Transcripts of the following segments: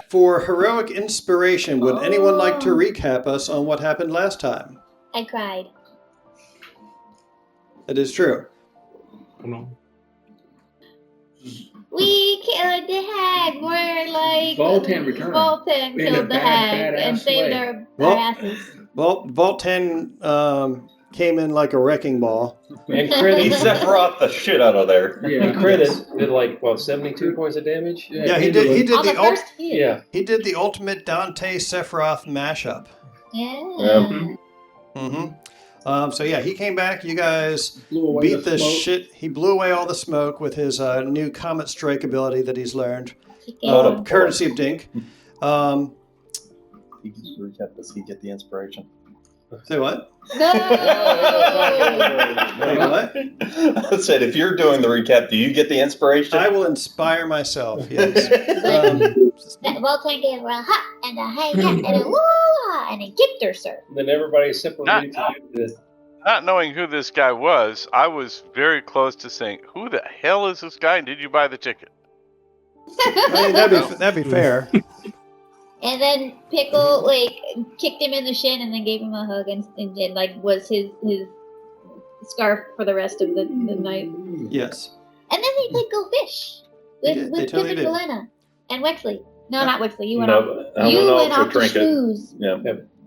For heroic inspiration, would anyone like to recap us on what happened last time? I cried. It is true. No. We killed the hag. We're like... Voltan returned. Voltan In a killed the hag badass and saved way. our asses. Well, Voltan came in like a wrecking ball. And Crit, He Sephiroth the shit out of there. Yeah, and Crit did like, 72 points of damage? Yeah, he did. He did On the first hit. Yeah. He did the ultimate Dante Sephiroth mashup. Yeah. So yeah, he came back. You guys Blew away beat the smoke. shit. He blew away all the smoke with his new Comet Strike ability that he's learned, courtesy of Dink. He just recap this. He get the inspiration. Say what? No! Wait, what? I said, if you're doing the recap, do you get the inspiration? I will inspire myself. Yes. Voltan gave her a ha and a hey yeah and a woo and a kicked her, sir. Then everybody separated to do this. Not knowing who this guy was, I was very close to saying, "Who the hell is this guy? And did you buy the ticket?" I mean, that'd be fair. And then Pickle kicked him in the shin and then gave him a hug and was his scarf for the rest of the night. Yes. And then they played Go Fish with totally Pip and did. Valena and Wexley. No, not Wexley. You went No, off. I You went went off off for to trinket. schmooze. Yeah.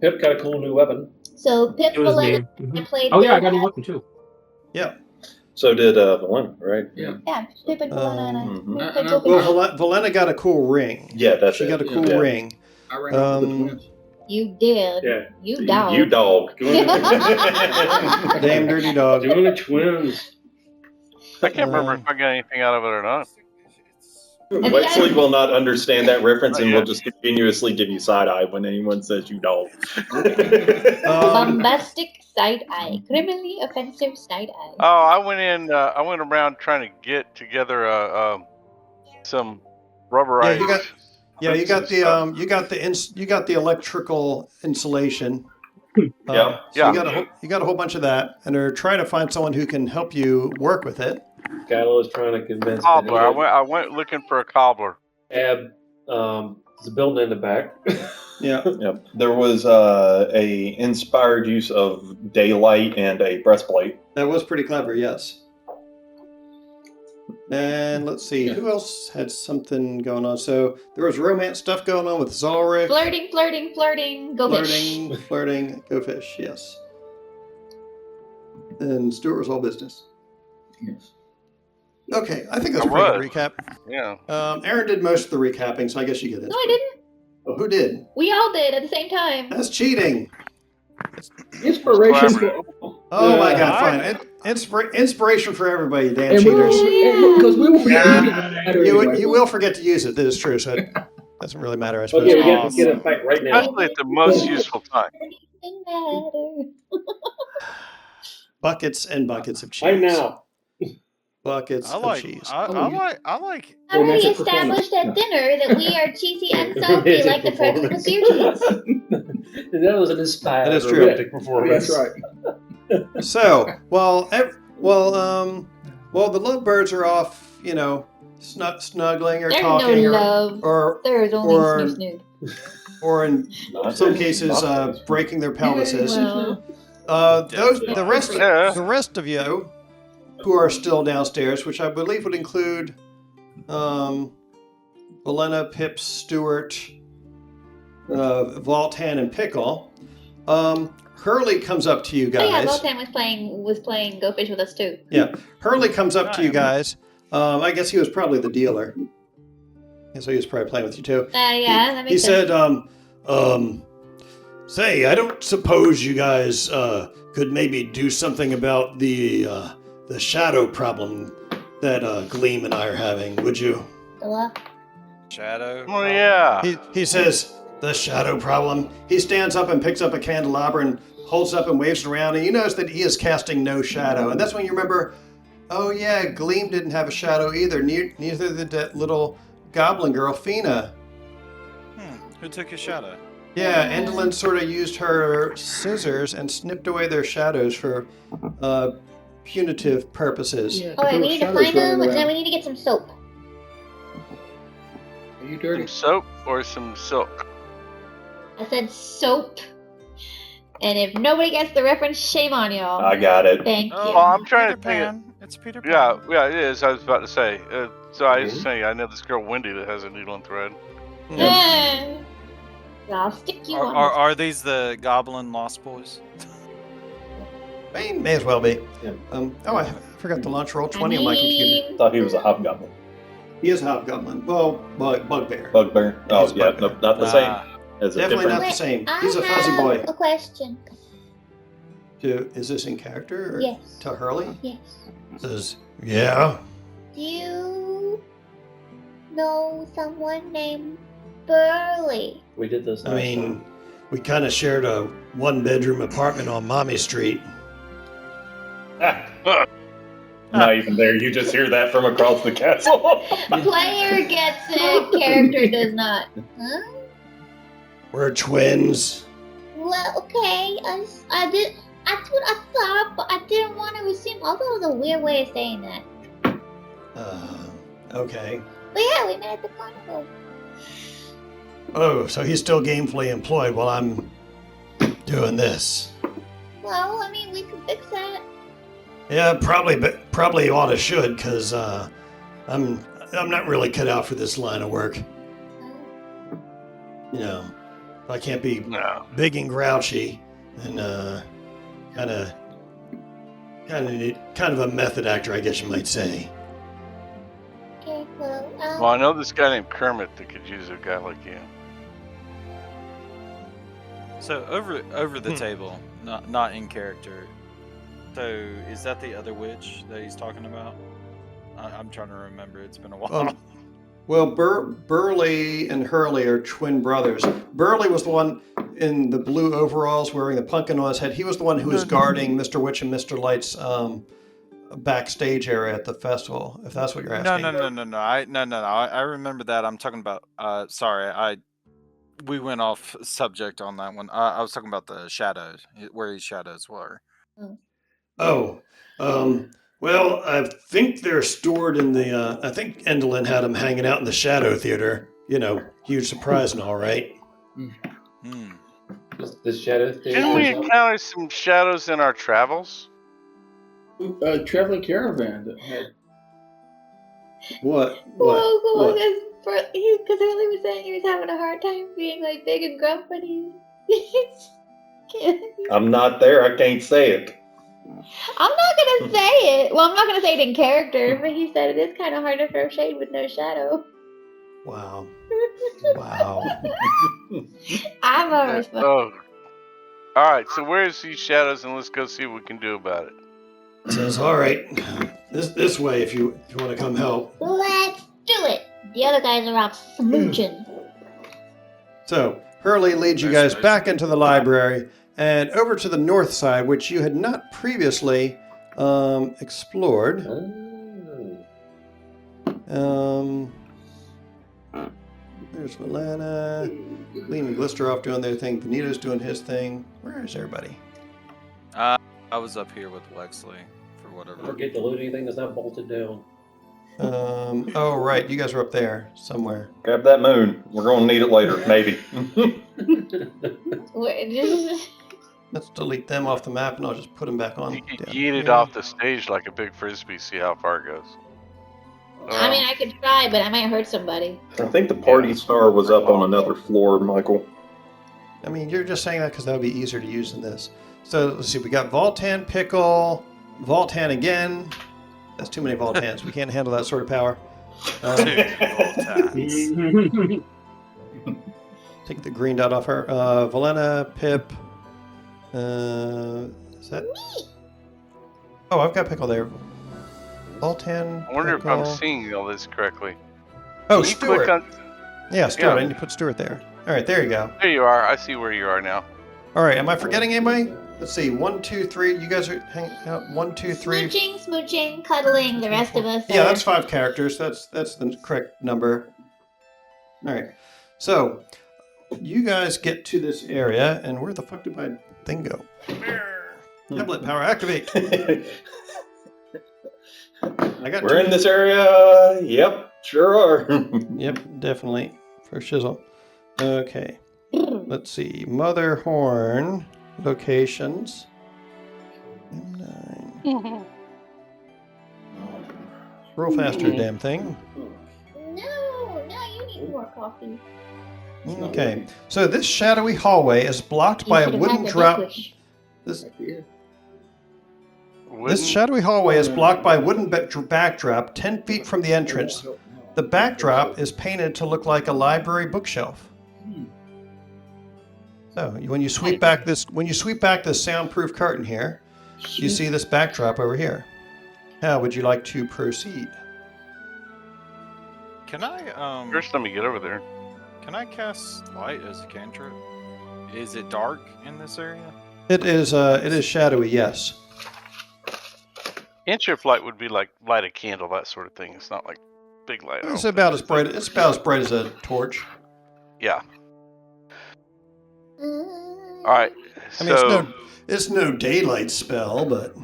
Pip got a cool new weapon. So Pip, It was Valena, me. and played. Oh yeah, I got a Valena. weapon too. Yeah. So did Valena, right? Yeah. Yeah, Pip and Valena. Mhm. and played And Go Fish. Well, Valena got a cool ring. Yeah, that's She it. got a cool Yeah. ring. I ran over the Um, twins. You did. Yeah. You dog. You dog. Damn dirty dog. Doing the twins. I can't remember if I got anything out of it or not. Wexley will not understand that reference and Yeah. will just continuously give you side eye when anyone says you dog. Bombastic side eye. Criminally offensive side eye. Oh, I went around trying to get together some rubberized. You got the electrical insulation. Yeah. So you got a whole bunch of that, and they're trying to find someone who can help you work with it. Gallo is trying to convince Cobbler. I went looking for a cobbler. Ab, there's a building in the back. Yeah. Yep. There was a inspired use of daylight and a breastplate. That was pretty clever, yes. And let's see, who else had something going on? So there was romance stuff going on with Zalric. Flirting. Go Fish. Flirting, go fish, yes. And Stuart was all business. Yes. Okay, I think that's a I pretty was. good recap. Yeah. Aaron did most of the recapping, so I guess you get it. No, I didn't. Oh, who did? We all did at the same time. That's cheating. Inspiration for Collaborative. all. Oh my God, fine. Inspiration for everybody, you damn And cheaters. because we will forget anyway. You will forget to use it. That is true. So it doesn't really matter, I suppose. Okay, we got to get a fight right now. Especially at the most useful time. Anything matter. Buckets and buckets of cheese. Right now. Buckets I of like. cheese. I like. I already established at dinner that we are cheesy and salty like the Pretzels series. That was an inspired That is true. romantic performance. That's right. So, while the lovebirds are off, snuggling or There's talking, no love. or There's only or- snoot. or in some cases breaking their pelvises. The rest of you who are still downstairs, which I believe would include Valena, Pip, Stewart, Voltan, and Pickle. Hurley comes up to you guys. Oh yeah, Voltan was playing Go Fish with us too. Yeah, Hurley comes up to you guys. I guess he was probably the dealer. Yeah, so he was probably playing with you too. Yeah, that makes He sense. said, say, I don't suppose you guys could maybe do something about the shadow problem that Gleam and I are having, would you? Shadow. Oh yeah. He says, the shadow problem. He stands up and picks up a candelabra and holds it up and waves it around, and you notice that he is casting no shadow. And that's when you remember, oh yeah, Gleam didn't have a shadow either. Neither did that little goblin girl, Fina. Who took his shadow? Yeah, Endlin sort of used her scissors and snipped away their shadows for punitive purposes. Yeah, Alright, we need to Shadow's find him, running and then around. we need to get some soap. Are you dirty? Some soap or some silk? I said soap. And if nobody gets the reference, shame on y'all. I got it. Thank you. Oh, I'm trying to Peter think. Pan. It's Peter Pan. Yeah, it is. I was about to say. So I was saying, I know this girl Wendy that has a needle and thread. I'll stick you Are, on are, this. are these the Goblin Lost Boys? May as well be. Yeah. I forgot to launch roll 20 on my computer. Thought he was a hobgoblin. He is a hobgoblin. Well, bugbear. Bugbear. Oh, He's yeah, bugbear. no, not the same. Ah. As a Definitely not different. the same. I He's a fuzzy have boy. a question. Is this in character? Or Yes. To Hurley? Yes. Says, yeah. Do you know someone named Burley? We did this. I last mean, time. we kind of shared a one-bedroom apartment on Mommy Street. Not even there. You just hear that from across the castle. Player gets it, character does not. Huh? We're twins. Well, okay. That's what I thought, but I didn't want to assume. Although it was a weird way of saying that. Okay. But yeah, we met at the carnival. Oh, so he's still gainfully employed while I'm doing this. Well, I mean, we could fix that. Yeah, probably ought to should, cause I'm not really cut out for this line of work. You know, if I can't be No. big and grouchy, and kind of a method actor, I guess you might say. Okay, well, Well, I know this guy named Kermit that could use a guy like you. So over the table, not in character. So is that the other witch that he's talking about? I'm trying to remember. It's been a while. Well, Burley and Hurley are twin brothers. Burley was the one in the blue overalls wearing the pumpkin on his head. He was the one who was guarding Mr. Witch and Mr. Light's backstage area at the festival, if that's what you're asking. No. I remember that. I'm talking about. Sorry, we went off subject on that one. I was talking about the shadows, where his shadows were. Oh, well, I think they're stored in the, I think Endelin had them hanging out in the Shadow Theater. You know, huge surprise and all, right? Hmm. This shadow thing. Didn't we encounter some shadows in our travels? Traveling caravan that had. What? Whoa, What? because Hurley was saying he was having a hard time being like big and grumpy. I'm not there. I can't say it. I'm not gonna say it. Well, I'm not gonna say it in character, but he said it is kind of hard to throw shade with no shadow. Wow. Wow. I'm a responsible. Oh. All right. So where's these shadows, and let's go see what we can do about it. Says, all right, this way if you want to come help. Let's do it. The other guys are out smooching. So Hurley leads you guys Nice. back into the library and over to the north side, which you had not previously explored. Oh. There's Valana, Gleam and Glister off doing their thing. Benito's doing his thing. Where is everybody? I was up here with Wexley for whatever. Don't forget to loot anything that's not bolted down. Oh, right. You guys are up there somewhere. Grab that moon. We're going to need it later, maybe. Let's delete them off the map and I'll just put them back on. You could down yeet it here. off the stage like a big frisbee. See how far it goes. I mean, I could try, but I might hurt somebody. I think the party star was up on another floor, Michael. I mean, you're just saying that because that would be easier to use than this. So let's see. We got Voltan, Pickle, Voltan again. That's too many Voltans. We can't handle that sort of power. Take the green dot off her. Valena, Pip. Is that? Oh, I've got Pickle there. Voltan. I wonder if I'm Pickle. seeing all this correctly. Oh, Can you click Stuart. on- Yeah, Stuart. Yeah. I need to put Stuart there. All right, there you go. There you are. I see where you are now. All right, am I forgetting anybody? Let's see. 1, 2, 3. You guys are hanging out. 1, 2, 3. Smooching, cuddling. The rest of us. Yeah, are- that's 5 characters. That's the correct number. All right. So, you guys get to this area, and where the fuck did my thing go? Tablet power activate. I got We're two. in this area. Yep, sure are. Yep, definitely. For shizzle. Okay. Let's see. Mother Horn locations. 9. Roll faster, damn thing. No, you need more coffee. Okay. So this shadowy hallway is blocked You by a should have wooden had the drop. licorice. This Wouldn't- shadowy hallway is blocked by a wooden backdrop 10 feet from the entrance. The backdrop is painted to look like a library bookshelf. So when you sweep back this soundproof curtain here, you see this backdrop over here. How would you like to proceed? Can I First, let me get over there. can I cast light as a cantrip? Is it dark in this area? It is shadowy, yes. Cantrip light would be like light a candle, that sort of thing. It's not like big light. I It's don't about think. as bright. It's about as bright as a torch. Yeah. All right. I mean, So, it's no daylight spell, but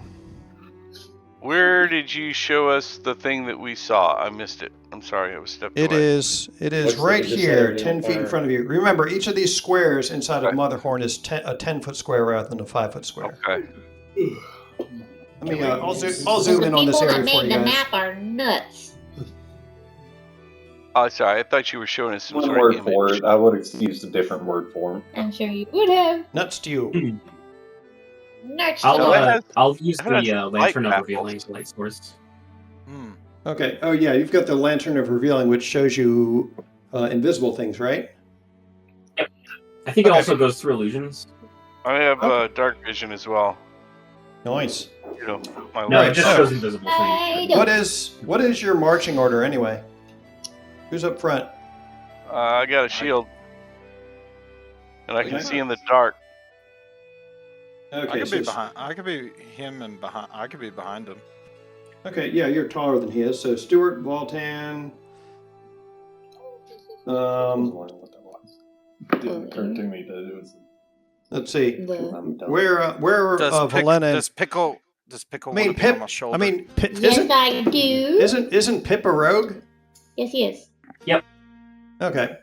where did you show us the thing that we saw? I missed it. I'm sorry, I was stepped it away. is Looks like right it just here, set everything 10 on feet in fire. front of you. Remember, each of these squares inside of Okay. Motherhorn is a 10-foot square rather than a 5-foot square. Okay. Let me. I'll zoom The in on this people area that for you made the guys. map are nuts. Oh, sorry. I thought you were showing us some One sort word of for image. it. I would have used a different word for it. I'm sure you would have. Nuts to you. Nuts So to that them. has- I'll use that has the light lantern of baffles. revealing as light source. Hmm. Okay. Oh yeah, you've got the lantern of revealing, which shows you invisible things, right? I think it Okay. also goes through illusions. I have Okay. dark vision as well. Nice. You know, my No, Right, it just so- shows invisible I things. don't. What is your marching order anyway? Who's up front? I got a shield, and I can Okay. see in the dark. I Okay. could be So, behind. I could be him and behind. I could be behind him. okay. Yeah, you're taller than he is. So Stuart, Voltan. Didn't occur to me that it was. Let's see. The- I'm done. Where Does Helena? Pickle? Does I Pickle mean, want to be on Pip. my shoulder? I mean, Pip, Yes, I do. isn't Pip a rogue? Yes, he is. Okay.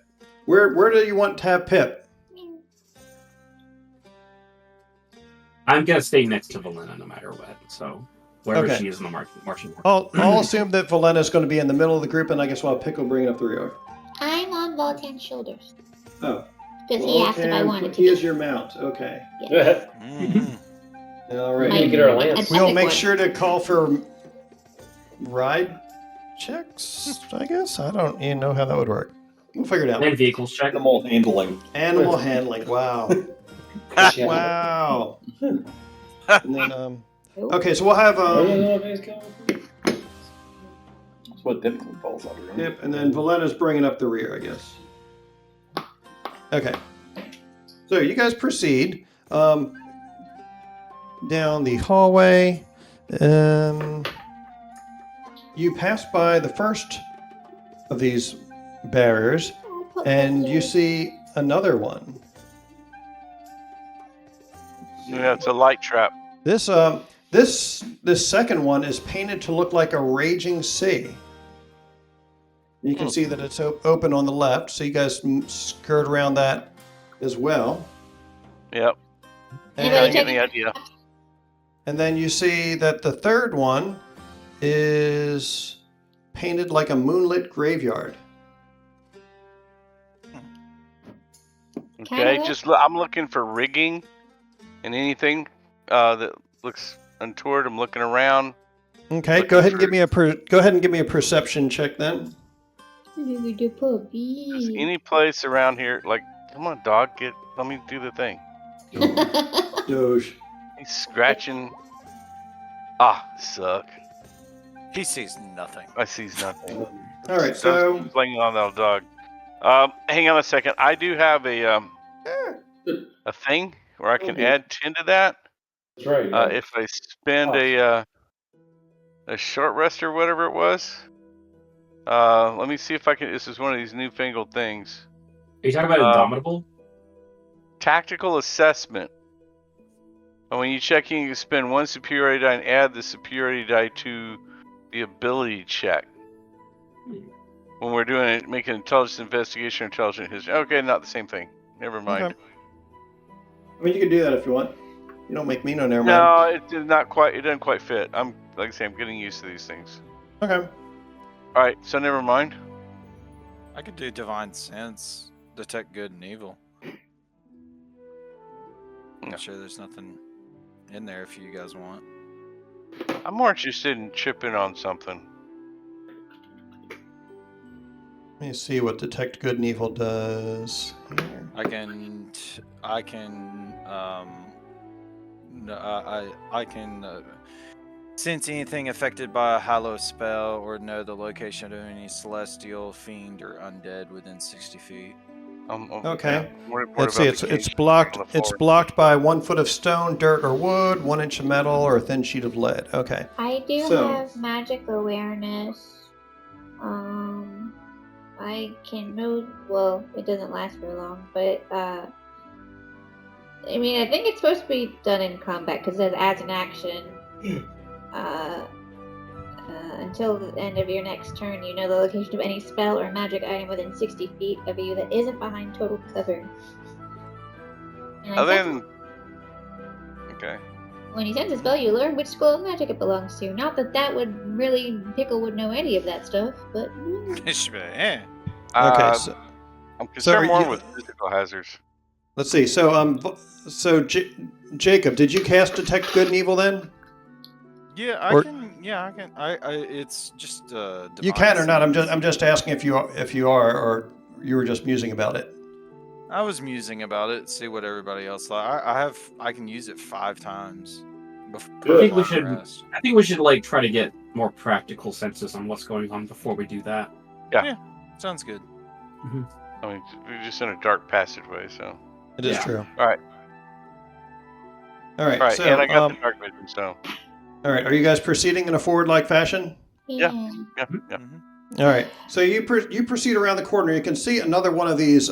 Where do you want to have Pip? I'm gonna stay next to Valena no matter what. So wherever Okay. she is in the marching order. I'll assume that Valena's going to be in the middle of the group, and I guess we'll have Pickle bring it up the rear. I'm on Voltan's shoulders. Oh. Because he asked if I wanted to. He be. is your mount. Okay. Mhm. All We right. need to get our lance. We'll Epic make one. sure to call for ride checks, I guess. I don't even know how that would work. We'll figure it out. And vehicles check. Animal handling. Animal handling. Wow. Yeah. Wow. And then, okay, so we'll have That's what typically falls under. Yep, and then Valena's bringing up the rear, I guess. Okay. So you guys proceed down the hallway. You pass by the first of these barriers, and you see another one. Yeah, it's a light trap. This second one is painted to look like a raging sea. You can see that it's open on the left, so you guys skirt around that as well. Yep. And, Anybody I get the idea. and then you see that the third one is painted like a moonlit graveyard. Okay, Kinda. just I'm looking for rigging and anything that looks untoward. I'm looking around. Okay, Looking go ahead and for- give me a perception check then. Look at the Just puppy. any place around here, like, come on, dog, let me do the thing. Doge. He's scratching. Ah, suck. He sees nothing. I sees nothing. All right, so Playing on that dog. Hang on a second. I do have a thing where I can add 10 to that. That's right. If I spend a short rest or whatever it was. Let me see if I can. This is one of these newfangled things. Are you talking about Indomitable? Tactical assessment. And when you check in, you can spend 1 superiority die and add the superiority die to the ability check. When we're doing it, make an intelligence investigation or intelligent history. Okay, not the same thing. Never mind. Okay. I mean, you can do that if you want. You don't make me no never mind. No, it did not quite. It doesn't quite fit. I'm like I say, I'm getting used to these things. Okay. All right, so never mind. I could do divine sense, detect good and evil. I'm Yeah. sure there's nothing in there if you guys want. I'm more interested in chipping on something. Let me see what detect good and evil does here. I can sense anything affected by a hallow spell or know the location of any celestial, fiend, or undead within 60 feet. Okay. Yeah, worried Let's see. about the It's cage blocked. on the It's floor. blocked by 1 foot of stone, dirt, or wood, 1 inch of metal, or a thin sheet of lead. Okay. I do So- have magic awareness. I can know. Well, it doesn't last very long, but I mean, I think it's supposed to be done in combat because it says as an action. Until the end of your next turn, you know the location of any spell or magic item within 60 feet of you that isn't behind total cover. And I Other said- than okay. When he sends a spell, you learn which school of magic it belongs to. Not that that would really Pickle would know any of that stuff, but Eh. Okay. So, I'm concerned are more you- with physical hazards. let's see. So Jacob, did you cast detect good and evil then? Yeah, Or- I can. Yeah, I can. It's just. You can or not. I'm just asking if you are, or you were just musing about it. I was musing about it. See what everybody else thought. I can use it 5 times. I think we should. rest. I think we should like try to get more practical senses on what's going on before we do that. Sounds good. I mean, we're just in a dark passageway, so. It is Yeah. true. All right. All right. All right, So, and I got the dark vision, so. all right. Are you guys proceeding in a forward-like fashion? Yeah. Yeah. All right. So you proceed around the corner. You can see another one of these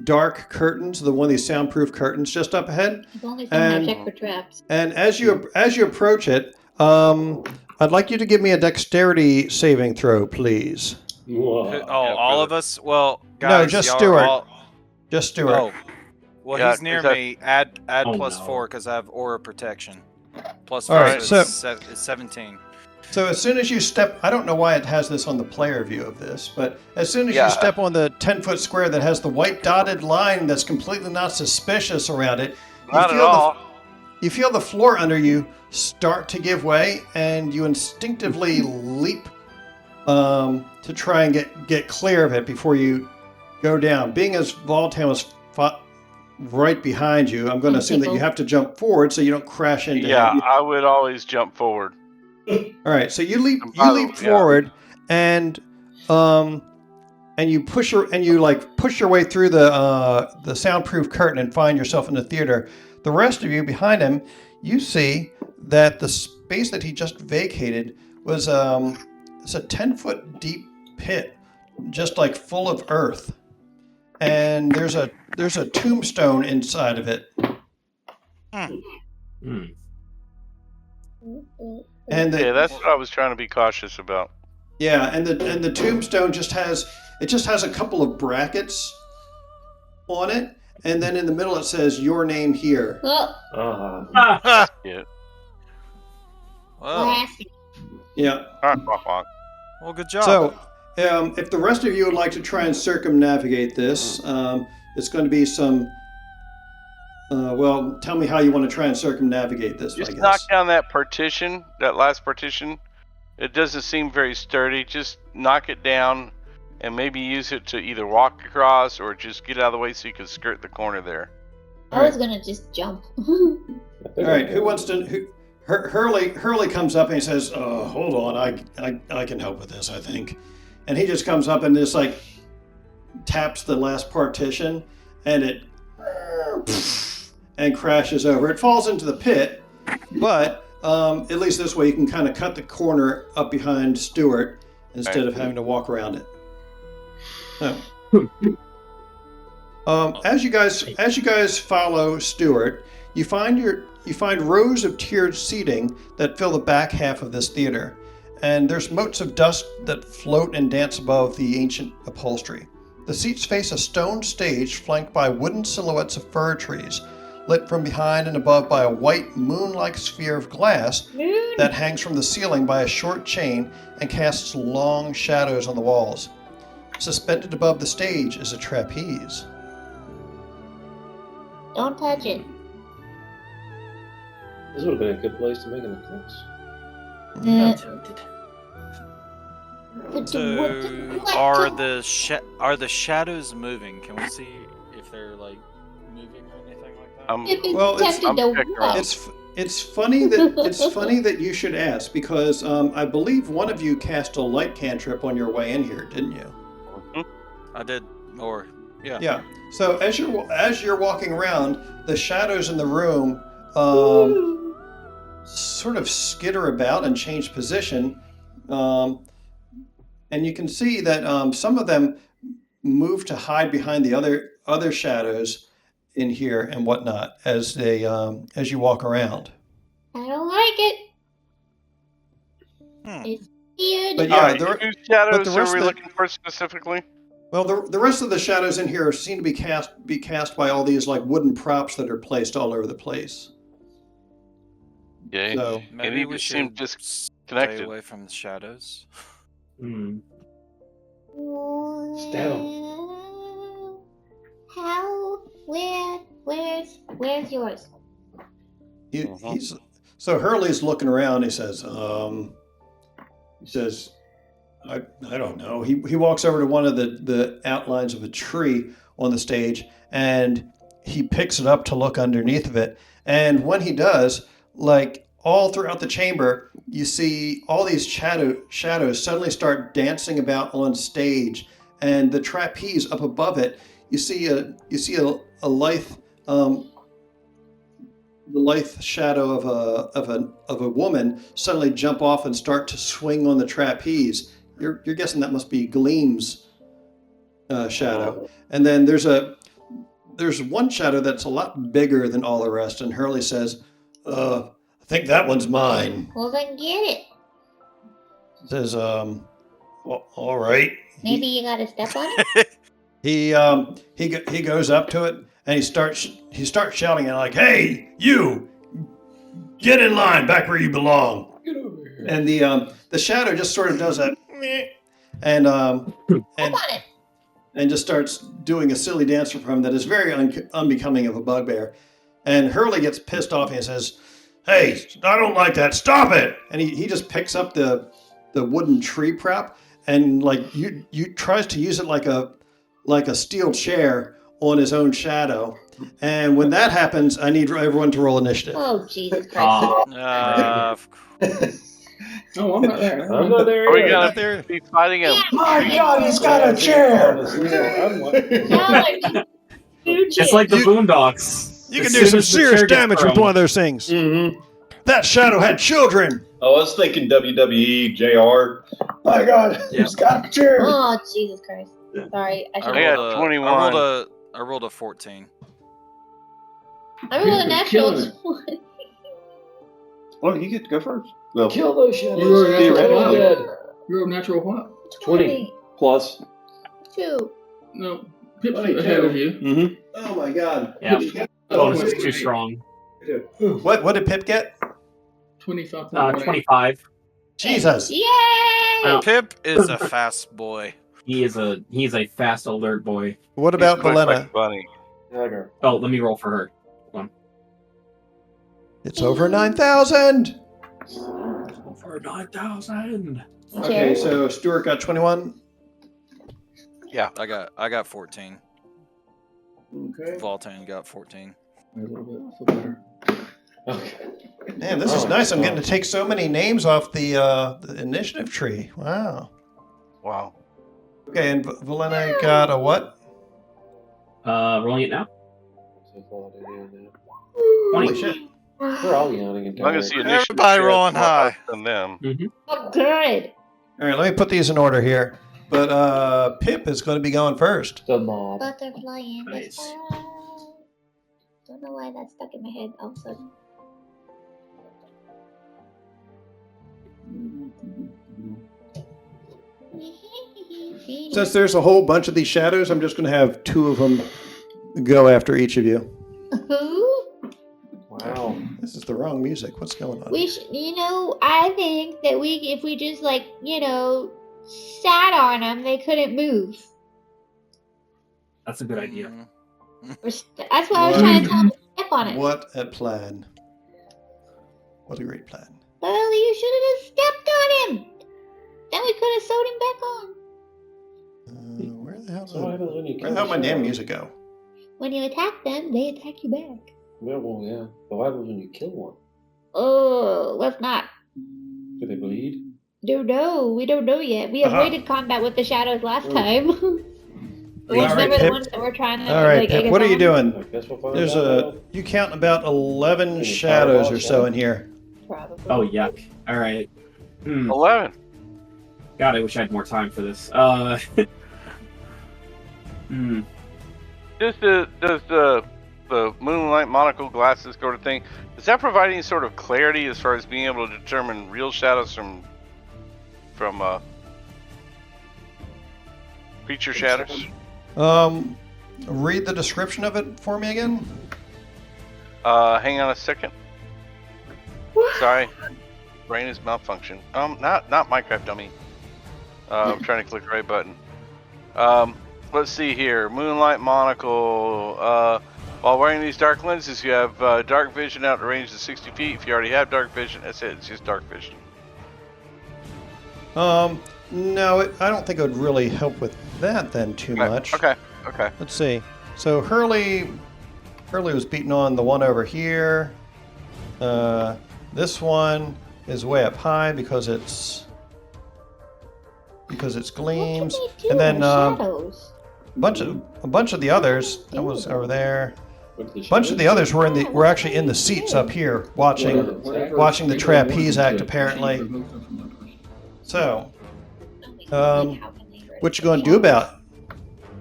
dark curtains, one of these soundproof curtains, just up ahead. if only someone had And- checked for traps. And as you approach it, I'd like you to give me a dexterity saving throw, please. Whoa. Yeah, all for of us. Well, guys, just y'all are Stuart. all- Just Stuart. Oh, well, Yeah, he's near is that- me. Add Oh, plus no. 4 because I have aura protection. Plus All 4, right, so so- it's 17. So as soon as you step, I don't know why it has this on the player view of this, but as soon as Yeah. you step on the 10-foot square that has the white dotted line that's completely not suspicious around it, Not at all. you feel the floor under you start to give way, and you instinctively leap to try and get clear of it before you go down. Being as Voltown was right behind you, I'm going to And assume that you Pickle. have to jump forward so you don't crash into Yeah, him. I would always jump forward. All right, so you leap Yeah. forward, and you push your way through the soundproof curtain and find yourself in the theater. The rest of you behind him, you see that the space that he just vacated was it's a 10-foot deep pit, just like full of earth, and there's a tombstone inside of it, Hmm. and Yeah, that's what I was trying to be cautious about. Yeah, and the tombstone just has a couple of brackets on it, and then in the middle it says your name here. Well, Ah, Yeah. Well, last Yeah. well, good job. So, if the rest of you would like to try and circumnavigate this, it's going to be some. Well, tell me how you want to try and circumnavigate this. Just I guess. knock down that partition, that last partition. It doesn't seem very sturdy. Just knock it down and maybe use it to either walk across or just get out of the way so you can skirt the corner there. I was gonna just jump. All right, who wants to? Hurley comes up and he says, "Hold on, I can help with this, I think." And he just comes up and just like taps the last partition, and it and crashes over. It falls into the pit, but at least this way you can kind of cut the corner up behind Stuart instead of having to walk around it. So, as you guys follow Stuart, you find you find rows of tiered seating that fill the back half of this theater, and there's motes of dust that float and dance above the ancient upholstery. The seats face a stone stage flanked by wooden silhouettes of fir trees, lit from behind and above by a white moon-like sphere of glass that hangs from the ceiling by a short chain and casts long shadows on the walls. Suspended above the stage is a trapeze. Don't touch it. This would have been a good place to make an eclipse. So are the shadows moving? Can we see if they're like moving or anything like that? Well, I'm it's funny that you should ask, because I believe one of you cast a light cantrip on your way in here, didn't you? I did, or yeah. Yeah. So as you're walking around, the shadows in the room sort of skitter about and change position, and you can see that some of them move to hide behind the other shadows in here and whatnot as you walk around. I don't like it. It's weird. But yeah, whose shadows but the rest are we of the- looking for specifically? Well, the rest of the shadows in here seem to be cast by all these like wooden props that are placed all over the place. Yeah, So Maybe we seem should disconnected. stay away from the shadows. Stab How? Where's yours? So Hurley's looking around. He says, I don't know. He walks over to one of the outlines of a tree on the stage, and he picks it up to look underneath of it. And when he does, like all throughout the chamber, you see all these shadows suddenly start dancing about on stage, and the trapeze up above it, you see a lithe the lithe shadow of a woman suddenly jump off and start to swing on the trapeze. You're guessing that must be Gleam's shadow. And then there's one shadow that's a lot bigger than all the rest, and Hurley says, I think that one's mine. Well, then get it. Says, well, all right. Maybe you gotta step on it. He goes up to it and he starts shouting and like, "Hey, you! Get in line, back where you belong." Get over here. And the shadow just sort of does that, and just starts doing a silly dance for him that is very unbecoming of a bugbear. And Hurley gets pissed off and he says, "Hey, I don't like that. Stop it!" And he just picks up the wooden tree prop and like you tries to use it like a steel chair on his own shadow. And when that happens, I need everyone to roll initiative. Oh, Jesus Christ. Oh, I'm not there. I'm not there Are we yet. gonna be fighting a? My God, he's got a chair! It's like the Boondocks. You can As do soon some as the serious chair gets damage with thrown. one of those things. Mm-hmm. That shadow had children. I was thinking WWE, JR. My God, he's got a chair. Oh, Jesus Christ. Sorry. I got rolled 21. I rolled a 14. I rolled a natural Killing it. 20. Well, you get to go first. Well, Kill those shadows. You were Theoretically. Dead. You're a natural what? 20 plus. 2. No, Pip's 22. ahead of you. Mm-hmm. Oh my God. Yeah, bonus is too strong. What did Pip get? 25. 25. Jesus. Yay! Pip is a fast boy. He's a fast alert boy. What about He's quick Valena? like Bunny. Oh, let me roll for her. It's over 9,000. For 9,000. Okay, so Stuart got 21. I got 14. Okay. Voltaine got 14. A little bit. I feel better. Okay. Man, this is nice. I'm getting to take so many names off the initiative tree. Wow. Wow. Okay, and Valena got a what? Rolling it now. Holy shit. We're all yawning and I'm gonna see initiative. Everybody share rolling more high. us than them. Oh, good. All right, let me put these in order here. But Pip is going to be going first. The mob. Butterfly in the Nice. sky. Don't know why that stuck in my head all of a sudden. Since there's a whole bunch of these shadows, I'm just going to have 2 of them go after each of you. Who? Wow. This is the wrong music. What's going on? We I think that if we just sat on them, they couldn't move. That's a good idea. That's why I was trying to tell them to step on it. What a plan. What a great plan. Well, you should have just stepped on him. Then we could have sewed him back on. Where the hell So what happens when you where kill the hell the my damn shadow? music go? When you attack them, they attack you back. Yeah, well, yeah. But what happens when you kill one? Oh, let's not. Do they bleed? Don't know. We don't know yet. We avoided combat with the shadows last time. All right, Remember the Pip. ones that we're trying to All right, egg Pip, us what are you on? doing? I guess we'll find There's out. you count about 11 shadows or so in here. Probably. Oh, yuck. All right. 11. God, I wish I had more time for this. Does the moonlight monocle glasses sort of thing, does that provide any sort of clarity as far as being able to determine real shadows from creature shadows? Read the description of it for me again. Hang on a second. Sorry, brain is malfunction. Not Minecraft dummy. I'm trying to click the right button. Let's see here. Moonlight monocle. While wearing these dark lenses, you have dark vision out to range of 60 feet. If you already have dark vision, that's it. It's just dark vision. No, I don't think it would really help with that then too much. Okay. Let's see. So Hurley was beating on the one over here. This one is way up high because it's gleams, What can we do and then in shadows? a bunch of the others. That was over there. What's the A bunch of the others were actually in the seats up here watching the trapeze act apparently. So, what you going to do about it?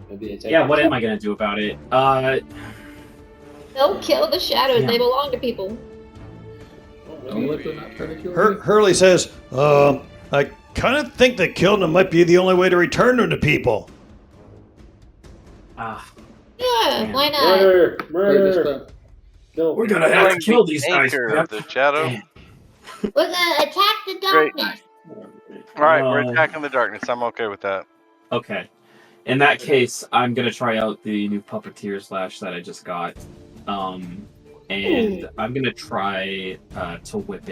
Maybe they take Yeah, what am I gonna do about it? Don't kill the shadows. Yeah. They belong to people. Don't let them not try to kill me. Hurley says, I kind of think that killing them might be the only way to return them to people. Ah, Yeah, Yeah. why not? Murder! Play this Murder! stuff. Kill. we're gonna have to kill these guys. Anchor of the shadow. Damn. We're gonna attack the Great. darkness. All right, we're Uh, attacking the darkness. I'm okay with that. Okay. In that case, I'm gonna try out the new puppeteer slash that I just got, and I'm gonna try to whip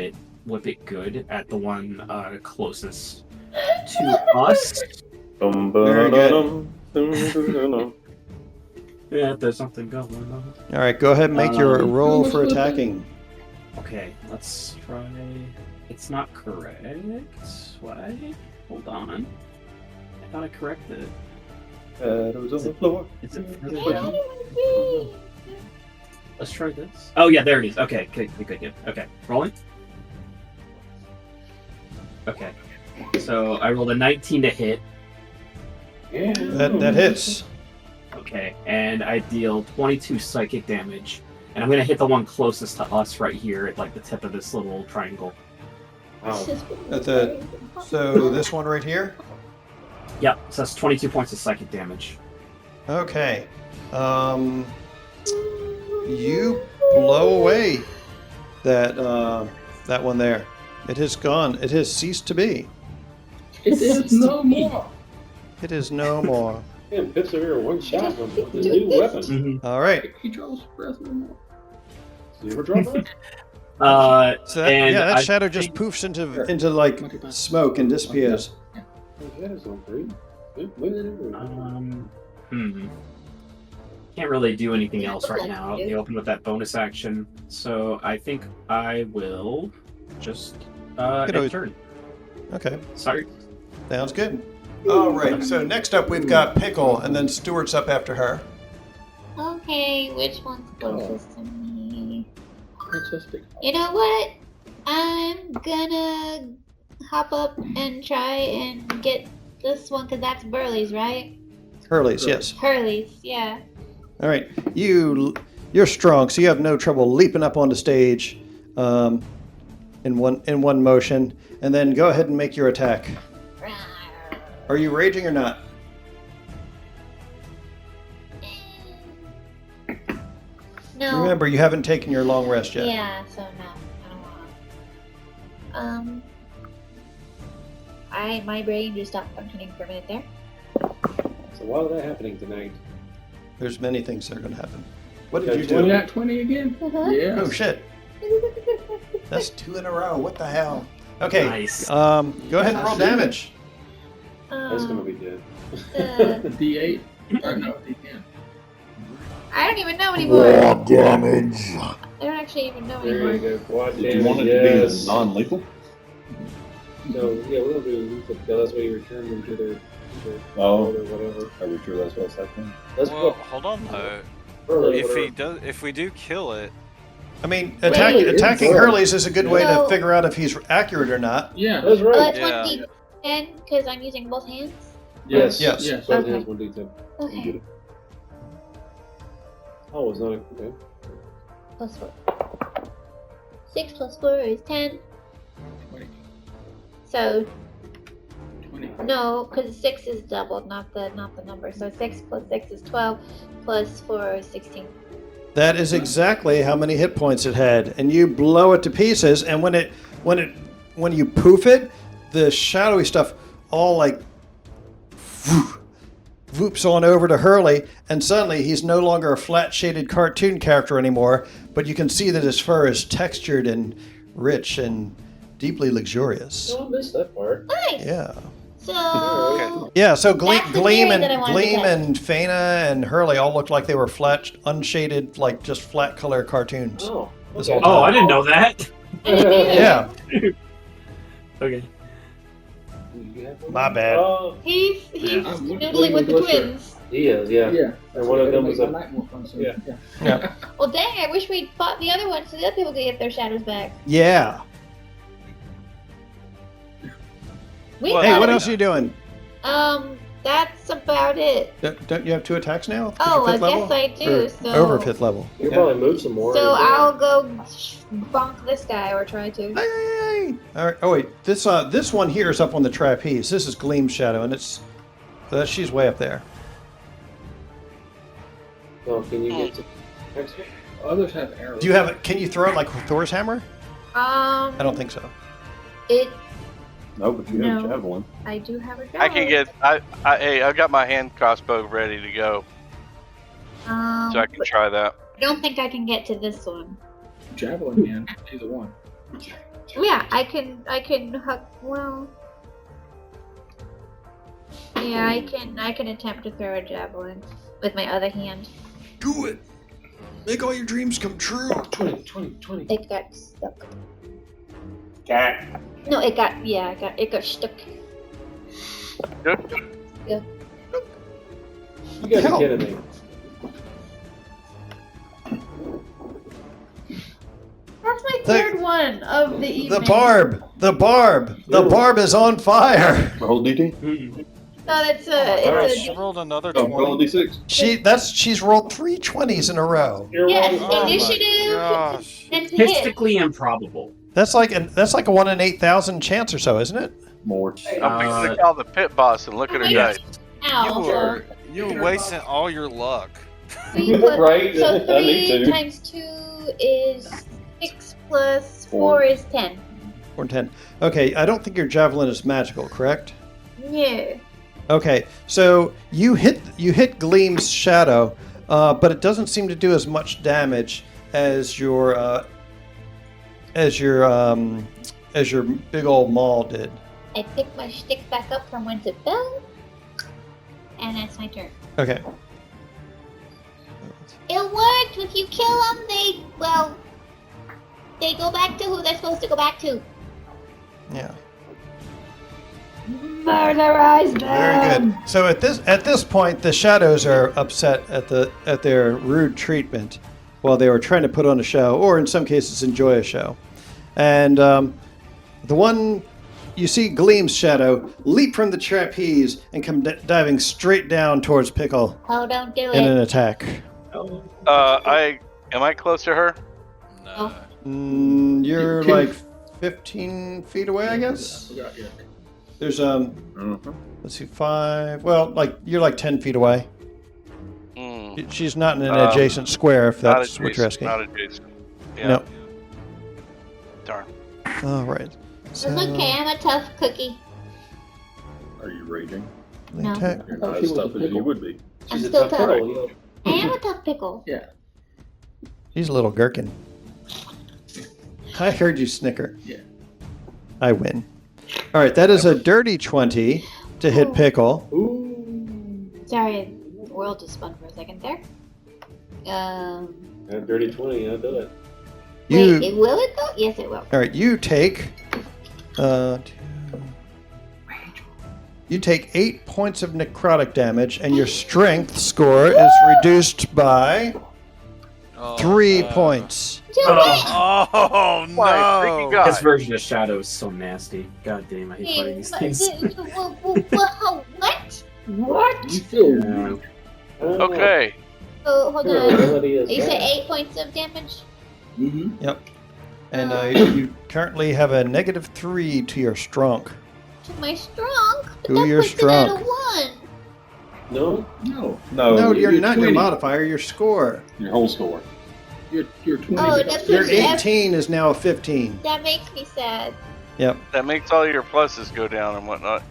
it good at the one closest to us. Very good. Yeah, there's something going on. All right, go ahead and make your roll for attacking. Okay, let's try. It's not correct. Why? Hold on. I thought I corrected it. Shadows on the floor. Is it further Hey, down? hey. Let's try this. Oh yeah, there it is. Okay, good. Okay, rolling. Okay, so I rolled a 19 to hit. Yeah. That hits. Okay, and I deal 22 psychic damage, and I'm gonna hit the one closest to us right here at like the tip of this little triangle. Wow. So this one right here. Yep, so that's 22 points of psychic damage. Okay. You blow away that one there. It has gone. It has ceased to be. It is no more. It is no more. Man, Pips over here one shot with a new weapon. Mm-hmm. All right. He draws breath no more. You ever draw that? So that, And that I shadow just poofs into like smoke and disappears. That is not great. Can't really do anything else right now. They open with that bonus action, so I think I will just end turn. Okay. Sorry. Sounds good. All right. So next up we've got Pickle, and then Stuart's up after her. Okay, which one's closest to me? Fantastic. You know what? I'm gonna hop up and try and get this one because that's Burley's, right? Hurley's, yes. Hurley's, yeah. All right. You're strong, so you have no trouble leaping up onto stage, in one motion, and then go ahead and make your attack. Are you raging or not? No. Remember, you haven't taken your long rest yet. Yeah, so no, I don't want to. My brain just stopped functioning for a minute there. So why is that happening tonight? There's many things that are going to happen. What did Okay, you You do? got 20 again? Uh-huh. Yeah. Oh shit! That's 2 in a row. What the hell? Okay. Nice. Go ahead and roll damage. That's gonna be good. D8? Or no, D10. I don't even know anymore. damage. I don't actually even know There anymore. you go. Quad Did you damage, want it yes. to be non-lethal? So yeah, we're gonna do lethal kill. That's why you return them to their Oh. or whatever. Are we sure that's what's happening? Let's Well, go. hold on though. Early, If we do kill it, I mean, Wait. attacking Hurley's is a good way to So- figure out if he's accurate or not. Yeah. That's Oh, right. that's Yeah. 1d10 because I'm using both hands? Yes. Yes. Yes. Both Okay. hands, 1d10. Okay. Oh, it's not okay. Plus 4. 6 plus 4 is 10. 20. So, 20. no, because 6 is doubled, not the number. So 6 plus 6 is 12, plus 4 is 16. That is exactly how many hit points it had, and you blow it to pieces. And when you poof it, the shadowy stuff all like whoops on over to Hurley, and suddenly he's no longer a flat shaded cartoon character anymore. But you can see that his fur is textured and rich and deeply luxurious. Oh, I missed that part. Nice! Yeah. So, Yeah, so That's the Gleam theory that I wanted to Gleam test. and Fana and Hurley all looked like they were flat, unshaded, like just flat color cartoons. Oh. This Okay. whole Oh, I didn't know that. Yeah, Okay. You have one? my bad. he's Yeah. noodling with the twins. He is, yeah. Yeah. And one of them was a a. night more fun. So, Yeah. Yeah. Well, dang, I wish we'd fought the other one so the other people could get their shadows back. Yeah. We Well, Hey, got what it. else are you doing? That's about it. Don't you have 2 attacks now? 'Cause Oh, you're I fifth guess level? I do. Or So over 5th level. You probably move some more. So I'll go bonk this guy or try to. Hey. All right. Oh wait, this one here is up on the trapeze. This is Gleam's shadow, and she's way up there. Oh, can you get to next one? Others have arrows. Do you have it? Can you throw it like Thor's hammer? I don't think so. It. No, but you have No. a javelin. I do have a javelin. I can get. Hey, I've got my hand crossbow ready to go, so I can but try that. I don't think I can get to this one. Javelin man. Either one. Yeah, I can hook. Well. Yeah, I can attempt to throw a javelin with my other hand. Do it. Make all your dreams come true. 20. It got stuck. Cat. No, it got stuck. Good. You gotta hell? be kidding me. That's my third one of the evening. The barb is on fire. Roll DD. No, it's Alright, it's she rolled another Oh, roll a 20. D6. She's rolled 3 20s in a row. You're yes, wrong. Oh my initiative gosh. and to hit. Statistically improbable. That's like a 1 in 8,000 chance or so, isn't it? More. I'm fixing to call the pit boss and look at her Yes. dice. Ow. You're wasting all your luck. Three plus- Right, So I need 3 to. times 2 is 6 plus 4 is 10. 4 and 10. Okay, I don't think your javelin is magical, correct? Yeah. Okay, so you hit Gleam's shadow, but it doesn't seem to do as much damage as your big old maul did. I pick my stick back up from whence it fell, and that's my turn. Okay. It worked! If you kill them, they go back to who they're supposed to go back to. Yeah. Murderize them! Very good. So at this point, the shadows are upset at their rude treatment while they were trying to put on a show, or in some cases enjoy a show. And the one you see Gleam's shadow leap from the trapeze and come diving straight down towards Pickle Oh, don't do in an it. attack. Am I close to her? No. You're like 15 feet away, I guess. Yeah. There's let's see, 5. Well, like you're like 10 feet away. Hmm. She's not in an Um, adjacent square, if Not that's what you're asking. Not adjacent. Yeah. No. Darn. All right. It's okay, I'm a tough cookie. Are you raging? No. Attack. You're I thought not she as was a tough as you pickle. would be. I'm She's a still tough tough. pickle, you know. I am a tough pickle. Yeah. She's a little gherkin. I heard you snicker. Yeah. I win. All right, that is a dirty 20 to hit Pickle. Ooh. Sorry, the world just spun for a second there. That dirty 20, I'll do it. You, Wait, will it though? Yes, it will. all right, you take. You take 8 points of necrotic damage, and your strength score is reduced by 3 points. Do it! Oh no! My freaking God. This version of Shadow is so nasty. God damn, I hate fighting these things. What? What? You feel Yeah. I don't know. Okay. Oh, hold Her on. ability is You said bad. 8 points of damage? Mm-hmm. And you currently have a -3 to your strong. To my strong? But Who that you're puts it at a strong? 1. No? No. No, you're you're not your 20. modifier, your score. Your whole score. You're 20. Oh, but- that's Your what you 18 is now a 15. That makes me sad. That makes all your pluses go down and whatnot.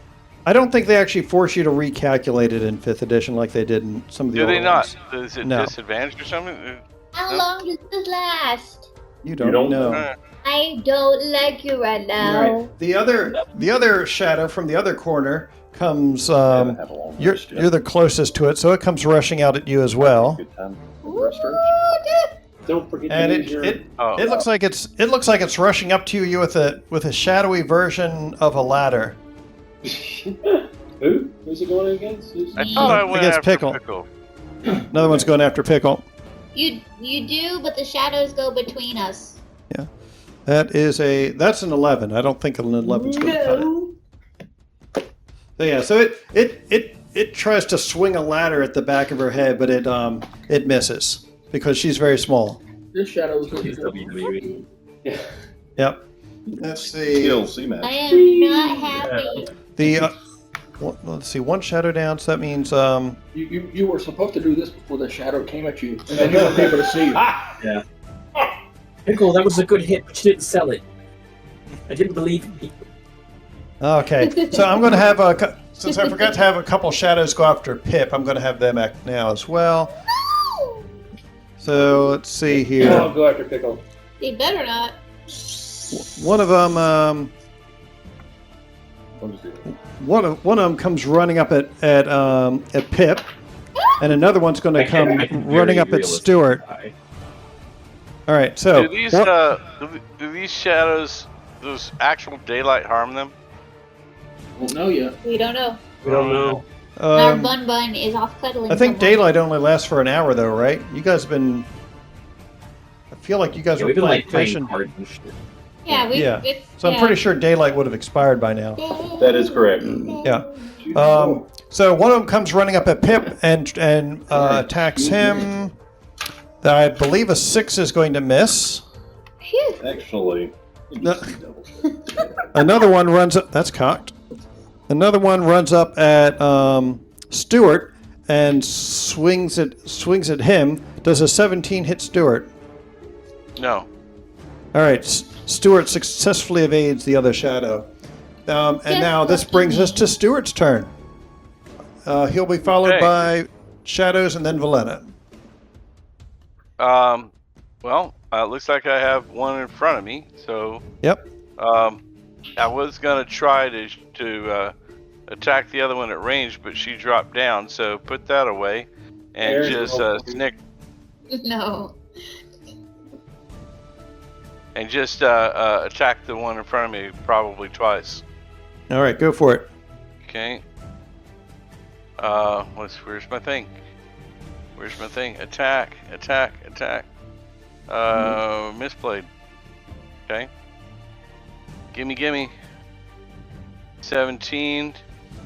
I don't think they actually force you to recalculate it in 5th edition like they did in some of the Do other they not? ones. Is it No. disadvantage or something? How Huh? long does this last? You don't, don't know. Uh, I don't like you right now. Right. The other shadow from the other corner comes. I haven't had a long You're rest yet. you're the closest to it, so it comes rushing out at you as well. Good time. Ooh, Restoration. Don't forget And to it use your... it Oh. it looks like it's rushing up to you with a shadowy version of a ladder. Who? Who's it going against? Who's... I thought I went Against after Pickle. Pickle. Another one's going after Pickle. You do, but the shadows go between us. That's an 11. I don't think an 11's going to cut it. So yeah, so it tries to swing a ladder at the back of her head, but it misses because she's very small. This shadow is She's WWE. Yep. Let's see. Skill, C-Max. I am not happy. Let's see. One shadow down, so that means You were supposed to do this before the shadow came at you, and then you weren't able to see you. Pickle, that was a good hit, but you didn't sell it. I didn't believe in people. okay. So I'm going to have since I forgot to have a couple shadows go after Pip, I'm going to have them act now as well. No! So let's see I'll here. go after Pickle. They better not. One of them. What is it? One of them comes running up at Pip, and another one's going to come running up at Stuart. All right, so Do these do these shadows, does actual daylight harm them? Won't know yet. We don't know. We don't know. Our bun is off cuddling. I think someone. daylight only lasts for an hour, though, right? You guys have been. I feel like you guys Yeah, were we've been playing like playing fishing. cards and shit. Yeah, Yeah. It's, So I'm pretty sure daylight would have expired by now. That is correct. Yeah. So one of them comes running up at Pip and attacks him. I believe a 6 is going to miss. Phew. Actually, No. Another one runs up. That's cocked. Another one runs up at Stuart and swings at him. Does a 17 hit Stuart? No. All right. Stuart successfully evades the other shadow. And Just now this brings us to Stuart's turn. He'll be followed Okay. by Shadows and then Valena. Well, looks like I have one in front of me. So, Yep. I was gonna try to attack the other one at range, but she dropped down. So put that away, and There's just no- snick No. and just attack the one in front of me probably twice. All right. Go for it. Okay. Where's my thing? Where's my thing? Attack. Misplayed. Okay. Gimme. 17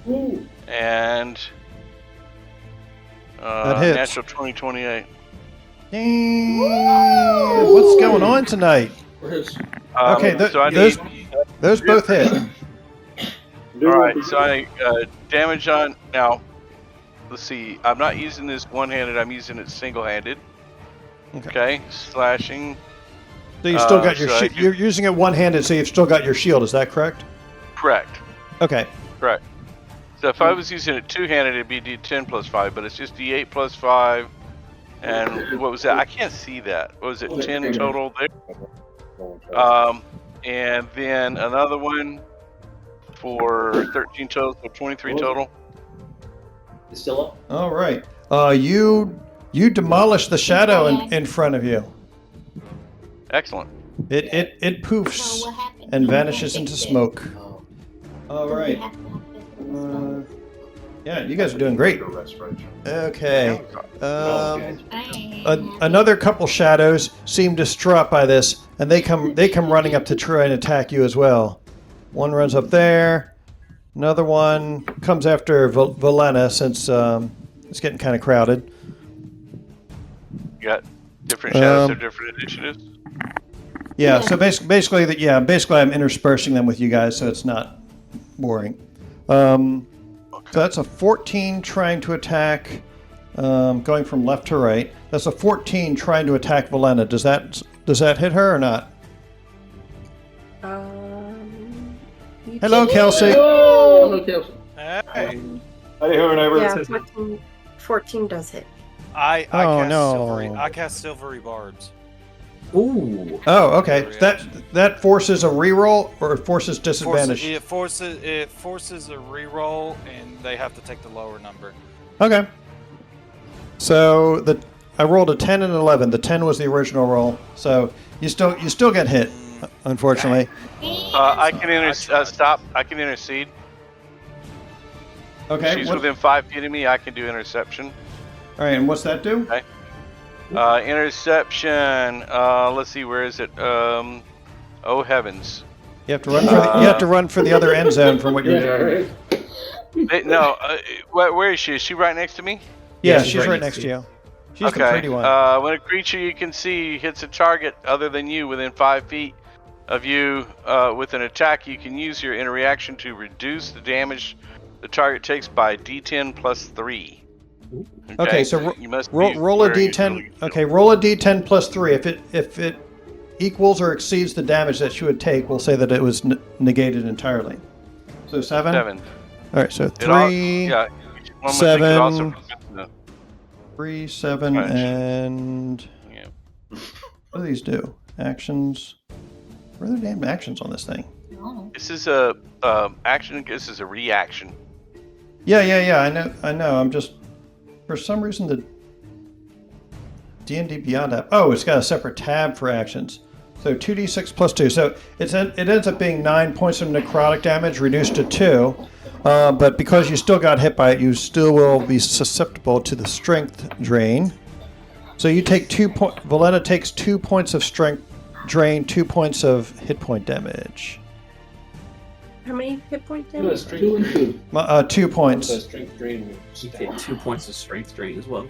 Ooh. and That hits. natural 2028. What's going on tonight? Where's Okay, so I those need. those both hit. Do All what right, we so I damage on now. let's see. I'm not using this one-handed. I'm using it single-handed. Okay. Okay, slashing. So you still got your so I shield. You're using it one-handed, so you've still got your shield. Is that correct? Correct. Okay. Correct. So if I was using it two-handed, it'd be D10 plus 5, but it's just D8 plus 5. And what was that? I can't see that. What was it? 10 total there. And then another one for 13 total, so 23 total. It's still up? All right. You demolish the shadow in front of you. Excellent. It poofs So what happened? and You vanishes fixed into it. smoke. Oh. All You right. have to have this stuff. Yeah, you guys are doing great. Okay. I Another couple shadows seem distraught by this, and they come running up to try and attack you as well. One runs up there. Another one comes after Valena since it's getting kind of crowded. You got different shadows Um, or different initiatives. Yeah. So basically I'm interspersing them with you guys, so it's not boring. So that's a 14 trying to attack, going from left to right. That's a 14 trying to attack Valena. Does that hit her or not? Hello, Kelsey. Hello, Kelsey. Hey, Hey, who neighbor? Yeah, 14 does hit. I Oh, cast no. silvery barbs. Ooh. Oh, okay. That forces a reroll or it forces disadvantage. It forces a reroll, and they have to take the lower number. Okay. So I rolled a 10 and an 11. The 10 was the original roll. So you still get hit, unfortunately. I can stop. I can intercede. Okay. She's what- within 5 feet of me. I can do interception. All right. And what's that do? Okay. Interception. Let's see. Where is it? Oh heavens! You have to run for the other end zone from what you're doing. No. Where is she? Is she right next to me? Yeah, she's right next to you. She's the pretty one. When a creature you can see hits a target other than you within 5 feet of you with an attack, you can use your interaction to reduce the damage the target takes by D10 plus 3. Okay, so you must roll a wearing d10. Okay, roll a d10 plus 3. If it equals or exceeds the damage that she would take, we'll say that it was negated entirely. So 7? 7. All right, so It al- 3, yeah, one would think it also 7, prevents the- 3, 7, Right. and yeah. what do these do? Actions. What are the damn actions on this thing? No. This is a action. This is a reaction. Yeah. I know. I'm just, for some reason, the D&D Beyond app. Oh, it's got a separate tab for actions. So 2d6 plus 2. So it ends up being 9 points of necrotic damage reduced to 2. But because you still got hit by it, you still will be susceptible to the strength drain. So you take 2 points. Valena takes 2 points of strength drain, 2 points of hit point damage. How many hit point Do a damage? strength 2 and drain. 2. 2 points. So strength drain. You get 2 points of strength drain as well.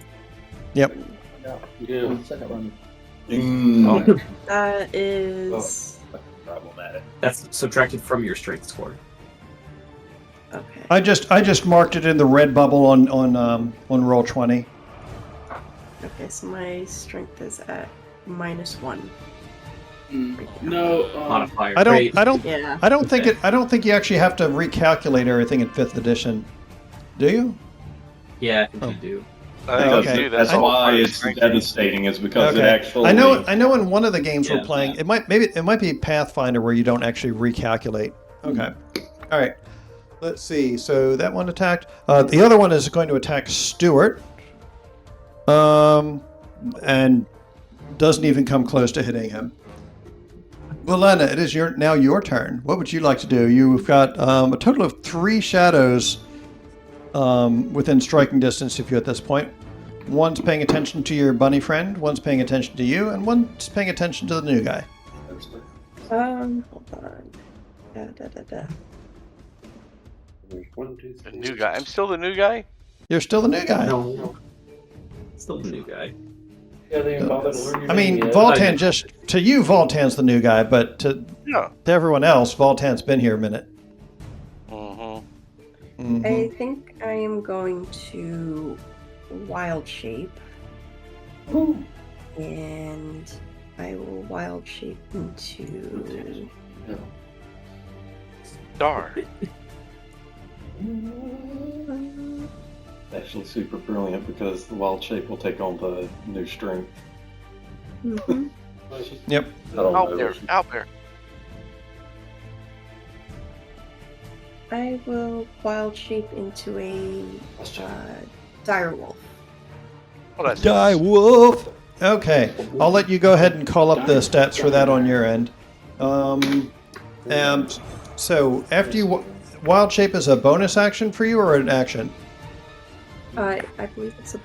Yep. You do. Second round. That is Problematic. That's subtracted from your strength score. okay. I just marked it in the red bubble on roll 20. Okay, so my strength is at -1. No, Modifier. I Great. don't Yeah. I don't think you actually have to recalculate everything in 5th edition. Do you? Yeah, I think you do. I think okay. you do. That's all why part of it's strength. devastating. Is because it Okay. actually. I know in one of the games we're Yeah. playing, it might be Pathfinder where you don't actually recalculate. Okay. All right. Let's see. So that one attacked. The other one is going to attack Stuart. And doesn't even come close to hitting him. Valena, it is now your turn. What would you like to do? You've got a total of 3 shadows within striking distance of you at this point. One's paying attention to your bunny friend, one's paying attention to you, and one's paying attention to the new guy. Hold on. Da. There's 1, 2, 3. The new guy. I'm still the new guy. You're still the new guy. No. Still the new guy. Yeah, they didn't bother to learn your I mean, name yet. Voltan to you, Voltan's the new guy, but to Yeah. everyone else, Voltan's been here a minute. Mm-hmm. I think I am going to wild shape. And I will wild shape into... Star. Actually, super brilliant because the wild shape will take on the new strength. Mhm. Yep. I don't Out know. there. Out there. I will wild shape into a dire wolf. Well, that's Die wolf. Okay, I'll let you go ahead and call up the stats for that on your end. So after you wild shape is a bonus action for you or an action? I believe it's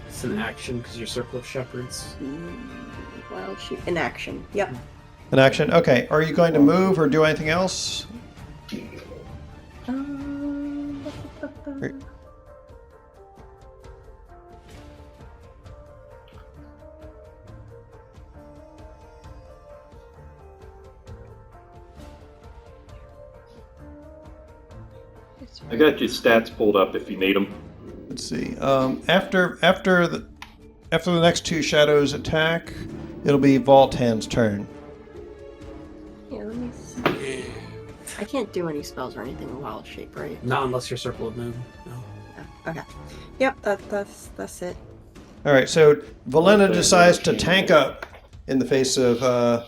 It's an action because you're Circle of Shepherds. wild shape in action. Yep. An action. Okay. Are you going to move or do anything else? I got your stats pulled up if you need them. Let's see. After the next two shadows attack, it'll be Voltan's turn. Yeah, let me see. I can't do any spells or anything with wild shape, right? Not unless you're Circle of Moon. No. Okay. Yep, that's it. All right. So Valena decides to tank up in the face of all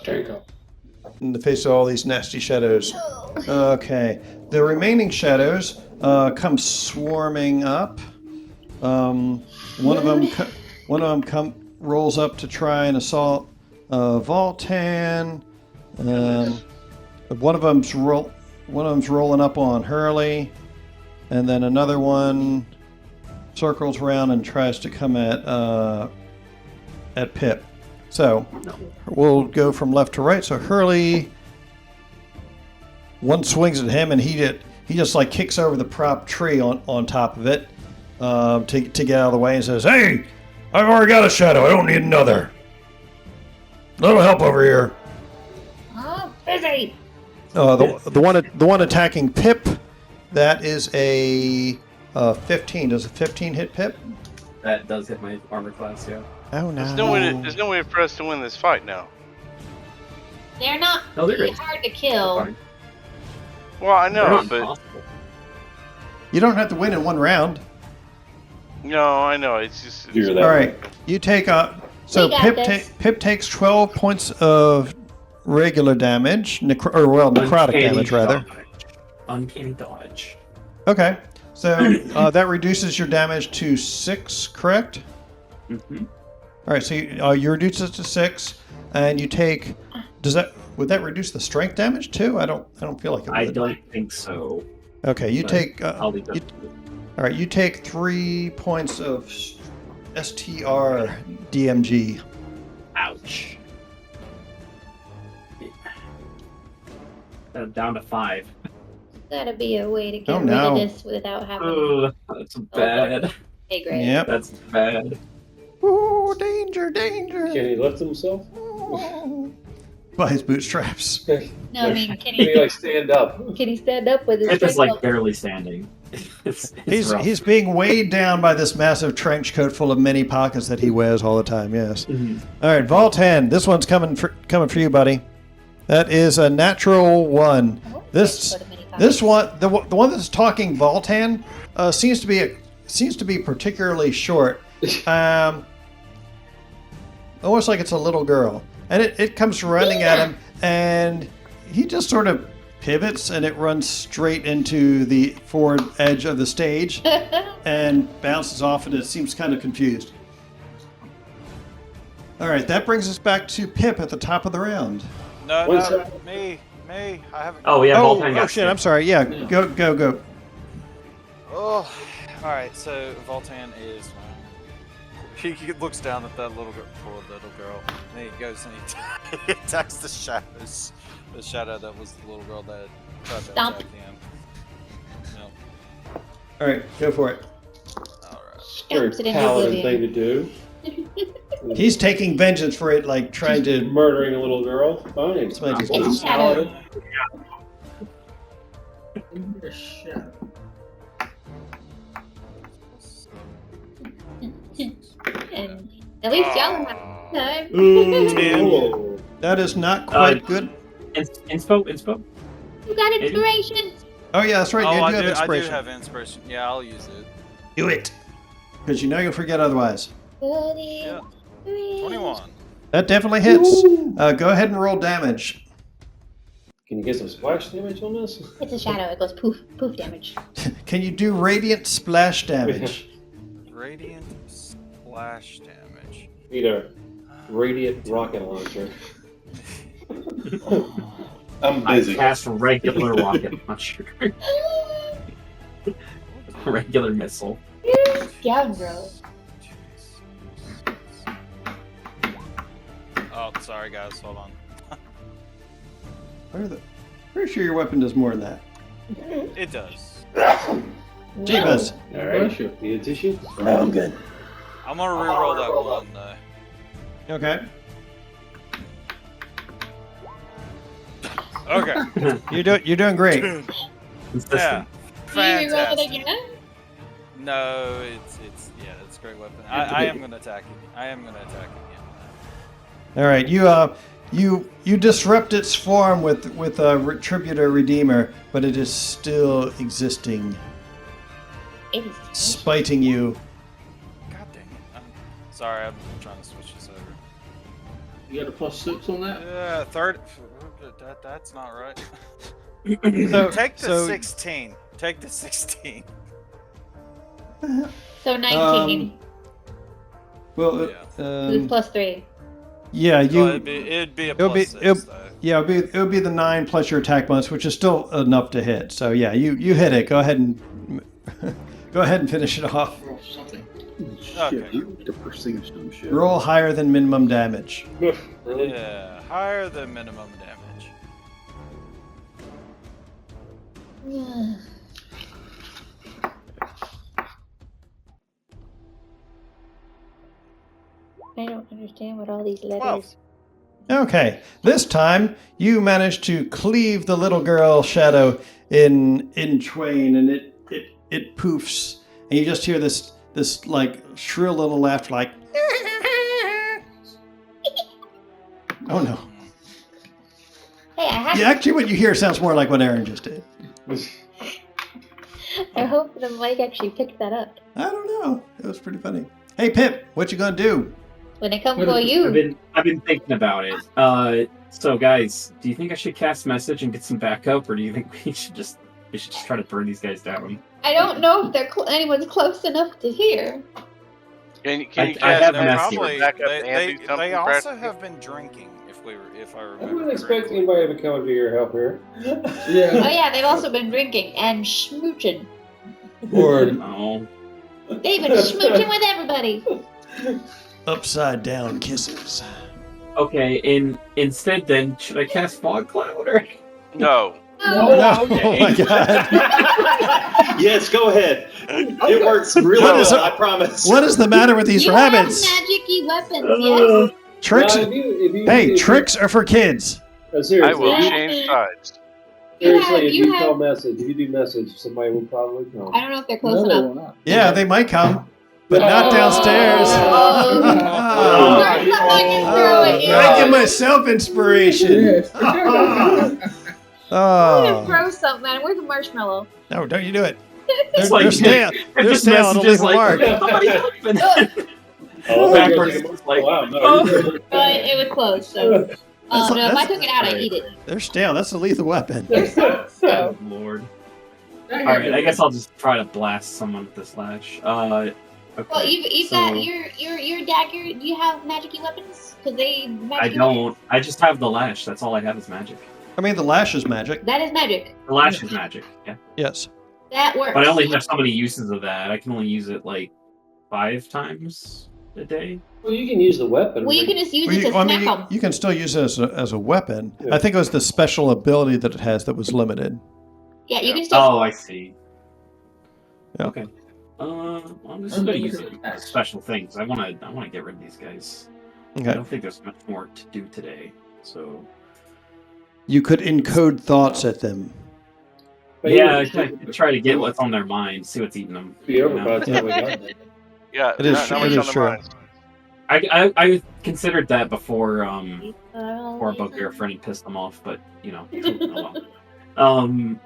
these nasty shadows. Okay. The remaining shadows come swarming up. One of them rolls up to try and assault Voltan. One of them's rolling up on Hurley, and then another one circles around and tries to come at Pip. So we'll go from left to right. So Hurley, one swings at him, and he just like kicks over the prop tree on top of it to get out of the way, and says, "Hey, I've already got a shadow. I don't need another. Little help over here." Oh, busy. The one attacking Pip, that is a 15. Does a 15 hit Pip? That does hit my armor class, yeah. Oh no! There's no way for us to win this fight now. They're not No, they're really good. hard to kill. Fine. Well, I They're know, not but impossible. You don't have to win in one round. no, I know. It's just. You're that All right, you take so We got this. Pip takes 12 points of regular damage, necrotic Uncanny damage rather. dodge. Uncanny dodge. Okay, so that reduces your damage to 6, correct? Mm-hmm. All right, so you reduce it to 6, and you take. Would that reduce the strength damage too? I don't feel like it would. I don't think so. Okay, you but take. I'll leave that. All right, you take 3 points of STR DMG. Ouch. Down to 5. Gotta be a way to get Oh, rid no. of this without having Ugh, that's bad. a grade. Yep. That's bad. Ooh, danger, danger. Can he lift himself? By his bootstraps. No, I mean, can Can he he like stand up? can he stand up with his Pip is strength like level? barely standing. It's He's rough. he's being weighed down by this massive trench coat full of many pockets that he wears all the time. Yes. Mhm. All right, Voltan, this one's coming for you, buddy. That is a natural 1. Oh, This put him in a this pocket. one, the one that's talking Voltan, seems to be particularly short. Almost like it's a little girl, and it comes running at him, and he just sort of pivots, and it runs straight into the forward edge of the stage and bounces off, and it seems kind of confused. All right, that brings us back to Pip at the top of the round. No, What's no, that? me. I haven't. Oh yeah, Oh, Voltan got shit! hit. I'm sorry. Yeah, go. Oh, all right. So Voltan is. He looks down at that poor little girl, and he goes and he attacks the shadows. The shadow that was the little girl that tried to Stomp. attack him. Yep. All right, go for it. All right. Very Stomps it into paladin thing oblivion. to do. He's taking vengeance for it, like trying to. Murdering a little girl. Fine. Somebody just- It's a shadow. and at least y'all have time. Ooh, that is not quite good. Inspo. You got inspiration. Oh yeah, that's right. Oh, You do I have do inspiration. have inspiration. Yeah, I'll use it. Do it, because you know you'll forget otherwise. Yeah. 21. That definitely hits. Go ahead and roll damage. Can you get some splash damage on this? It's a shadow. It goes poof, poof damage. Can you do radiant splash damage? Radiant splash damage. Need a radiant rocket launcher. I'm I busy. cast regular rocket launcher. Regular missile. Scoundrel. Oh, sorry guys, hold on. Pretty sure your weapon does more than that. It does. Jeebus. All right. Need a tissue? No, I'm good. I'm gonna reroll that one though. Okay. Okay. You're doing great. Yeah. Consistent. Do you reroll it Fantastic. again? No, it's a great weapon. I am gonna attack it. I am gonna attack again. All right, you disrupt its form with a Retributor Redeemer, but it is still existing, It is. spiting you. God dang it. I'm sorry, I'm trying to switch this over. You got a +6 on that? Yeah, third. That's not right. Take the So- 16. Take the 16. So 19. Well, Yeah. Who's +3? yeah, you. Well, it'd be a it'll be- +6 it'll- though. Yeah, it'll be the 9 plus your attack bonus, which is still enough to hit. So yeah, you hit it. Go ahead and finish it off. Roll something. Okay. Shit, you need to perceive some shit. Roll higher than minimum damage. Really? Yeah, higher than minimum damage. I don't understand what all these letters. 12. Okay, this time you manage to cleave the little girl shadow in twain, and it poofs, and you just hear this like shrill little laughter, like. Oh no! Hey, I have. Yeah, actually, what you hear sounds more like what Erin just did. I hope the mic actually picked that up. I don't know. It was pretty funny. Hey Pip, what you gonna do? When it comes for you. I've been thinking about it. So guys, do you think I should cast message and get some backup, or do you think we should just try to burn these guys down? I don't know if they're anyone's close enough to hear. Can you I cast have message message. for backup and do something They also practical? have been drinking, if I I remember wouldn't expect correctly. anybody to come to your help here. Oh Yeah. yeah, they've also been drinking and smooching. Or No. They've been smooching with everybody. upside down kisses. Okay, instead then, should I cast fog cloud or? No. Oh, No, okay. oh my god! Yes, go ahead. It works really What is well, it? I promise. What is the matter with these you rabbits? have magic-y weapons, yes? Tricks. Now, if you- Hey, if tricks are for kids. you- I seriously, will Yeah. change sides. seriously, if You you have- call message, if you do message, somebody will probably come. I don't know if they're close No, they enough. will not. Yeah, they might come, but not Oh. downstairs. Oh. Oh. There's something I can throw at you. I give myself inspiration. Yes. I'm gonna Oh, throw something at him. Where's the marshmallow? no! Don't you do it. It's They're like- stale. They're Just stale. It'll leave messages a like, mark. somebody help me. Oh, Backwards, you're- it's like, wow, no, oh. you're- It was close. So, no, if I took it out, I'd eat it. They're stale. That's a lethal weapon. Oh, So, Lord. Alright, I guess I'll just try to blast someone with this lash. Okay. well, you've so got your dagger. Do you have magic-y weapons? Because they. I magic-y don't. weapons. I just have the lash. That's all I have is magic. I mean, the lash is magic. That is magic. The lash is magic, yeah. Yes. That works. But I only have so many uses of that. I can only use it like 5 times a day. Well, you can use the weapon. Well, you can just use Well, it to I mean, smack them. you can still use it as a weapon. Yeah. I think it was the special ability that it has that was limited. Yeah, you can still. Oh, I see. Yeah. Okay. I'm just gonna use it for special things. I wanna get rid of these guys. I Okay. don't think there's much more to do today. So You could encode thoughts at them. But yeah, you- try to get what's on their mind, see what's eating them. Be over you by know? the time we got there. Yeah, It is not true- much it is on the true. minds. I considered that before Oh, before Bugbear friend and pissed them off, but oh well.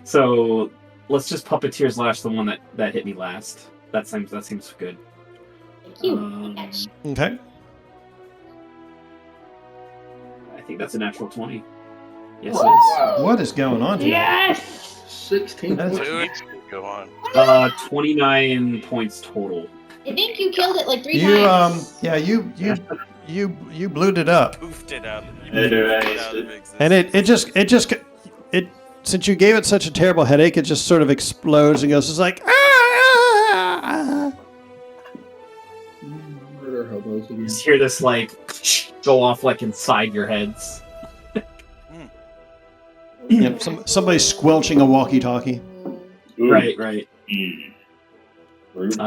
So let's just Puppeteer's Lash, the one that hit me last. That seems good. Thank you. Okay. I think that's a natural 20. Yes, Oh, it is. wow. What is going on here? Yes! 16 That's- points. Dude, go on. 29 points total. I think you killed it like 3 You times. yeah, you blew it up. Poofed it out. And it since you gave it such a terrible headache, it just sort of explodes and goes. It's like Murder hobos again. Just hear this like go off like inside your heads. Yep, somebody squelching a walkie-talkie. Right. Rude.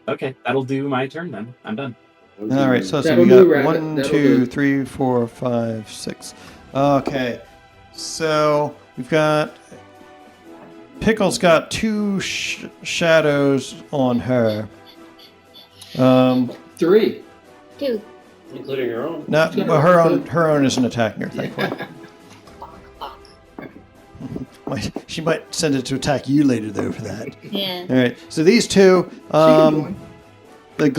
Okay, that'll do my turn then. I'm done. All right, so That'll we do, got Rabbit. 1, That'll 2, do. 3, 4, 5, 6. Okay, so we've got Pickle's got 2 shadows on her. 3. 2. Including your own. Not well, her own isn't attacking her, thankfully. She might send it to attack you later, though, for that. Yeah. All right. So these two, the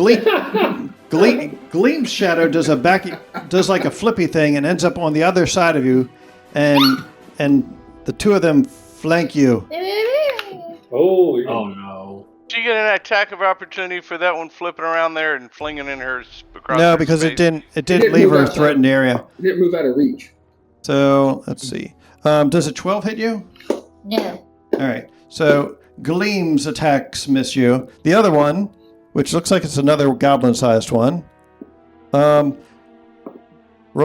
Gleam's shadow does like a flippy thing and ends up on the other side of you, and the two of them flank you. Oh, Oh no. Did you get an attack of opportunity for that one flipping around there and flinging in her across No, her because space? it didn't didn't leave move her a outside. threatened area. It didn't move out of reach. So let's see. Does a 12 hit you? No. All right. So Gleam's attacks miss you. The other one, which looks like it's another goblin-sized one, rolled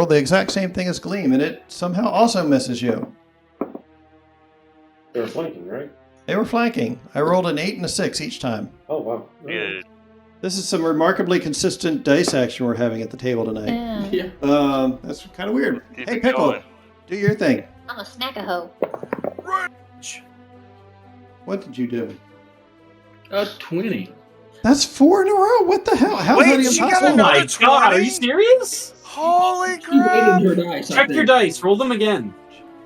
the exact same thing as Gleam, and it somehow also misses you. they were flanking, right? They were flanking. I rolled an 8 and a 6 each time. Oh, wow. Yeah. This is some remarkably consistent dice action we're having at the table tonight. Yeah. Yeah. That's kind of weird. Keep Hey, it Pickle, going. do your thing. I'm a snack a hoe. What did you do? 20. That's 4 in a row. What the hell? How Wait, is that she got impossible? Oh my Another god, are 20? you serious? Holy She weighted crap! her dice. I Check your think. dice, roll them again.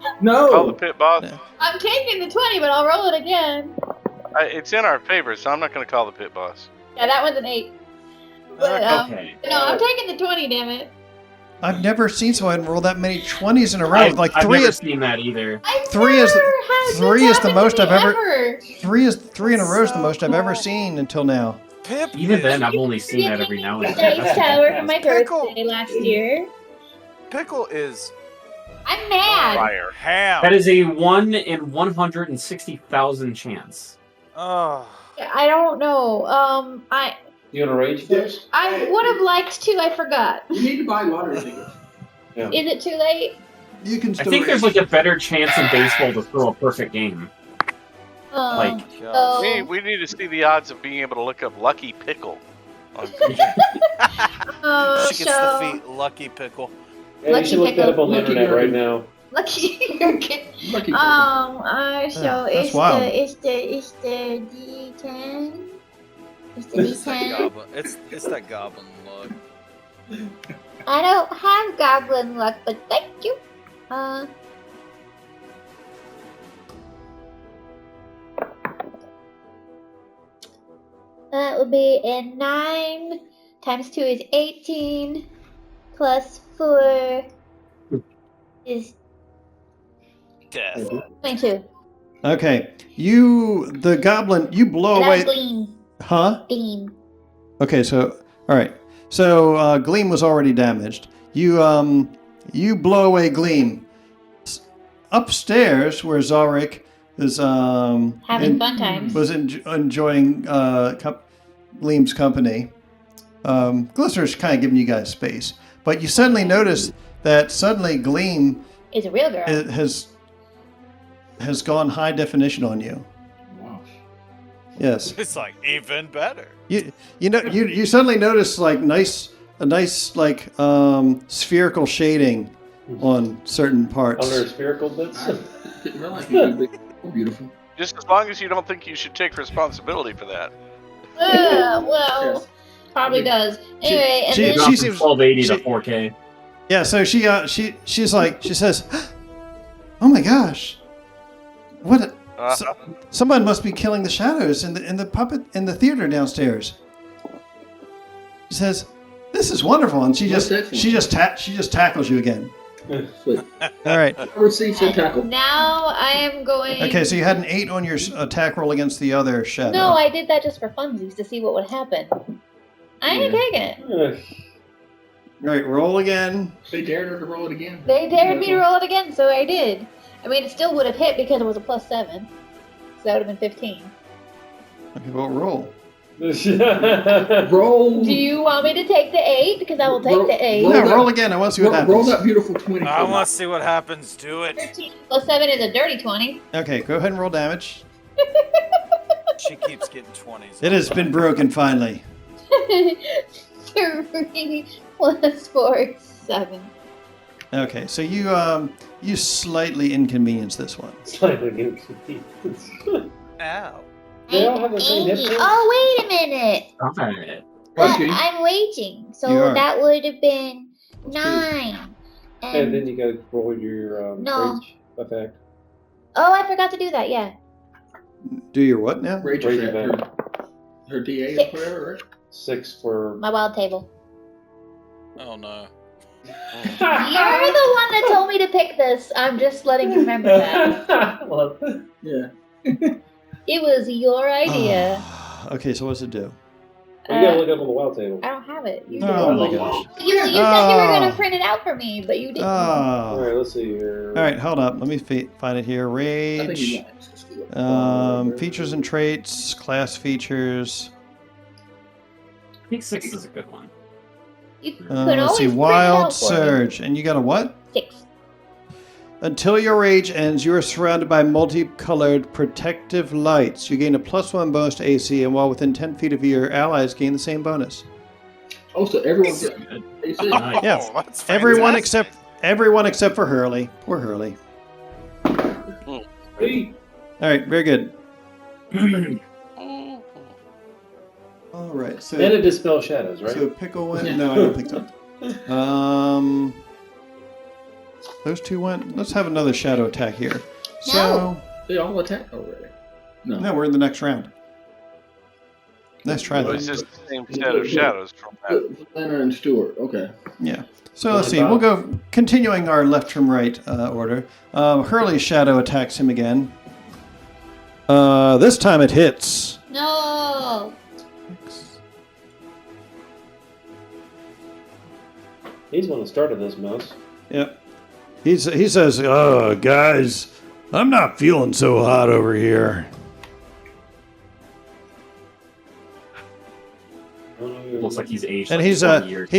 Call the No. pit boss. Yeah. I'm taking the 20, but I'll roll it again. It's in our favor, so I'm not going to call the pit boss. Yeah, that one's an 8. But, Okay. no, I'm taking the 20, damn it. I've never seen someone roll that many 20s in a row. I've three never is seen that either. I've Three is never the- had three this is the happen most to me I've ever- ever. three in a row is the So most I've ever cool. seen until now. Even then, I've only seen that every now and Dice then. Tower for my Pickle. birthday last year. Pickle is I'm mad. Fire. ham. That is a 1 in 160,000 chance. Oh. I don't know. You want to rage first? I would have liked to. I forgot. You need to buy lottery tickets. Is it too late? You can I still. think there's like a better chance in baseball to throw a perfect game. Like, Oh. We need to see the odds of being able to look up Lucky Pickle. On Oh, She gets so the feet. Lucky Pickle. Yeah, you should look that up on the Lucky internet girl. right now. lucky. Lucky. So that's it's wild. it's the D10. It's the It's that D10. goblin. It's that goblin luck. I don't have goblin luck, but thank you. That would be a 9 times 2 is 18 plus 4 is Death. 22. Okay, the goblin, you blow And away. that's Gleam. Huh? Gleam. Okay, so all right. So Gleam was already damaged. You blow away Gleam. Upstairs, where Zarek is Having fun times. was enjoying Gleam's company. Glycer's kind of giving you guys space, but you suddenly notice that Gleam Is a real girl. has gone high definition on you. Wow. Yes. It's like even better. You suddenly notice like a nice like spherical shading on certain parts. Under spherical bits? I didn't realize you could be so beautiful. Just as long as you don't think you should take responsibility for that. Well, Probably does. Anyway, and she- then Dropped she from seems- 1280 to she- 4K. Yeah, so she says, "Oh my gosh, what? Someone must be killing the shadows in the theater downstairs." She says, "This is wonderful," and she just tackles you again. Sweet. All right. Receive some tackle. now I am going. Okay, so you had an 8 on your attack roll against the other shadow. No, I did that just for funsies to see what would happen. I ain't taking it. All right, roll again. They dared her to roll it again. They dared me to roll it again, so I did. I mean, it still would have hit because it was a +7. So that would have been 15. Okay, well, roll. Roll. Do you want me to take the 8? Because I will take the 8. No, roll again. I want to see what happens. Roll that beautiful 20. I want to see what happens. Do it. 13 + 7 is a dirty 20. Okay, go ahead and roll damage. She keeps getting 20s. It has been broken finally. 3 + 4 is 7. Okay, so you slightly inconvenience this one. Slightly Ow. They all have the same hit points? Oh, wait a minute. Alright. Okay. I'm waging, You so are. that would have been 9. And then you gotta roll your No. rage effect. Oh, I forgot to do that. Yeah. Do your what now? Rage Rage effect. effect. Her DA or 6. whatever, right? 6 for. My wild table. Oh no. You're the one that told me to pick this. I'm just letting you remember that. Well, Yeah. It was your idea. Okay, so what's it do? you gotta look up on the wild table. I don't have it. You, Oh my gosh. you said you were going to print it out for me, but you didn't. Alright, Oh. let's see here. All right, hold up. Let me find it here. I think you Rage. got it. Features and traits, class features. I think 6 is a good one. You could Let's always see. print it Wild out for me. Surge. And you got a what? 6. Until your rage ends, you are surrounded by multicolored protective lights. You gain a +1 bonus to AC, and while within 10 feet of you, your allies gain the same bonus. Oh, so everyone's Good. getting AC. Nice. Yeah. Oh, that's Everyone fantastic. except for Hurley. Poor Hurley. Hey, All right, very good. All right, and so it dispels shadows, right? so Pickle went. No, I don't think so. Those two went. Let's have another shadow attack here. So They all attacked already. no, we're in the next round. Let's try Well, it's that. just the same set of shadows from that. Leonard and Stewart. Okay. Yeah. So let's see. We'll go continuing our left from right order. Hurley's shadow attacks him again. This time it hits. No. He's the one that started this mess. Yep. He says, "Oh, guys, I'm not feeling so hot over here." Looks like he's aged. And like he's 20 years.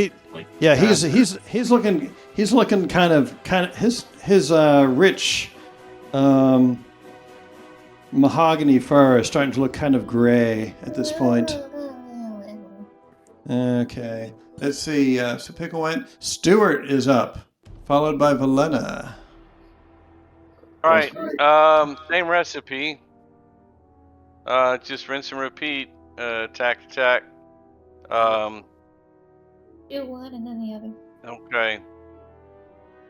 he's looking kind of his rich mahogany fur is starting to look kind of gray at this point. Okay. Let's see. So Pickle went. Stewart is up, followed by Valena. All right, same recipe. Just rinse and repeat. Attack. Do one and then the other. Okay.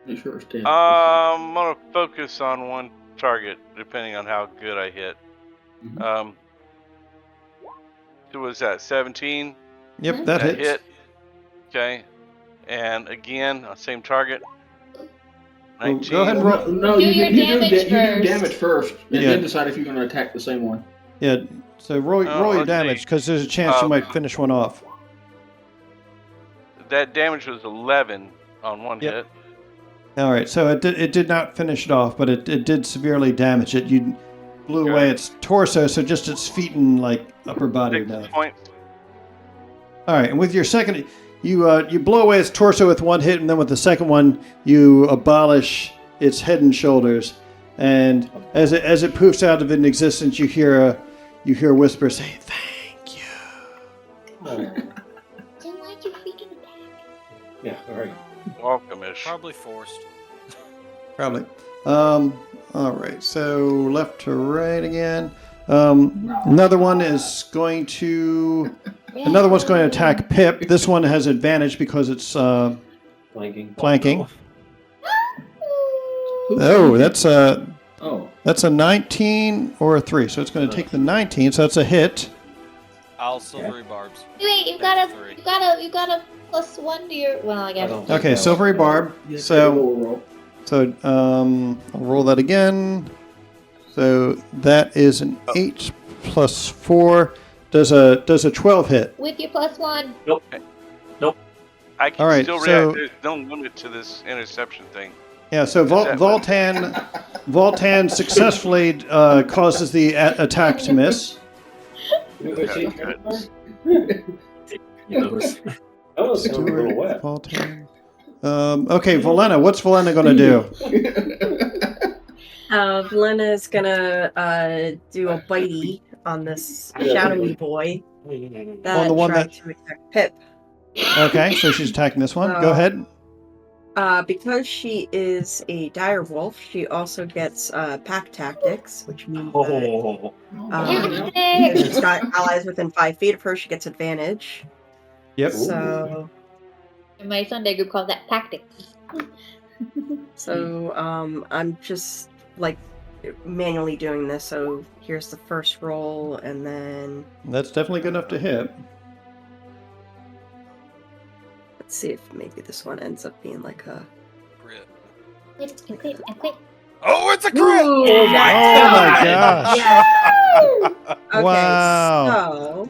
Make sure it's 10. I'm gonna focus on one target, depending on how good I hit. Mhm. So was that 17? Yep, that hits. hit. Okay. And again, same target. Well, 19. go ahead and roll. No, Do you your do damage you do first. damage first, and Yeah. then decide if you're going to attack the same one. Yeah. So roll your let's damage see. because there's a chance you Um, might finish one off. That damage was 11 on one Yep. hit. All right. So it did not finish it off, but it did severely damage it. You blew away its torso, so just its feet and like upper body are 6 down. points. All right, and with your second, you blow away its torso with one hit, and then with the second one, you abolish its head and shoulders. And as it poofs out of existence, you hear a whisper say, "Thank you." Didn't like your freaking attack. Yeah, alright. Welcome-ish. Probably forced. Probably. All right, so left to right again. Another one is going to Another one's going to attack Pip. This one has advantage because it's Flanking. flanking. Who's Oh, flanking? that's a 19 or a 3. So it's going to take the 19. So that's a hit. I'll silvery barbs. Wait, you got a +1 to your. Well, I guess. Okay, silvery barb. So I'll roll that again. So that is an 8 plus 4. Does a 12 hit? With your +1. I can All right, still so- react. There's no limit to this interception thing. Yeah. So Voltan successfully causes the attack to miss. Okay, good. That was a little wet. Voltan. Okay, Valena. What's Valena going to do? Valena is gonna do a bitey on this shadowy boy that the one tried to attack Pip. Okay, so she's attacking this one. Go ahead. Because she is a dire wolf, she also gets pack tactics, which means that if she's got allies within 5 feet of her, she gets advantage. Yep. So, In my Sunday group called that tactics. so I'm just like manually doing this. So here's the first roll, and then That's definitely good enough to hit. let's see if maybe this one ends up being like a. Crit. I quit. Oh, it's a crit! Ooh, Oh my gosh! Okay, Wow. so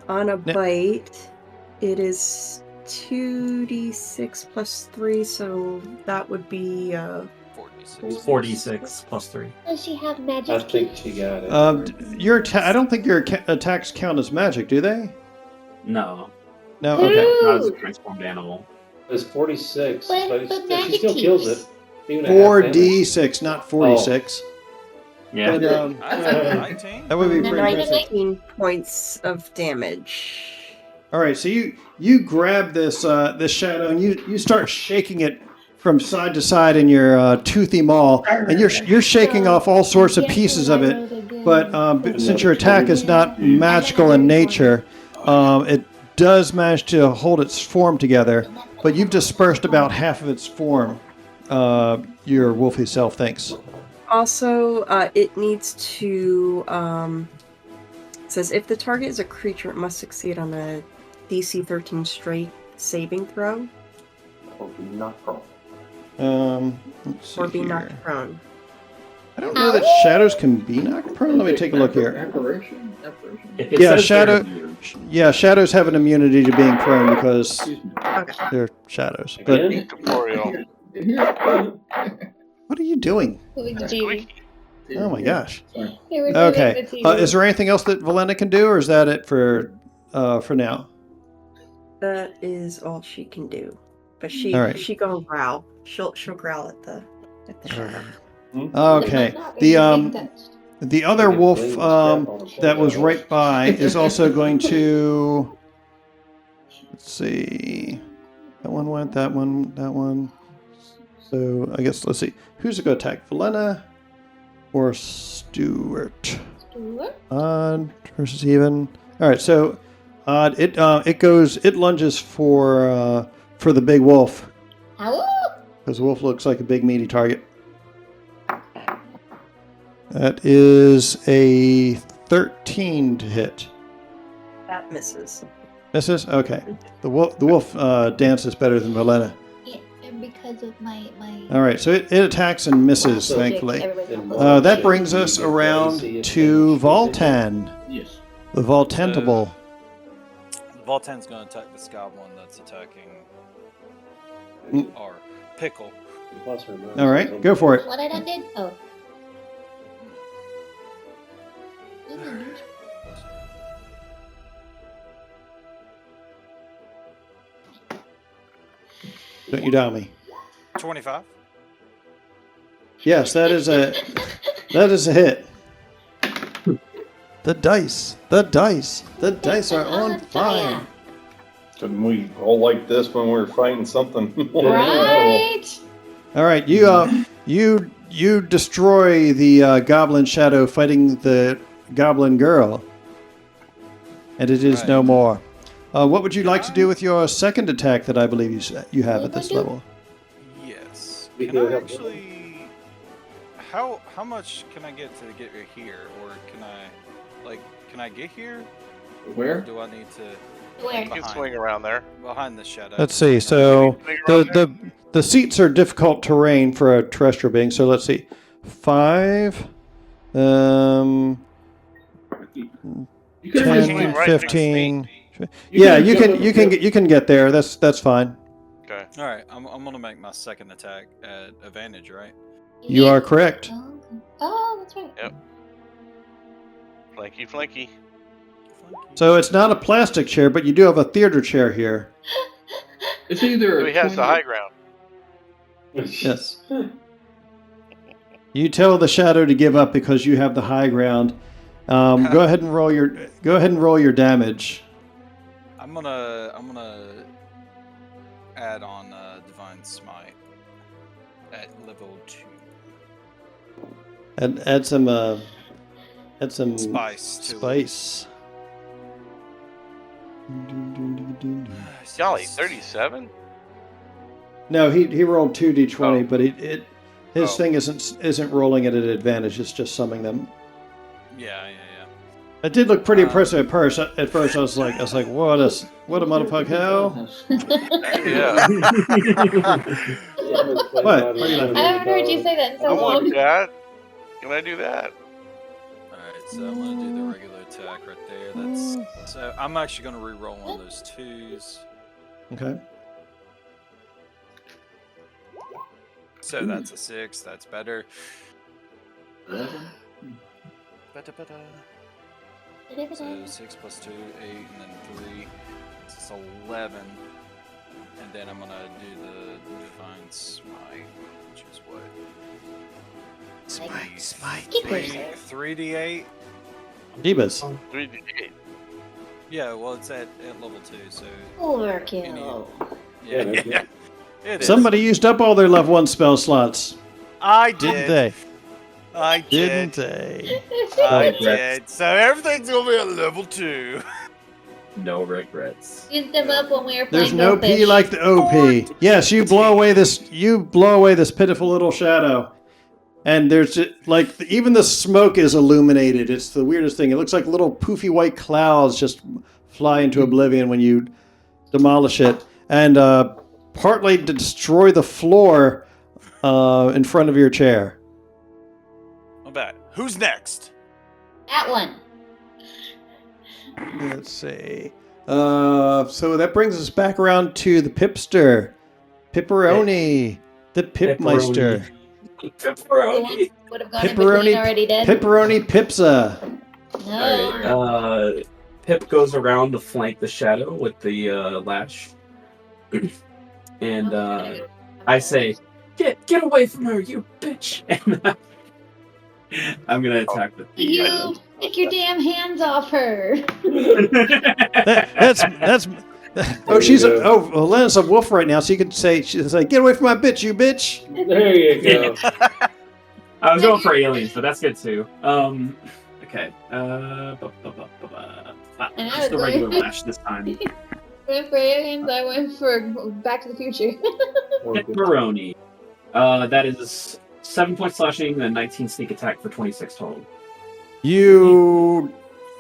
on a bite, it is 2d6 plus 3, so that would be 46. 46 plus 3. Does she have magic? I think she got it. I don't think your attacks count as magic, do they? No, No. Okay. not as a transformed animal. It's 46, But but magic she still kills keeps. it. Even at half damage. 4d6, not 46. Yeah. But, I think 19. that would be pretty impressive. 19 points of damage. All right, so you grab this this shadow and you start shaking it from side to side in your toothy maw, and you're shaking off all sorts of pieces of it. But since your attack is not magical in nature, it does manage to hold its form together. But you've dispersed about half of its form. Your wolfy self thinks. Also, it needs to. It says if the target is a creature, it must succeed on a DC 13 straight saving throw Or be knocked prone. Let's see or be here. knocked prone. I don't know that shadows can be knocked prone. Let me take a look here. Apparition. If it Yeah, says shadow- they're immune, Yeah, shadows have an immunity to being prone because Excuse me. Okay. they're shadows. But Again? Corporeal. what are you doing? Moving the TV. Squeaky. Oh my gosh. Sorry. They were moving Okay. the TV. Is there anything else that Valena can do, or is that it for now? That is all she can do. But she All right. she gonna growl. She'll growl at the shadow. Okay. The other wolf that was right by is also going to. Let's see. That one went. That one. That one. So I guess let's see. Who's going to attack? Valena or Stuart? Odd versus even. All right. So Odd. It lunges for the big wolf because the wolf looks like a big meaty target. That is a 13 to hit. That misses. Misses? Okay. The wolf dances better than Valena. Yeah, and because of my All right, so it attacks and misses, thankfully. That brings us around to Voltan, Yes. the Voltentable. Voltan's going to attack this goblin that's attacking our pickle. Plus or minus All right, go for it. What I done did? Oh. Don't you doubt me. 25. Yes, that is a hit. The dice are on fire. Couldn't we all like this when we were fighting something? Right. All right, you destroy the goblin shadow fighting the goblin girl. and it is Right. no more. What would you like to do with your second attack that I believe you have at this level? Yes. We Can go I help actually? How much can I get to get here, or can I get here? Or Where? do I need to Where? You can swing around there. behind the shadow? Let's see. So Swing around there. the seats are difficult terrain for a terrestrial being. So let's see, 5, You could 10, swing right 15. Yeah, you can get there. That's fine. Okay. All right, I'm gonna make my second attack at advantage, right? You are correct. Oh, okay. Oh, that's right. Yep. Flanky. So it's not a plastic chair, but you do have a theater chair here. It's either. So he has the 20 high ground. Yes. You tell the shadow to give up because you have the high ground. Go ahead and roll your damage. I'm gonna add on divine smite at level 2. And add some Spice to it. spice. Golly, 37? No, he rolled 2d20, Oh. but his Oh. thing isn't rolling it at an advantage. It's just summing them. Yeah. It did look pretty impressive at first. At first, I was like, what a motherfucker hell. Yeah. What? What are you laughing I haven't heard you say that in I so want long. that. Can I do that? Alright, so I'm gonna do the regular attack right there. So I'm actually gonna re-roll one of those 2s. Okay. So that's a 6. That's better. Better. So 6 plus 2, 8, and then 3. It's 11. And then I'm gonna do the divine smite, which is what? Keep yourself. 3d8. Divas. 3d8. Yeah, well, it's at level 2, so Overkill. yeah, that's yeah. It is. Somebody used up all their level 1 spell slots, I didn't did. they? I Didn't did. they? I regrets. did. So everything's gonna be at level 2. No regrets. Used them up when we were playing There's no Go P Fish. like the OP. Yes, you blow away this pitiful little shadow. And there's like even the smoke is illuminated. It's the weirdest thing. It looks like little poofy white clouds just fly into oblivion when you demolish it, and partly destroy the floor in front of your chair. Not bad. Who's next? That one. Let's see. So that brings us back around to the Pipster, Pipperoni, the Pipmeister, Pepperoni. Would have gone in between already dead. Pipperoni Pipsa. No. Alright, Pip goes around to flank the shadow with the lash. And I say, get away from her, you bitch! And I'm gonna attack with the You take your damn hands off her. That's. Oh, Lena's a wolf right now, so you can say, she's like, get away from my bitch, you bitch. There you go. I was going for aliens, but that's good too. Okay. And I Just the was regular going- lash this time. Went for aliens, I went for Back to the Future. Pepperoni. That is 7 points slashing and 19 sneak attack for 26 total. You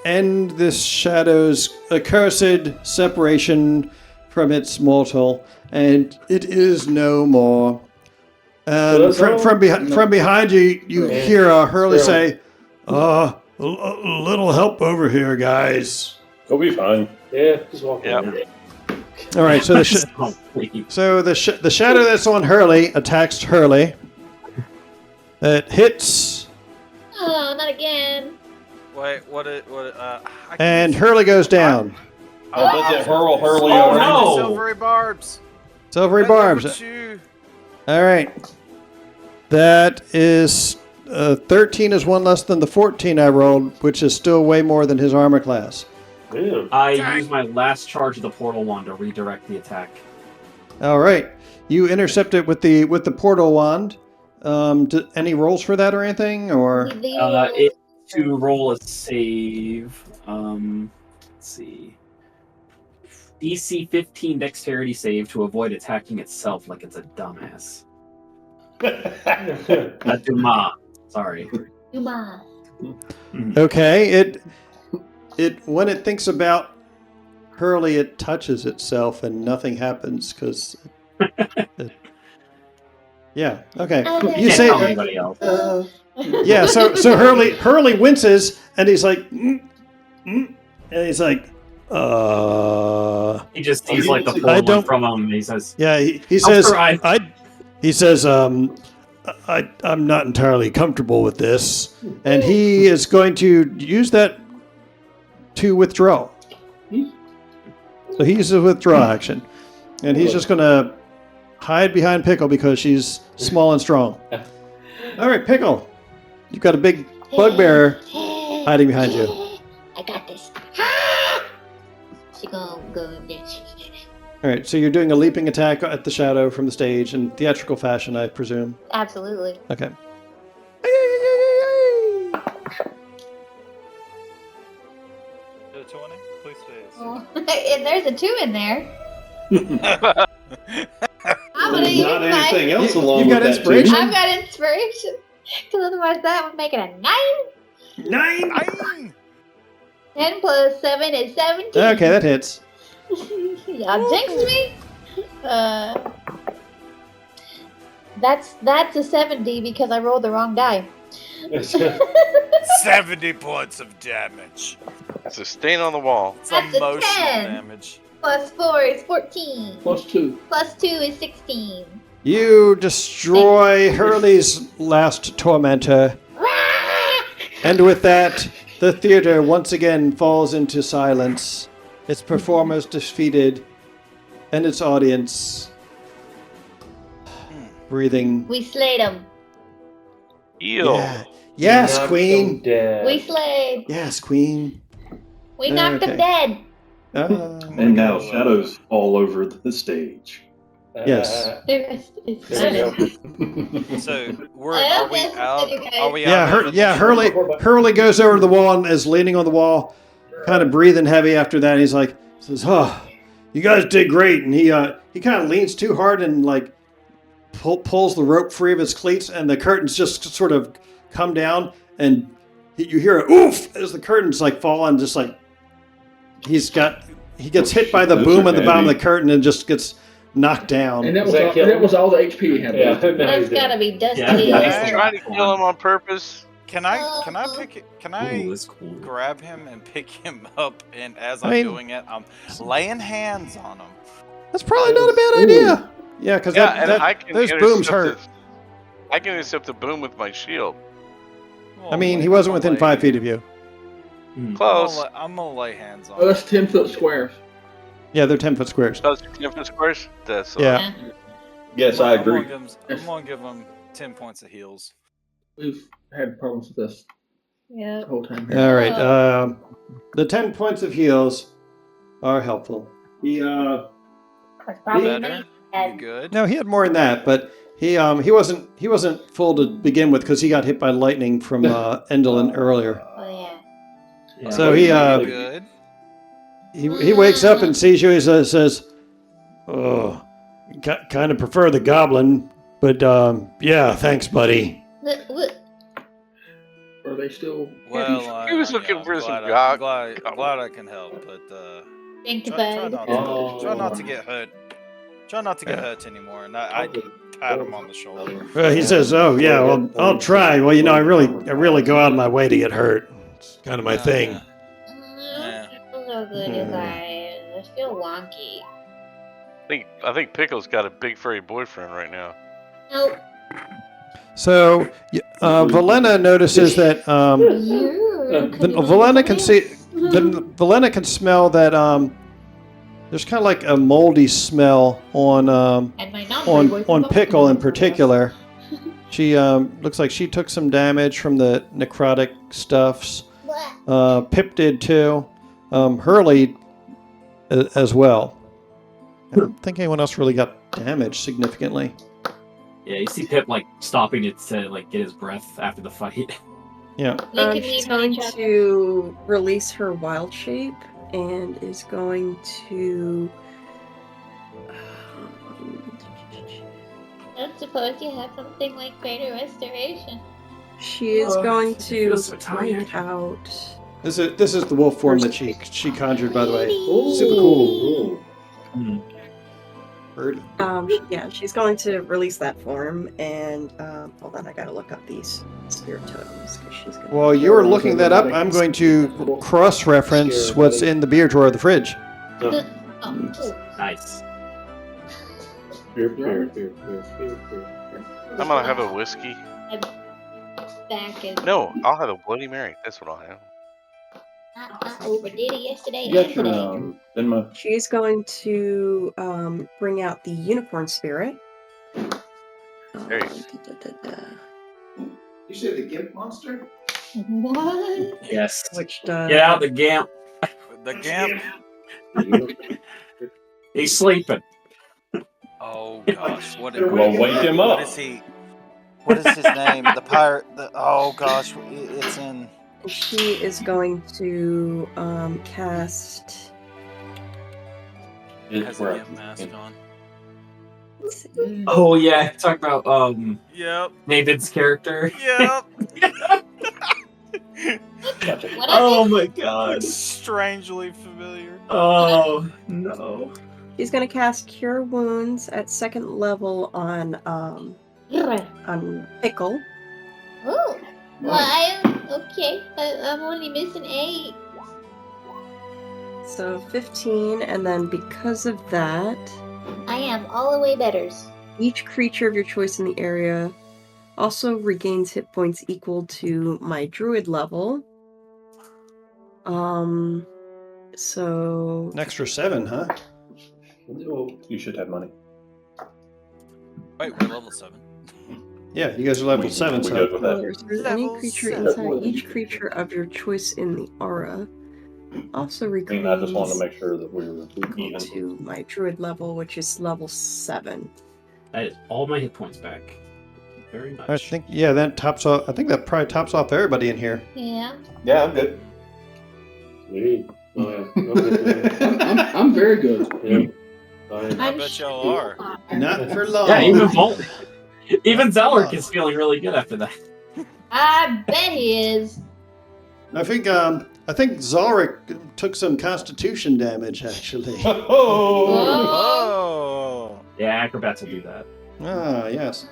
end this shadow's accursed separation from its mortal, and it is no more. And from behind you, you hear Hurley say, a little help over here, guys. He'll be fine. Yeah, just walk Yep. over. All right, so the shadow that's on Hurley attacks Hurley. It hits, Oh, not again. Wait, and Hurley goes down. I'll bet that Hurley Oh, over. no. Silvery barbs. Silvery barbs. Look at you. All right. That is 13 is one less than the 14 I rolled, which is still way more than his armor class. Damn. I use my last charge of the portal wand to redirect the attack. All right. You intercept it with the portal wand. Any rolls for that or anything? Or It to roll a save. Let's see. DC 15 dexterity save to avoid attacking itself like it's a dumbass. Not Dumas. Sorry. Yuma. Okay, it when it thinks about Hurley, it touches itself and nothing happens because. Yeah. Okay. You Can't say. tell anybody else. Yeah. So Hurley winces and he's like, and he's like, He's like the I poor don't- one from him. And he says, Yeah. He says, try. He says, I'm not entirely comfortable with this, and he is going to use that to withdraw. So he uses a withdraw action, and he's just going to hide behind Pickle because she's small and strong. All right, Pickle, you've got a big bugbear hiding behind you. I got this. She gonna go in there. All right, so you're doing a leaping attack at the shadow from the stage in theatrical fashion, I presume. Absolutely. Okay. Did a 20? Please say it's. Well, if there's a 2 in there, I'm gonna use Not my. anything else along you with got that, inspiration? too. I've got inspiration. Because otherwise that would make it a 9. 9. 9! 10 plus 7 is 17. Okay, that hits. Y'all jinxed me. That's a 70 because I rolled the wrong die. 70 points of damage. It's a stain on the wall. It's That's a emotional 10. damage. Plus 4 is 14. +2. Plus 2 is 16. You destroy Hurley's last tormentor, and with that, the theater once again falls into silence. Its performers defeated, and its audience breathing. We slayed him. Heal. Yeah. Yes, Knocked Queen. him dead. We slayed. Yes, Queen. We knocked Okay. him dead. And now shadows all over the stage. Yes. The rest is There we fine. go. So, I are we don't out? think you Are we Yeah, out? Hurley goes over to the wall and is leaning on the wall, kind of breathing heavy after that. He's like, says, "Oh, you guys did great." And he kind of leans too hard and like pulls the rope free of his cleats, and the curtains just sort of come down, and you hear a oof as the curtains like fall, and just like he gets hit by the Those boom are at the bottom of the heavy. curtain and just gets knocked down. And that was, Does that all, kill and that him? was all the HP he had Yeah, left. now That's he's gotta dead. be dusty. Yeah, He's yeah. trying to kill him on purpose. Can I pick it? Can I Ooh, that's cool. grab him and pick him up? And as I I'm mean- doing it, I'm laying hands on him. That's probably not a bad idea. Yeah, because Yeah, and I can those booms intercept hurt. I can intercept the boom with my shield. Well, I mean, I'm he gonna wasn't within lay- 5 feet of you. Close. I'm gonna lay hands on Oh, him. that's 10-foot squares. Yeah, they're 10-foot squares. Does it give squares? That's Yeah. Yes, I agree. I'm gonna give him 10 points of heals. We've had problems with this Yeah. the whole time. All right. The 10 points of heals are helpful. He Better? You good? no, he had more than that, but he wasn't full to begin with because he got hit by lightning from Endolin earlier. Oh yeah. Yeah. So he You good? he wakes up and sees you. He says, "Oh, kind of prefer the goblin, but yeah, thanks, buddy." Are they still? Well, He was yeah, looking I'm for some glad gog- I'm glad I can help, but Think try about not it. to try not to get hurt. Try not to get hurt anymore. And I pat him on the shoulder. He says, "Oh yeah, well I'll try." Well, I really go out of my way to get hurt. It's kind of my thing. Yeah. So good, you guys. I feel wonky. I think Pickle's got a big furry boyfriend right now. Nope. So Valena notices that Valena can see. Valena can smell that there's kind of like a moldy smell on And my number on Pickle in particular. She looks like she took some damage from the necrotic stuffs. Pip did too. Hurley as well. I don't think anyone else really got damaged significantly. Yeah, you see Pip like stopping it to like get his breath after the fight. Yeah. They can She's leave going each other. to release her wild shape and is going to. I don't suppose you have something like greater restoration. She is going to feels so break tired. out. This is the wolf form that she conjured, by the way. Ooh, Super cool. cool. Bird. Yeah, she's going to release that form, and hold on, I gotta look up these spirit totems because she's gonna. While you're looking that up, I'm going to cross-reference what's in the beer drawer of the fridge. No. Nice. Beer. I'm gonna have a whiskey. Back and No, I'll have a Bloody Mary. That's what I'll have. I overdid it yesterday You got and today. your Venmo. She's going to bring out the unicorn spirit. Hey. You say the gimp monster? What? Yes. Which does. Get out the gamp. The Gamp. He's sleeping. Oh gosh, Well, wake him what up. is he? What is his name? The pirate. Oh gosh, it's in. She is going to cast. Has a Gamp mask on. Oh yeah, talk about Yep. David's character. Yep. What Oh is my god. Strangely familiar. Oh no. She's going to cast Cure Wounds at 2nd level on Pickle. Oh, well, I am okay. I'm only missing 8. So 15, and then because of that, I am all the way betters. each creature of your choice in the area also regains hit points equal to my druid level. So An extra 7, huh? You should have money. Wait, we're level 7. Yeah, you guys are level 7, We so. good with that. if there's any Level creature 7. inside each creature of your choice in the aura also I regains mean, I just wanted to make sure that we were equal even. to my druid level, which is level 7. That is all my hit points back. Thank you very much. I think, yeah, that tops off. I think that probably tops off everybody in here. Yeah. Yeah, I'm good. Sweet. Oh, yeah. I'm good. I'm very good. Yeah. Fine. I bet y'all are. Not for long. Yeah, even Zelric is feeling really good after that. I bet he is. I think Zalric took some Constitution damage, actually. Oh! Oh. Yeah, acrobats will do that. Ah, yes.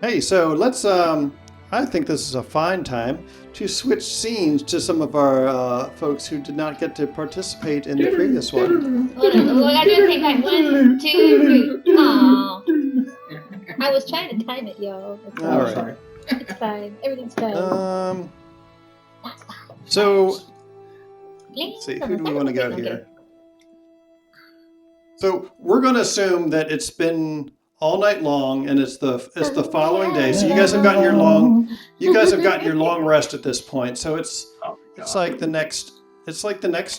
Hey, so let's, I think this is a fine time to switch scenes to some of our folks who did not get to participate in the previous one. We gotta do it at the same time. 1, 2, 3. Aw. I was trying to time it, y'all. It's All right. It's fine. Everything's fine. So, let's see, who do we want to go here? So we're going to assume that it's been all night long, and it's the following day. So you guys have gotten your long rest at this point. So it's like the next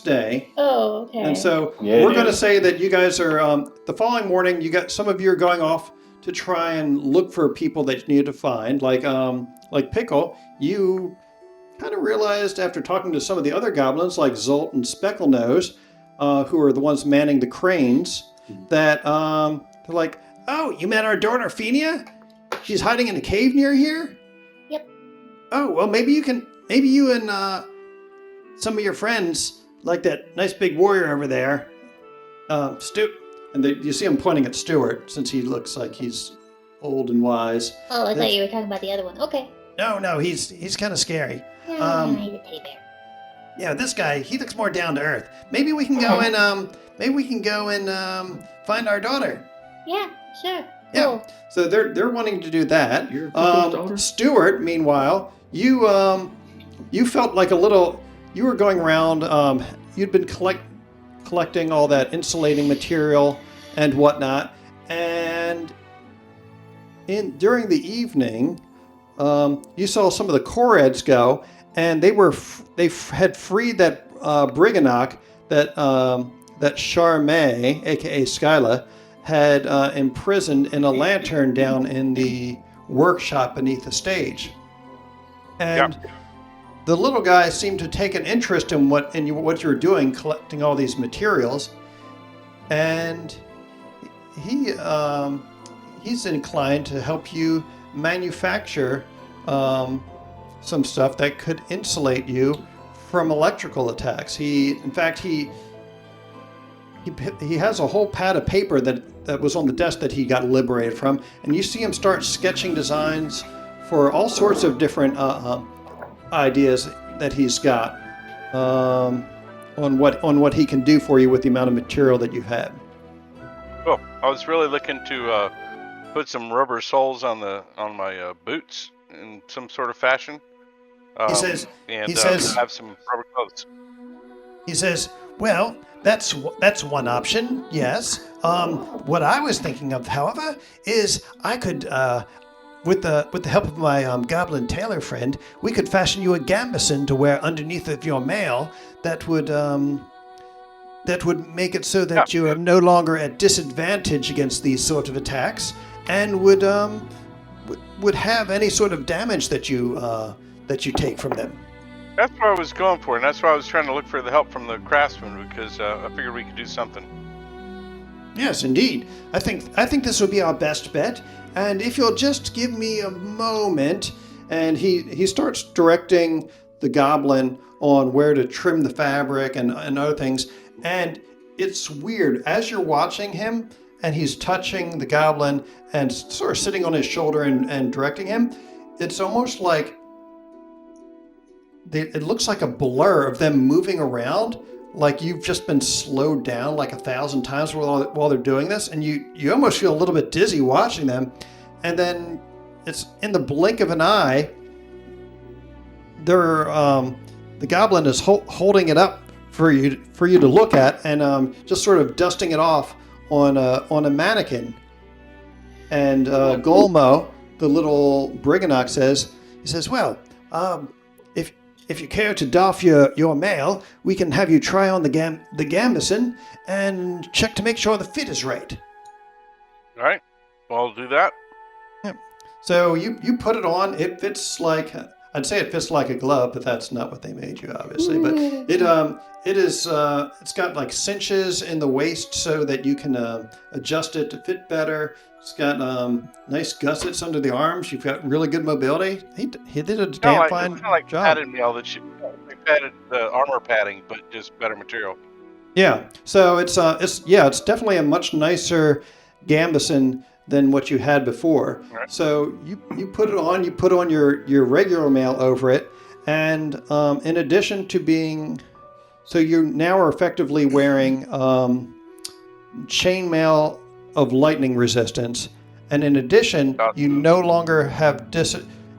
day. Oh, okay. And so we're going to say that you guys are the following morning. Some of you are going off to try and look for people that you need to find, like Pickle. You kind of realized after talking to some of the other goblins, like Zolt and Specklenose, who are the ones manning the cranes, that they're like, "Oh, you met our daughter Fenia? She's hiding in a cave near here." Yep. Oh, well, maybe you and some of your friends, like that nice big warrior over there, Stu. And you see him pointing at Stuart, since he looks like he's old and wise. Oh, I thought you were talking about the other one. Okay. No, he's kind of scary. He's a teddy bear. Yeah, this guy, he looks more down to earth. Maybe we can go and find our daughter. Yeah, sure. Yeah. Cool. So they're wanting to do that. Your daughter? Stuart, meanwhile, you felt like you were going around. You'd been collecting all that insulating material and whatnot, and during the evening, you saw some of the Koreds go, and they had freed that Briganock that Charmaine, aka Skyla, had imprisoned in a lantern down in the workshop beneath the stage. And the little guy seemed to take an interest in what you were doing, collecting all these materials, and he's inclined to help you manufacture some stuff that could insulate you from electrical attacks. He has a whole pad of paper that was on the desk that he got liberated from, and you see him start sketching designs for all sorts of different ideas that he's got on what he can do for you with the amount of material that you had. Cool. I was really looking to put some rubber soles on my boots in some sort of fashion. He says have some rubber gloves. He says, "Well, that's one option. Yes. What I was thinking of, however, is I could, with the help of my goblin tailor friend, we could fashion you a gambeson to wear underneath of your mail that would make it so that you are no longer at disadvantage against these sort of attacks, and would have any sort of damage that you take from them." That's what I was going for, and that's why I was trying to look for the help from the craftsman, because I figured we could do something. Yes, indeed. I think this will be our best bet. And if you'll just give me a moment, and he starts directing the goblin on where to trim the fabric and other things. And it's weird as you're watching him, and he's touching the goblin and sort of sitting on his shoulder and directing him. It's almost like it looks like a blur of them moving around, like you've just been slowed down like 1,000 times while they're doing this, and you almost feel a little bit dizzy watching them. And then it's in the blink of an eye, the goblin is holding it up for you to look at, and just sort of dusting it off on a mannequin. And Golmo, the little Briganock, says, "Well, if you care to doff your mail, we can have you try on the gambeson and check to make sure the fit is right." All right. Well, I'll do that. Yeah. So you put it on. It fits like, I'd say it fits like a glove, but that's not what they made you, obviously. But it's got like cinches in the waist so that you can adjust it to fit better. It's got nice gussets under the arms. You've got really good mobility. He did a damn fine it's kind of like job. padded mail that we padded the armor padding, but just better material. Yeah. So it's definitely a much nicer gambeson than what you had before. Right. So you put it on. You put on your regular mail over it, and in addition to being, so you now are effectively wearing chainmail of lightning resistance, and in addition, you no longer have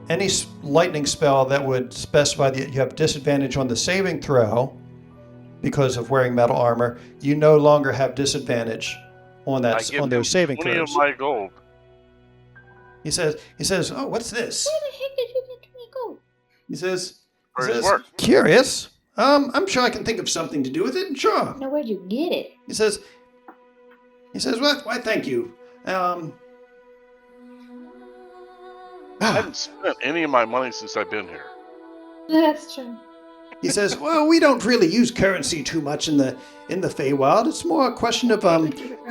any lightning spell that would specify that you have disadvantage on the saving throw because of wearing metal armor. You no longer have disadvantage on those saving 20 throws. of my gold. He says, "Oh, what's this?" Where the heck did you get 20 gold? He says, Work. "Curious. I'm sure I can think of something to do with it. Sure." Now, where'd you get it? He says, "Well, why, thank you. I haven't spent any of my money since I've been here. That's true. He says, "Well, we don't really use currency too much in the Feywild. It's more a question of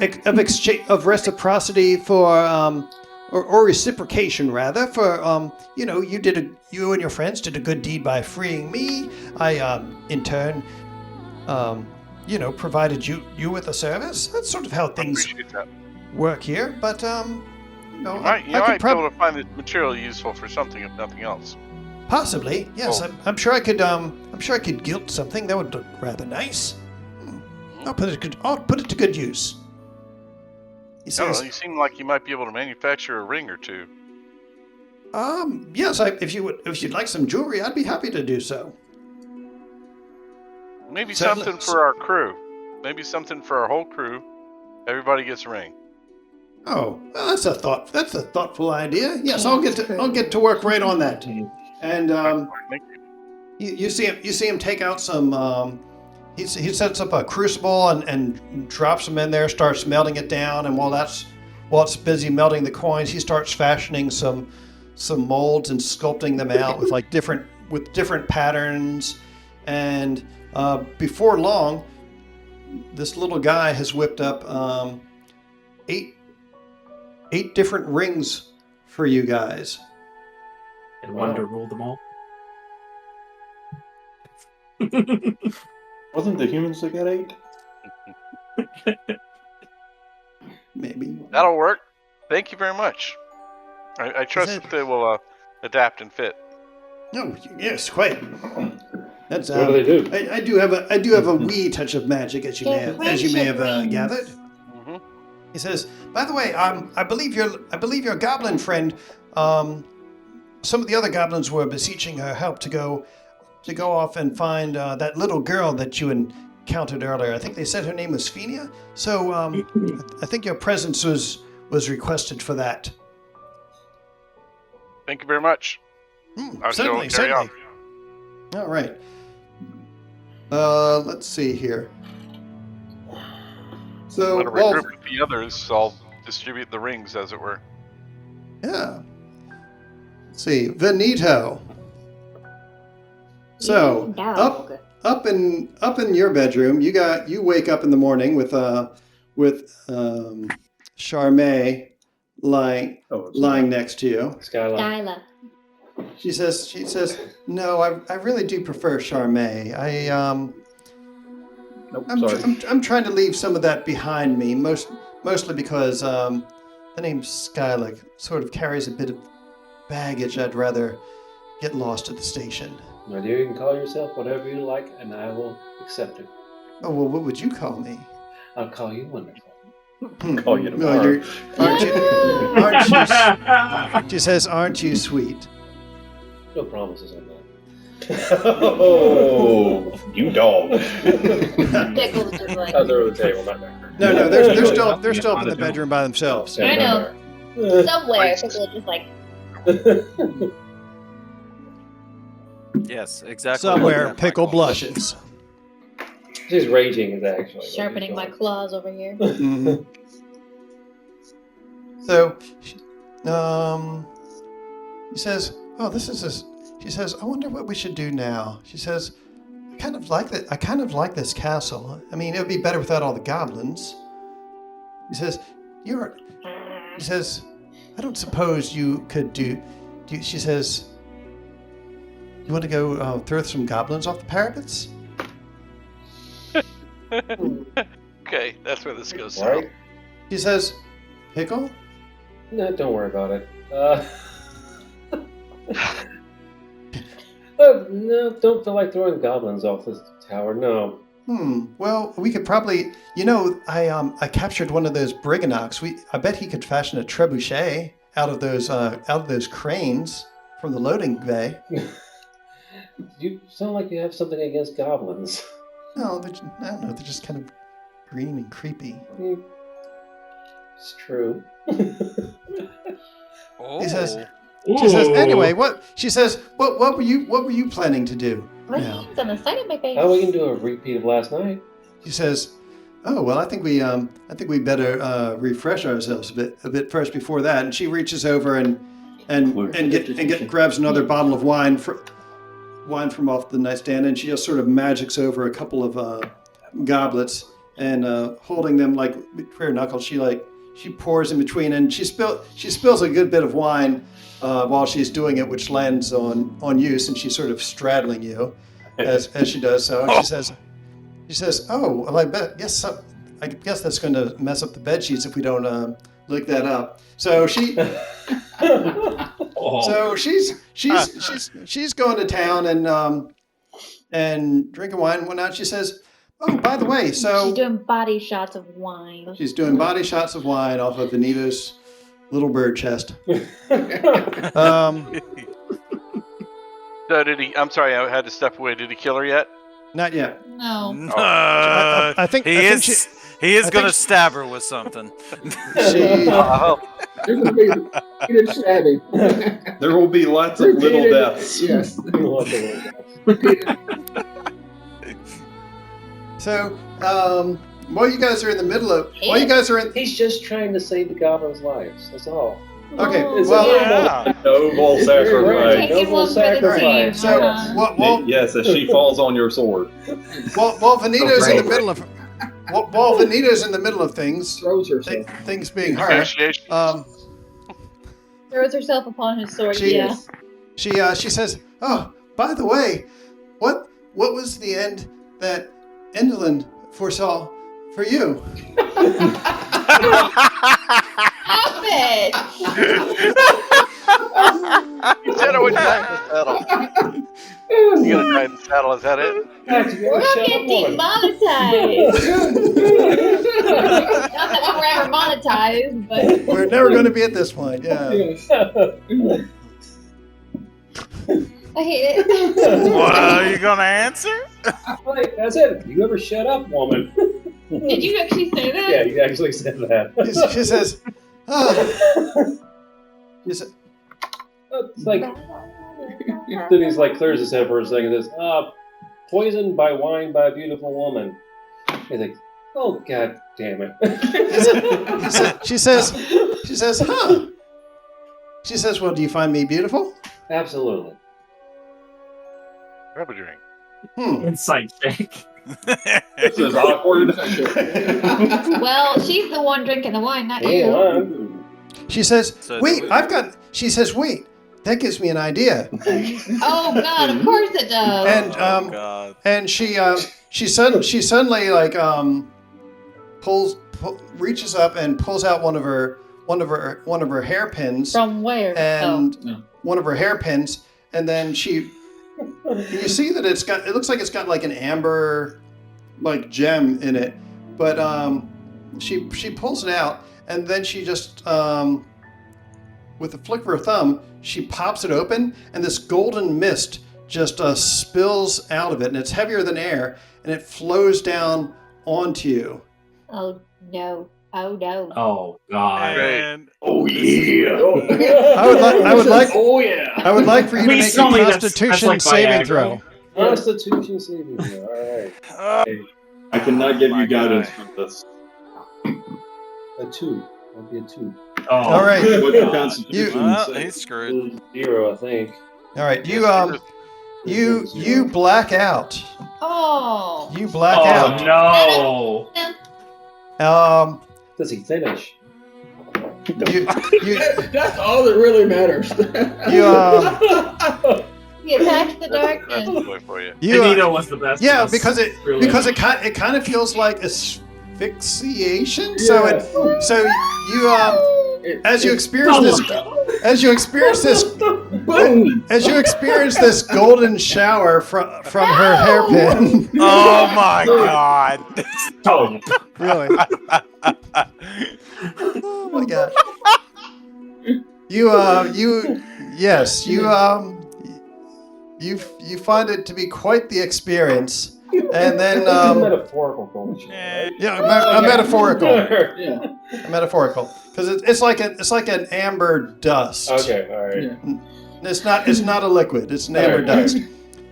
exchange, of reciprocity for or reciprocation rather. For you and your friends did a good deed by freeing me. I in turn provided you with a service. That's sort of how things work here. But You might be able to find this material useful for something, if nothing else. Possibly, yes. Oh. I'm sure I could. I'm sure I could gilt something that would look rather nice. I'll put it to good use." He says, You seem like you might be able to manufacture a ring or two. Yes. If you'd like some jewelry, I'd be happy to do so. Maybe something for our crew. Maybe something for our whole crew. Everybody gets a ring. Oh, well, that's a thoughtful idea. Yes, I'll get to work right on that. And you see him take out some. He sets up a crucible and drops them in there, starts melting it down, and while it's busy melting the coins, he starts fashioning some molds and sculpting them out with like different with different patterns, and before long, this little guy has whipped up 8 different rings for you guys. And one to rule them all. Wasn't the humans that got 8? Maybe. That'll work. Thank you very much. I trust that they will adapt and fit. Oh, yes, quite. That's What do they do? I do have a wee touch of magic, as you may have gathered. Mm-hmm. He says, by the way, I believe your goblin friend, some of the other goblins were beseeching her help to go off and find that little girl that you encountered earlier. I think they said her name was Phenia. So I think your presence was requested for that. Thank you very much. Certainly. On. All right. Let's see here. So, Let her regroup with the others, so I'll distribute the rings, as it were. yeah. Let's see, Venito. So up in your bedroom, you wake up in the morning with Charmaine lying next to you. Skyla. She says, no, I really do prefer Charmaine. I'm trying to leave some of that behind me, mostly because the name Skyla sort of carries a bit of baggage. I'd rather get lost at the station. My dear, you can call yourself whatever you like, and I will accept it. Oh, well, what would you call me? I'll call you wonderful. Call you tomorrow. Aren't you? She says, aren't you sweet? No promises on that. Oh, you dog. Pickles just like, Other on the table, not there. No, they're still up in the bedroom by themselves. I know. Somewhere, Pickle just like, Yes, exactly. Somewhere, Pickle blushes. She's raging, is actually. sharpening my claws over here. Mhm. So, he says, "Oh, this is this." She says, "I wonder what we should do now." She says, "I kind of like this castle. I mean, it would be better without all the goblins." He says, He says, "I don't suppose you could do." She says, "You want to go throw some goblins off the parapets?" Okay, that's where this goes. Right? She says, "Pickle?" No, don't worry about it. No, don't feel like throwing goblins off this tower. No. Well, we could probably. I captured one of those briganocks. I bet he could fashion a trebuchet out of those cranes from the loading bay. You sound like you have something against goblins. No, I don't know. They're just kind of green and creepy. It's true. Oh. She says, "Anyway, what?" She says, "What were you planning to do?" My now? hands on the side of my face. How are we gonna do a repeat of last night? She says, "Oh well, I think we better refresh ourselves a bit first before that." And she reaches over and grabs another bottle of wine from off the nightstand, and she just sort of magics over a couple of goblets and holding them like bare knuckles. She pours in between, and she spills a good bit of wine while she's doing it, which lands on you, since she's sort of straddling you as she does so. And she says, "Oh, well, I guess that's going to mess up the bed sheets if we don't lick that up." So she's going to town and drinking wine and whatnot. She says, "Oh, by the way, so..." She's doing body shots of wine. She's doing body shots of wine off of Anita's little bird chest. So did he? I'm sorry, I had to step away. Did he kill her yet? Not yet. No. I think he is going to stab her with something. There will be lots of little deaths. Yes. So, while you guys are in the middle of, He's just trying to save the goblins' lives. That's all. Okay, Oh, well, Yeah. Noble sacrifice. Taking one for the team. sacrifice. So, Uh-huh. well, Yes, as she falls on your sword. while Vanita's in the Right. middle of while Vanita's in the middle of things, Throws herself. things being her, Negotiation. Throws herself upon his sword. She- Yeah. she says, "Oh, by the way, what was the end that Endelin foresaw for you?" Stop it! You said it when you died in the saddle. You gonna die in the saddle? Is that it? We're gonna get demonetized. Not that we're ever monetized, but We're never going to be at this point. Yeah. I hate it. What are you gonna answer? Wait, that's it. You ever shut up, woman? Did you actually say that? Yeah, you actually said that. She says, "Oh." She said, It's like, then he's like clears his head for a second. Says, poisoned by wine by a beautiful woman. He's like, oh god damn it. she says, "Huh?" She says, "Well, do you find me beautiful?" Absolutely. Grab a drink. Insight check. This is awkward. Well, she's the one drinking the wine, not Hey, you. She says, So "Wait, do we- I've got." She says, "Wait, that gives me an idea." Oh God, of course it does. And Oh god. and she suddenly like reaches up and pulls out one of her hairpins From where? and Oh. one of her hairpins, and then you see that it looks like it's got like an amber like gem in it, but she pulls it out, and then she just with a flick of her thumb she pops it open, and this golden mist just spills out of it, and it's heavier than air, and it flows down onto you. Oh no! Oh no! Oh God. And Oh yeah. I would like Oh yeah. I would like for you to Please make tell me a that's Constitution like saving Viagra. throw. Constitution saving throw. Alright. I cannot give my you guidance God. for this. A 2. That'd be a 2. Oh. All right. What's your Constitution well, say? he's screwed. 0, I think. All right, you black out. Oh! You black Oh out. no. Does he finish? You That's all that really matters. you He attacks the That's the darkness. boy for you. you Benito was the best. yeah, of us. because it Really. kind of feels like asphyxiation. Yeah. So you as you experience this Boom. as you experience this golden shower from her hairpin. Oh my god. Oh. Really? Oh my god. You find it to be quite the experience, and then metaphorical bullshit. Eh, a metaphorical, Yeah. because it's like an amber dust. Okay, alright. Yeah. It's not a liquid. It's an amber Alright.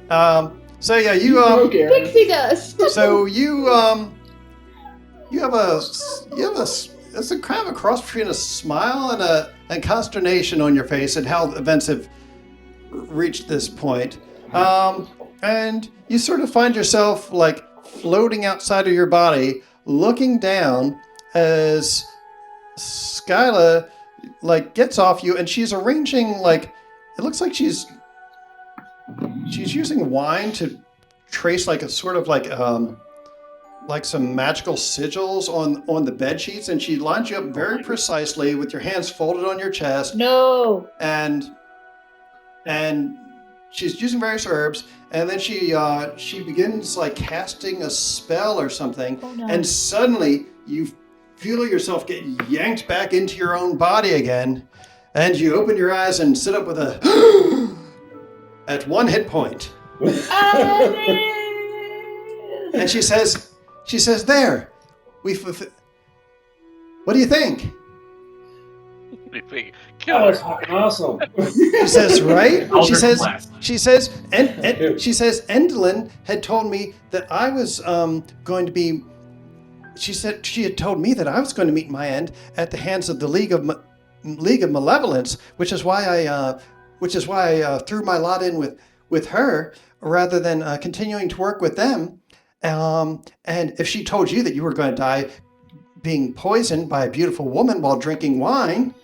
dust. So yeah, you Okay, Erin. Pixie dust. so you have it's a kind of a cross between a smile and consternation on your face at how events have reached this point. And you sort of find yourself like floating outside of your body, looking down as Skyla like gets off you, and she's arranging like it looks like she's using wine to trace like a sort of like some magical sigils on the bed sheets, and she lines you up very precisely with your hands folded on your chest, No. and she's using various herbs, and then she begins like casting a spell or something, Oh no. and suddenly you feel yourself get yanked back into your own body again, and you open your eyes and sit up with a at 1 hit point, and she says, "There, what do you think?" What do you think? That Kill was her. fucking awesome. She says, "Right?" She Eldritch says, Blast. she says, Endelin had told me that I was going to be. She said she had told me that I was going to meet my end at the hands of the League of League of Malevolence, which is why I threw my lot in with her rather than continuing to work with them. And if she told you that you were going to die being poisoned by a beautiful woman while drinking wine,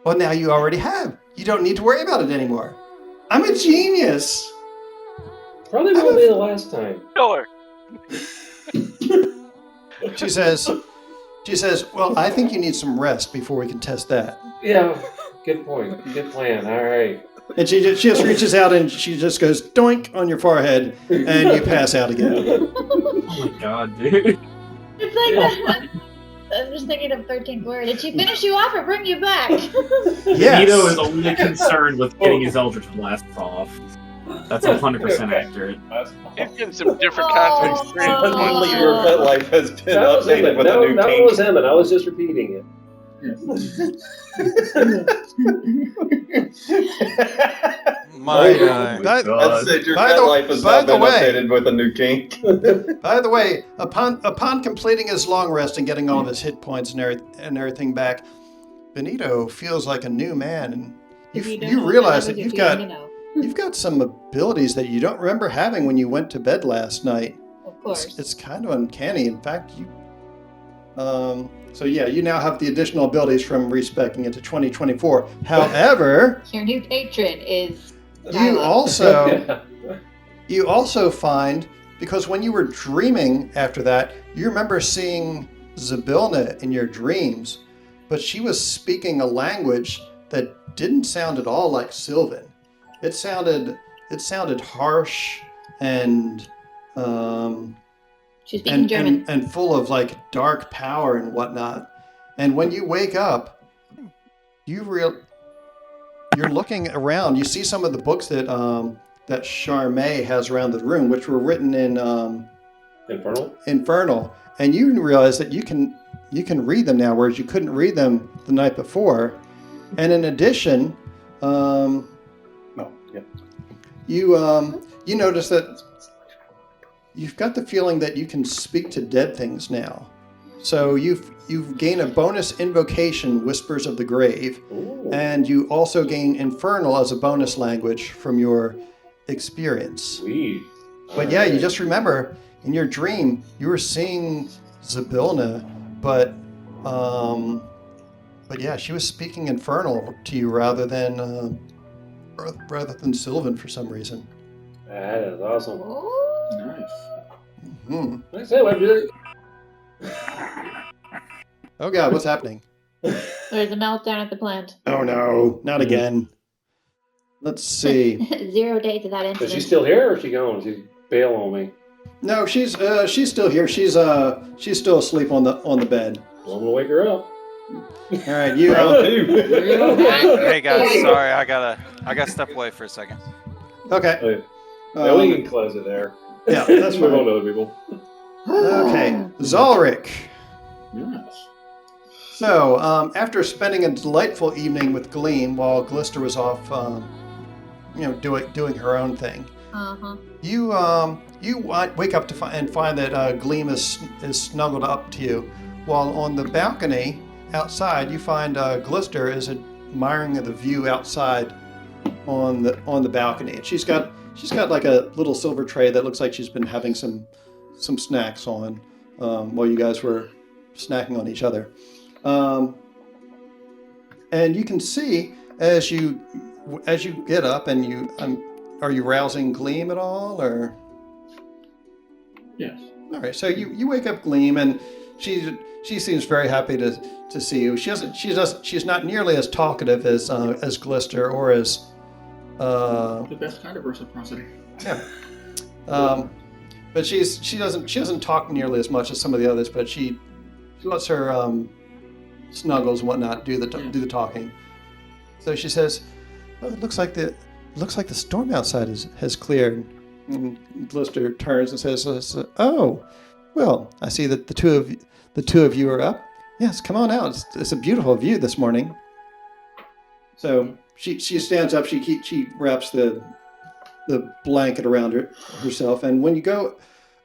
well, now you already have. You don't need to worry about it anymore. I'm a genius. Probably won't be the last time. Killer. She says, well, I think you need some rest before we can test that. Yeah, good point. Good plan. All right. And she just reaches out and she just goes doink on your forehead, and you pass out again. Oh my god, dude. It's like that. I'm just thinking of 13th Word. Did she finish you off or bring you back? Yes. Nito is only concerned with getting his Eldritch Blasts off. That's 100% accurate. He's getting some different kinds of experience. Only your pet life has been That was updated Emmett. with a new That kink. was Emmett. I was just repeating it. My By- I said your By pet the- life has by now the been way- updated with a new kink. By the way, upon completing his long rest and getting all of his hit points and everything back, Benito feels like a new man, and you realize that you've got some abilities that you don't remember having when you went to bed last night. Of course. It's kind of uncanny. In fact, so yeah, you now have the additional abilities from respecing into 2024. However, Your new patron is you Tyler. you also find, because when you were dreaming after that, you remember seeing Zybilna in your dreams, but she was speaking a language that didn't sound at all like Sylvan. It sounded harsh and She's speaking German. and full of like dark power and whatnot. And when you wake up, you're looking around. You see some of the books that that Charmaine has around the room, which were written in Infernal, and you realize that you can read them now, whereas you couldn't read them the night before. And in addition, you notice that you've got the feeling that you can speak to dead things now. So you've gained a bonus invocation, Whispers of the Grave, and you also gain Infernal as a bonus language from your experience. Sweet. But yeah, you just remember in your dream you were seeing Zybilna, but yeah, she was speaking Infernal to you rather than Sylvan for some reason. That is awesome. Nice. Hmm. Like I said, what did Oh God, what's happening? There's a meltdown at the plant. Oh no, not again. Let's see. 0 day to that Is incident. she still here or is she gone? She's bail on me. No, she's still here. She's still asleep on the bed. Well, I'm gonna wake her up. All right, you. Hey guys, sorry, I gotta step away for a second. Okay. Now we can close it there. Yeah, that's Move on fine. to other people. Okay, Zalric. Yes. So, after spending a delightful evening with Gleam while Glister was off, doing her own thing, you wake up and find that Gleam is snuggled up to you, while on the balcony outside you find Glister is admiring the view outside on the balcony, and she's got like a little silver tray that looks like she's been having some snacks on while you guys were snacking on each other. And you can see as you get up and are you rousing Gleam at all, or? Yes. All right, so you wake up Gleam, and she seems very happy to see you. She's not nearly as talkative as Glister or as The best kind of reciprocity. yeah. But she doesn't talk nearly as much as some of the others, but she lets her snuggles and whatnot do the talking. So she says, "Oh, it looks like the storm outside has cleared." And Glister turns and says, "Oh, well, I see that the two of you are up. Yes, come on out. It's a beautiful view this morning." So she stands up. She wraps the blanket around herself, and when you go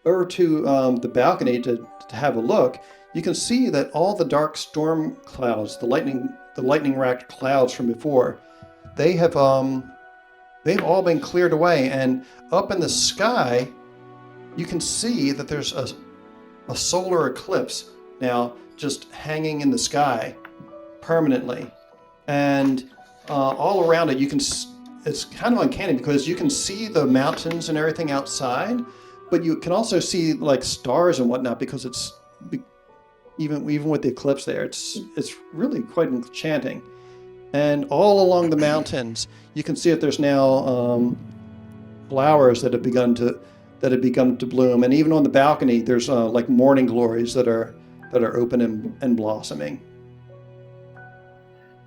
over to the balcony to have a look, you can see that all the dark storm clouds, the lightning lightning racked clouds from before, they have they've all been cleared away, and up in the sky, you can see that there's a solar eclipse now just hanging in the sky permanently, and all around it, it's kind of uncanny because you can see the mountains and everything outside, but you can also see like stars and whatnot because it's even with the eclipse there, it's really quite enchanting. And all along the mountains, you can see that there's now flowers that have begun to bloom, and even on the balcony, there's like morning glories that are open and blossoming.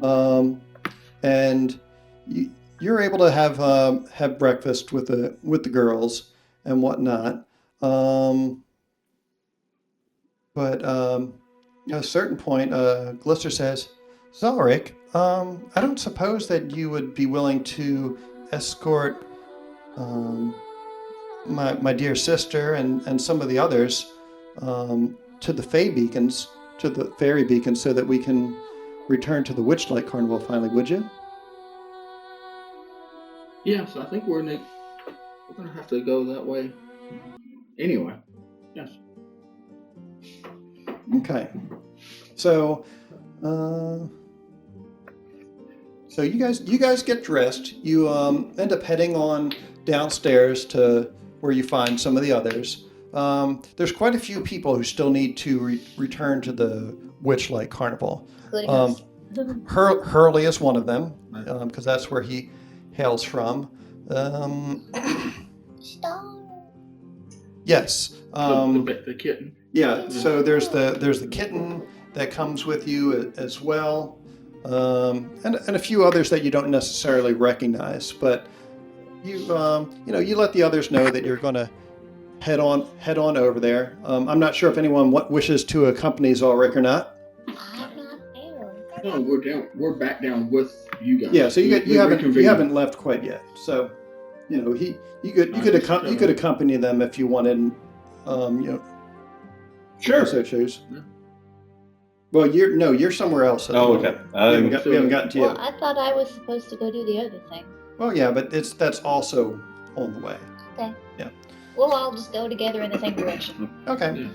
And you're able to have breakfast with the girls and whatnot. But at a certain point, Glister says, "Zalric, I don't suppose that you would be willing to escort my dear sister and some of the others to the fairy beacons, so that we can return to the Witchlight Carnival finally, would you?" Yes, I think we're gonna have to go that way. Anyway, yes. Okay. So you guys get dressed. You end up heading on downstairs to where you find some of the others. There's quite a few people who still need to return to the Witchlight Carnival. Including us. Hurley is one of them, because that's where he hails from. Stop. Yes. The kitten. Yeah. So there's the kitten that comes with you as well, and a few others that you don't necessarily recognize. But you let the others know that you're going to head on over there. I'm not sure if anyone wishes to accompany Zalric or not. I'm not there. No, we're back down with you guys. Yeah. So you haven't left quite yet. So you could accompany them if you wanted. Sure. So choose. Yeah. Well, you're somewhere else. Oh, okay. We haven't gotten to you. Well, I thought I was supposed to go do the other thing. Well, yeah, but that's also on the way. Okay. Yeah. We'll all just go together in the same direction. Okay. Yeah.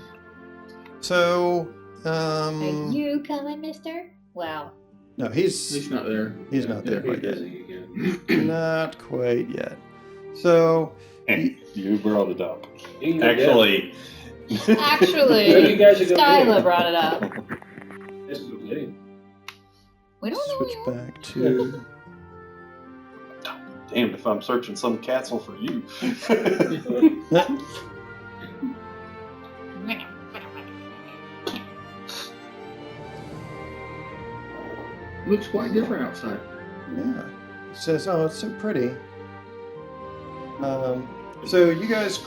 So, Are you coming, mister? Wow. no, He's not there. He's not there quite yet. Again. Not quite yet. So, You brought it up. You Actually, Actually, Where you guys are going? Skyla brought it up. This is good. We don't know switch yet. back to. damned if I'm searching some castle for you. Looks quite different outside. Yeah. It says, "Oh, it's so pretty." So you guys,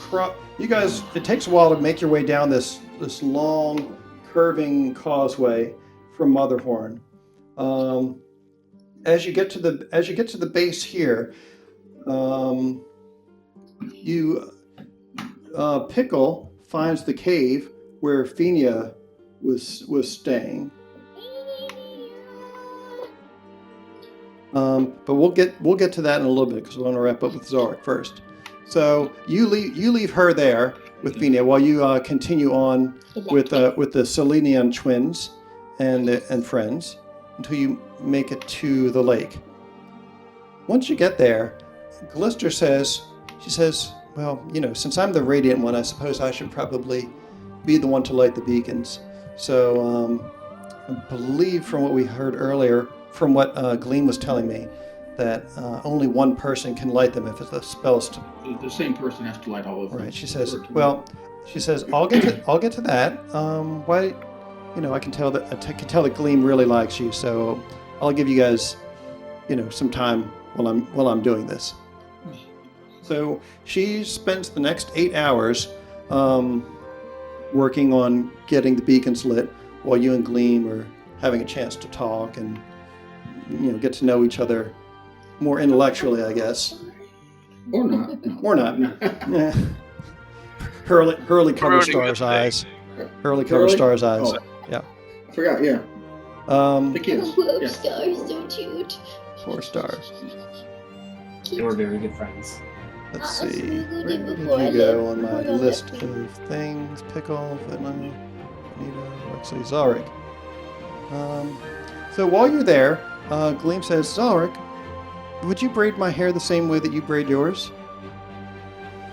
it takes a while to make your way down this long, curving causeway from Motherhorn. As you get to the base here, Pickle finds the cave where Fenia was staying. But we'll get to that in a little bit because we want to wrap up with Zalric first. So you leave her there with Fenia while you continue on with the Selenian twins and friends until you make it to the lake. Once you get there, Glister says, "Well, since I'm the Radiant one, I suppose I should probably be the one to light the beacons." So I believe from what we heard earlier, from what Gleam was telling me, that only one person can light them if the spell is The same person has to light all of them. right. She says, "I'll get to that. Why? I can tell that Gleam really likes you, so I'll give you guys, some time while I'm doing this." So she spends the next 8 hours working on getting the beacons lit, while you and Gleam are having a chance to talk and get to know each other more intellectually, I guess. Or not. Or not. Yeah. Hurley covers Star's eyes. Hurley covers Star's eyes. Oh. Yeah. I forgot, yeah. The kids. Love Yeah. stars, so cute. 4 stars. They were very good friends. Let's Uh-uh, see. Smoothie Where did before I you go left- on my before I list left you. of things? Pickle, Finland, Nito, Wexley, Zalric. So while you're there, Gleam says, Zalric, would you braid my hair the same way that you braid yours?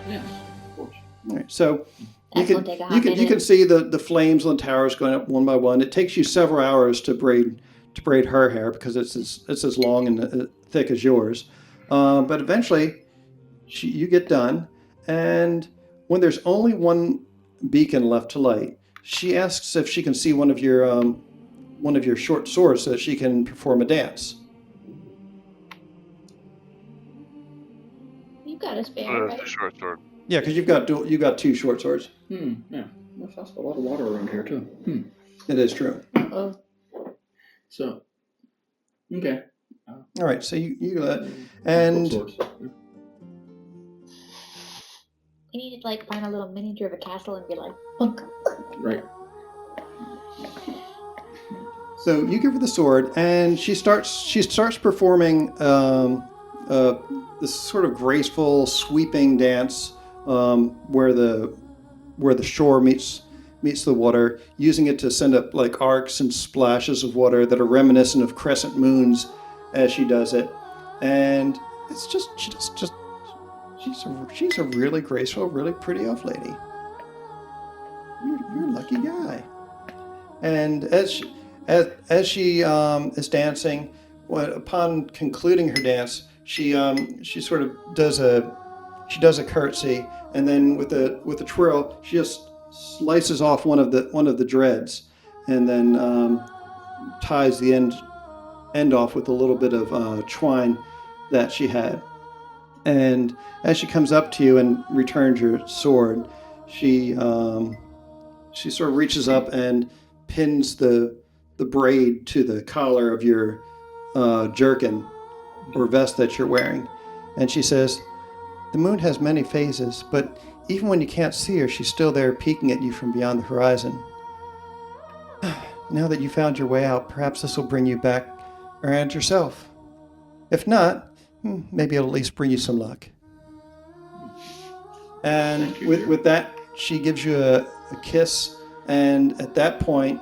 Yes, of course. All right, so That's gonna take a hot you minute. can see the flames on the towers going up one by one. It takes you several hours to braid her hair because it's as long and thick as yours. But eventually, you get done, and when there's only one beacon left to light, she asks if she can see one of your short swords so that she can perform a dance. You got a spare, The right? short sword. Yeah, because you've got 2 short swords. Yeah. There's also a lot of water around here too. It is true. Oh, So, okay. All right, so you go that, and Swords. you need to like find a little miniature of a castle and be like, bunk. Right. so you give her the sword, and she starts performing this sort of graceful, sweeping dance where the shore meets the water, using it to send up like arcs and splashes of water that are reminiscent of crescent moons as she does it. And it's just she's a really graceful, really pretty elf lady. You're a lucky guy. And as she is dancing, upon concluding her dance, she sort of does a curtsy, and then with a twirl, she just slices off one of the dreads, and then ties the end off with a little bit of twine that she had. And as she comes up to you and returns your sword, she sort of reaches up and pins the braid to the collar of your jerkin or vest that you're wearing. And she says, the moon has many phases, but even when you can't see her, she's still there peeking at you from beyond the horizon. Now that you found your way out, perhaps this will bring you back around yourself. If not, maybe it'll at least bring you some luck. And with that, she gives you a kiss, and at that point,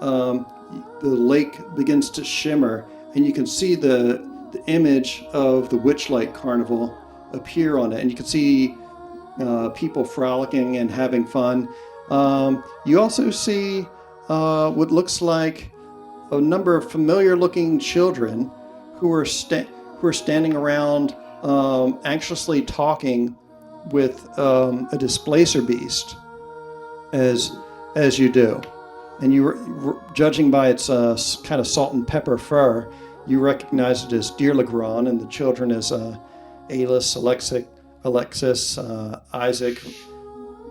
the lake begins to shimmer, and you can see the image of the Witchlight Carnival appear on it, and you can see people frolicking and having fun. You also see what looks like a number of familiar-looking children who are standing around, anxiously talking with a displacer beast, as you do. And you, judging by its kind of salt and pepper fur, you recognize it as Dear Legrand, and the children as Alis, Alexis, Isaac,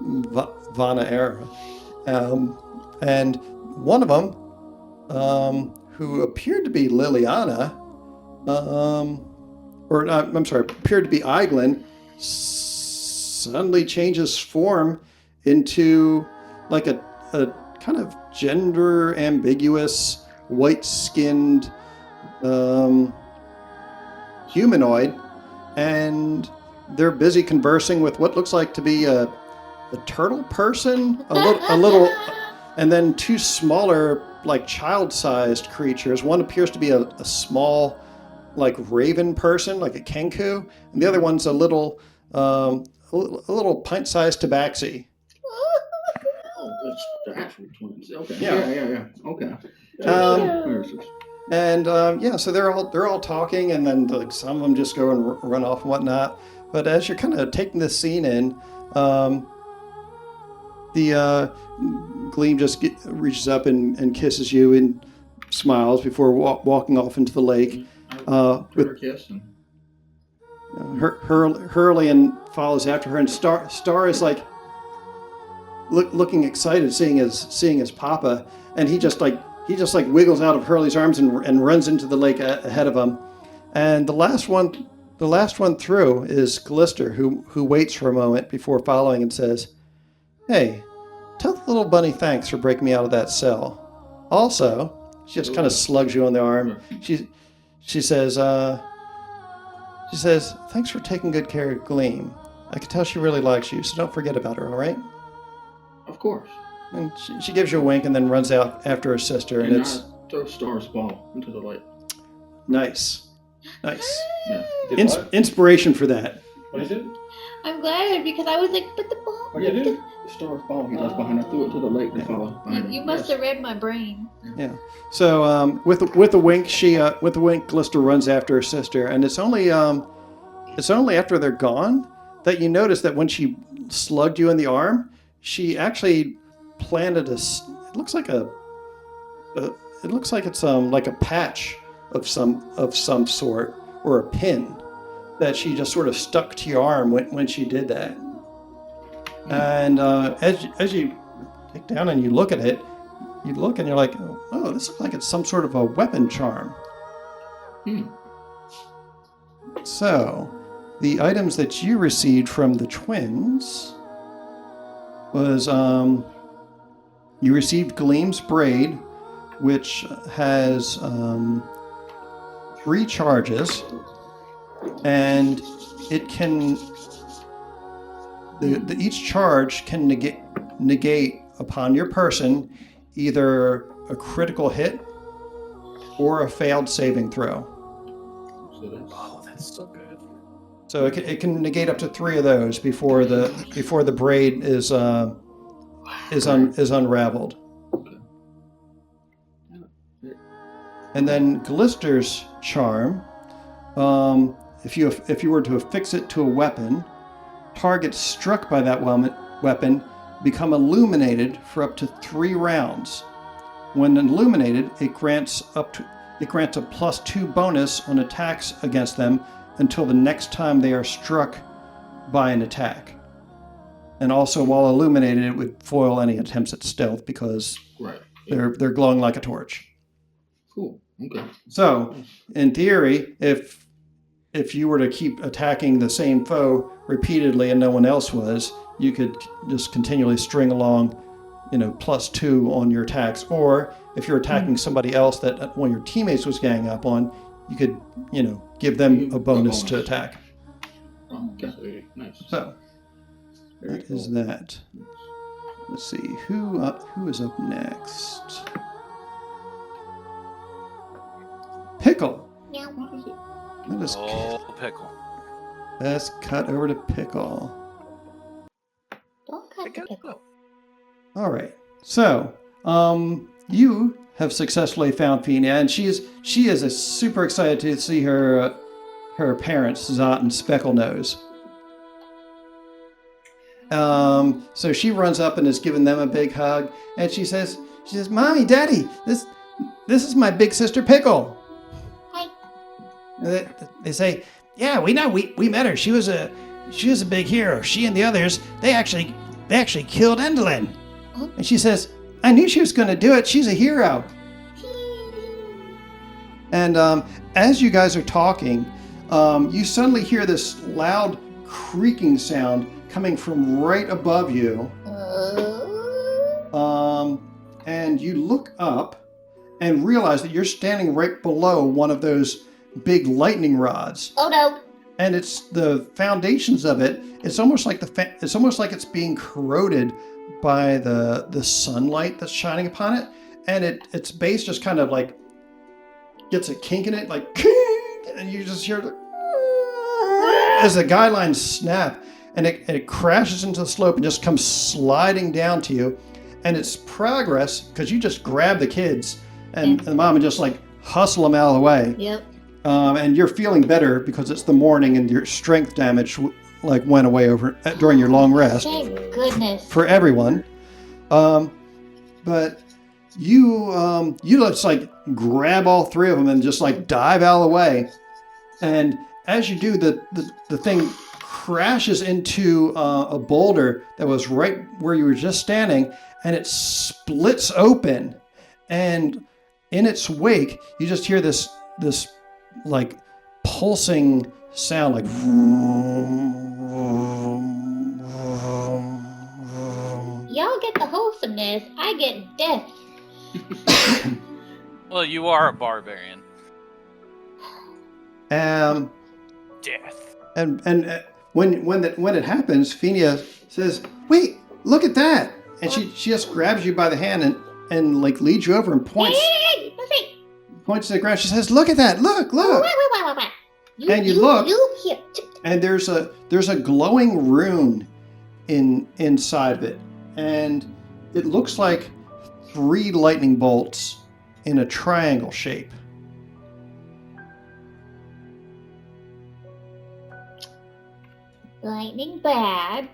Vanna Era. And one of them, who appeared to be Liliana, appeared to be Eiglin, suddenly changes form into like a kind of gender ambiguous, white-skinned humanoid, and they're busy conversing with what looks like to be a turtle person, a little, and then 2 smaller, like child-sized creatures. One appears to be a small, like raven person, like a kenku, and the other one's a little pint-sized tabaxi. Oh, that's the actual twins. Okay. Yeah. Yeah. Okay. And so they're all talking, and then like some of them just go and run off and whatnot. But as you're kind of taking this scene in, the Gleam just reaches up and kisses you and smiles before walking off into the lake. With her kiss and Hurley follows after her, and Star is like looking excited, seeing his papa, and he just wiggles out of Hurley's arms and runs into the lake ahead of him. And the last one through is Callister, who waits for a moment before following and says, "Hey, tell the little bunny thanks for breaking me out of that cell. Also, She just kind of slugs you on the arm. She says, "Thanks for taking good care of Gleam. I can tell she really likes you, so don't forget about her, all right?" Of course. And she gives you a wink and then runs out after her sister, and it's I throw Star's ball into the lake. nice. Yeah. Did what? Inspiration for that. What did you do? I'm glad because I was like, but the ball. What did you do? Star's ball he left behind. I threw it to the lake to follow behind him. You must have read my brain. Yeah. So with the wink, Glista runs after her sister, and it's only after they're gone that you notice that when she slugged you in the arm, she actually planted it looks like it's like a patch of some sort, or a pin that she just sort of stuck to your arm when she did that. And as you take down and you look at it, you look and you're like, oh, this looks like it's some sort of a weapon charm. So, the items that you received from the twins was you received Gleam's braid, which has 3 charges, and it can each charge can negate upon your person either a critical hit or a failed saving throw. Oh, that's so good. So it can negate up to 3 of those before the braid is unraveled. And then Glister's charm, if you were to affix it to a weapon, targets struck by that weapon become illuminated for up to 3 rounds. When illuminated, it grants a +2 bonus on attacks against them until the next time they are struck by an attack. And also, while illuminated, it would foil any attempts at stealth because they're glowing like a torch. Cool. Okay. So, in theory, if you were to keep attacking the same foe repeatedly and no one else was, you could just continually string along, +2 on your attacks. Or if you're attacking somebody else that one of your teammates was ganging up on, you could, give them a bonus to attack. Oh, okay. Nice. So, that is that. Let's see, who is up next? Pickle. Let us Pickle. let's cut over to Pickle. Don't cut the pickle. All right. So, you have successfully found Fina, and she is super excited to see her parents, Zot and Specklenose. So she runs up and is giving them a big hug, and she says, "Mommy, Daddy, this is my big sister Pickle." Hi. They say, "Yeah, we know. We met her. She was a big hero. She and the others, they actually killed Endelin." Huh? And she says, "I knew she was going to do it. She's a hero." And as you guys are talking, you suddenly hear this loud creaking sound coming from right above you. And you look up and realize that you're standing right below one of those big lightning rods. Oh no. And it's the foundations of it. It's almost like it's being corroded by the sunlight that's shining upon it, and its base just kind of like gets a kink in it, like, and you just hear as the guy lines snap, and it crashes into the slope and just comes sliding down to you. And it's progress because you just grab the kids and the mom and just like hustle them out of the way. Yep. And you're feeling better because it's the morning and your strength damage went away during your long rest. Thank goodness. For everyone. But you just like grab all 3 of them and just like dive out of the way. And as you do, the thing crashes into a boulder that was right where you were just standing, and it splits open. And in its wake, you just hear this like pulsing sound, like Y'all get the wholesomeness. I get death. Well, you are a barbarian. Death. And when it happens, Fenia says, "Wait, look at that!" And she just grabs you by the hand and like leads you over and points to the ground. She says, "Look at that! Look! And you look, and there's a glowing rune inside of it, and it looks like 3 lightning bolts in a triangle shape. Lightning bad.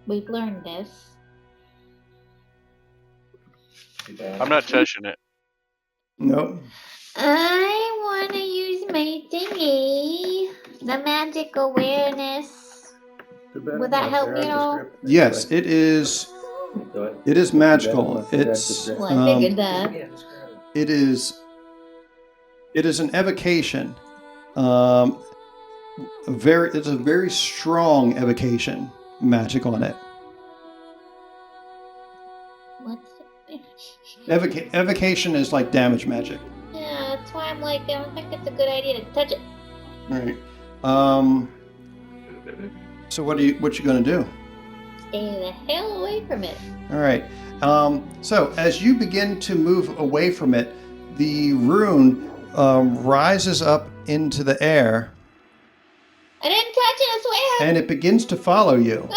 We've learned this. I'm not touching it. Nope. I want to use my thingy. The magic awareness. Would that help me at all? Yes, it is. It is magical. It's Well, I figured that. it is an evocation. It's a very strong evocation magic on it. What's Evocation is like damage magic. Yeah, that's why I'm like, I don't think it's a good idea to touch it. All right. So what you gonna do? Stay the hell away from it. All right. So as you begin to move away from it, the rune rises up into the air, I didn't touch it, I swear. and it begins to follow you.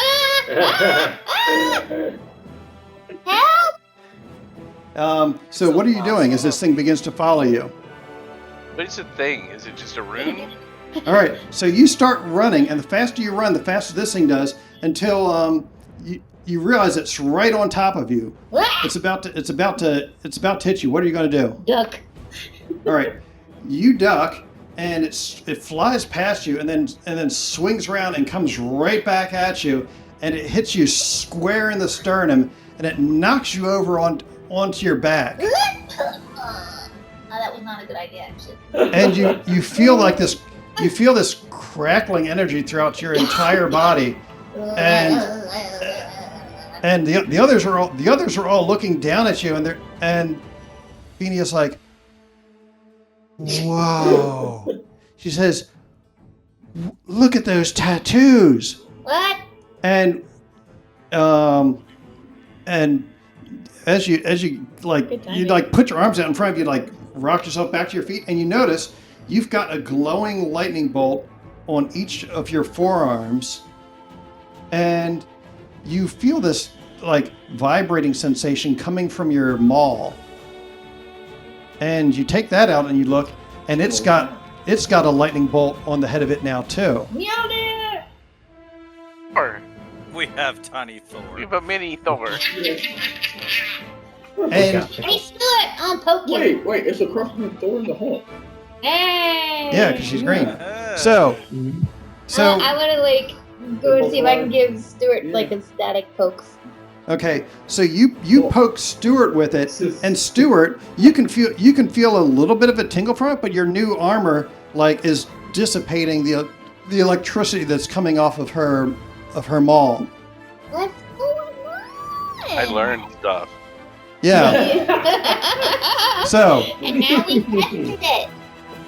Help! So what are you doing as this thing begins to follow you? What is the thing? Is it just a rune? All right. So you start running, and the faster you run, the faster this thing does, until you realize it's right on top of you. It's about to hit you. What are you going to do? Duck. All right. You duck, and it flies past you, and then swings around and comes right back at you, and it hits you square in the sternum, and it knocks you over onto your back. That was not a good idea, actually. And you feel like this. You feel this crackling energy throughout your entire body, and the others are all looking down at you, and Fenia's like, "Whoa!" She says, "Look at those tattoos." What? And as you put your arms out in front of you, like rock yourself back to your feet, and you notice you've got a glowing lightning bolt on each of your forearms, and you feel this like vibrating sensation coming from your maul. And you take that out and you look, and it's got a lightning bolt on the head of it now too. Mjolnir! Thor. We have Tiny Thor. We have a mini Thor. And Hey, Stuart, I'm poking. Wait, it's across from Thor in the hole. Hey! yeah, because she's green. Yeah. So I want to go and see if I can give Stuart a static poke. okay, so you poke Stuart with it, and Stuart, you can feel a little bit of a tingle from it, but your new armor is dissipating the electricity that's coming off of her maul. What's going on? I learned stuff. Yeah. So. And now we tested it.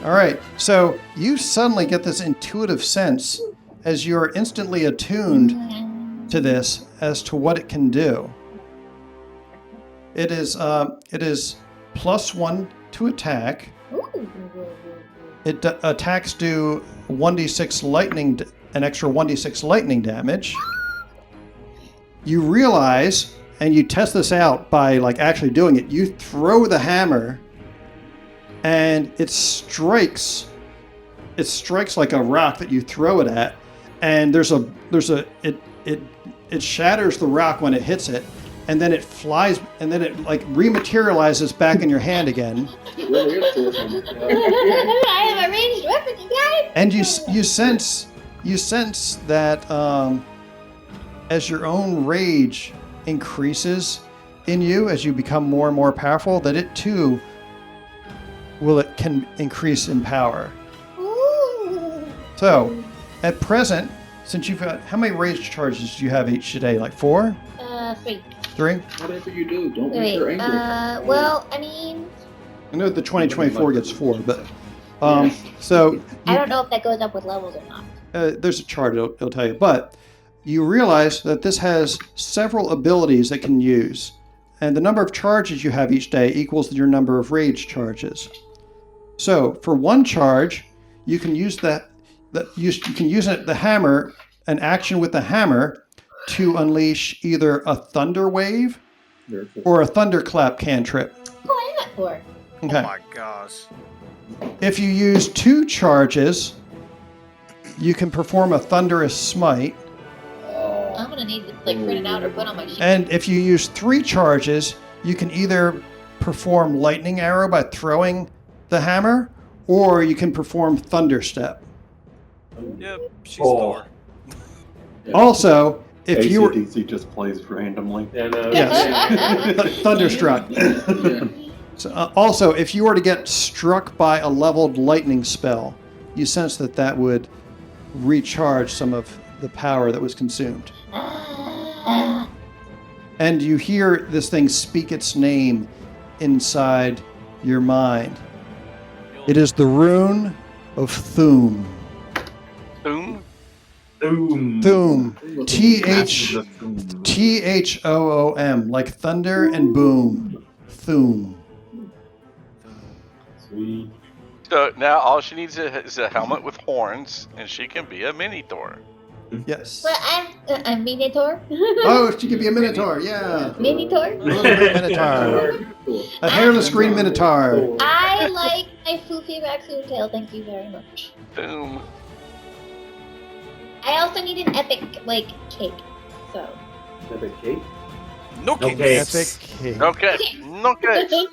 All right. So you suddenly get this intuitive sense as you're instantly attuned to this as to what it can do. It is +1 to attack. Ooh. It attacks do 1d6 lightning, an extra 1d6 lightning damage. You realize, and you test this out by actually doing it. You throw the hammer, and it strikes like a rock that you throw it at, and it shatters the rock when it hits it, and then it flies, and then it rematerializes back in your hand again. It really is awesome. I have a ranged weapon, you guys. And you sense that as your own rage increases in you, as you become more and more powerful, that it too can increase in power. Ooh. So, at present, since you've got, how many rage charges do you have each day? 4? 3. 3? Whatever you do, don't Wait, make her angry. well, I mean, I know the 2024 gets 4, but I so don't know if that goes up with levels or not. there's a chart it'll tell you, but you realize that this has several abilities it can use, and the number of charges you have each day equals your number of rage charges. So for one charge, you can use the hammer, an action with the hammer, to unleash either a thunder wave or a thunderclap cantrip. What is that for? Okay. Oh my gosh. If you use 2 charges, you can perform a thunderous smite. I'm gonna need to print it out or put on my sheet. And if you use 3 charges, you can either perform lightning arrow by throwing the hammer, or you can perform thunderstep. Yep, she's Thor. Also, if you were AC/DC just plays randomly. Yeah, no. yes, thunderstruck. Yeah. So, also, if you were to get struck by a leveled lightning spell, you sense that would recharge some of the power that was consumed. And you hear this thing speak its name inside your mind. It is the rune of Thum. Boom. Boom. Thum. Thoom, like thunder and boom. Thum. Sweet. So now all she needs is a helmet with horns, and she can be a mini Thor. Yes. But I'm a Minotaur. Oh, she could be a minotaur, yeah. Minotaur. A little bit minotaur. A hairless green minotaur. I like my floofy raccoon tail. Thank you very much. Boom. I also need an epic cake. So. Epic cake? No Okay. capes. Epic cake. Okay. Okay.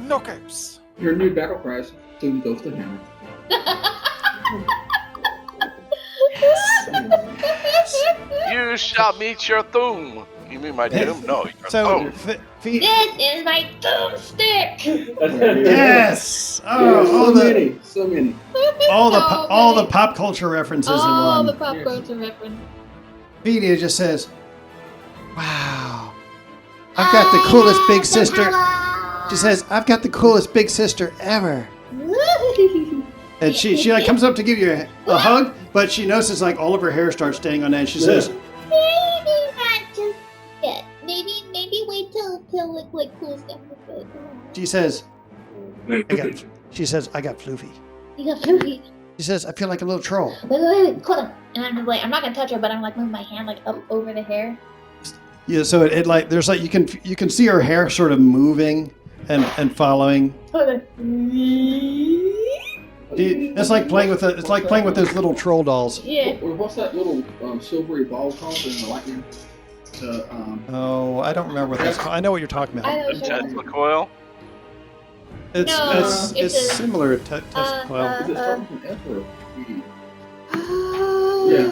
No capes. Your new battle cries soon goes to hammer. You shall meet your doom. You mean my doom? No. Your So, doom. This is my doomstick. yes! Yeah, Oh, so many. all the pop culture references All in the one. pop culture reference. Phidia just says, "Wow, I've got the coolest big sister." She says, "I've got the coolest big sister ever." And she like comes up to give you a hug, but she notices like all of her hair starts standing on end. She says, Maybe not just yet. Maybe wait till like cool stuff is good. she says, I got floofy. You got floofy. She says, I feel like a little troll. Wait, hold on. And I'm just like, I'm not gonna touch her, but I'm like moving my hand like up over the hair. Yeah, so it like there's like you can see her hair sort of moving and following. It's like playing with those little troll dolls. Yeah. What's that little silvery ball called in the lightning? Oh, I don't remember what that's called. I know what you're talking I about. know. Tesla coil. It's No, it's a- similar to Tesla. Is it starting with an F or a V? Yeah.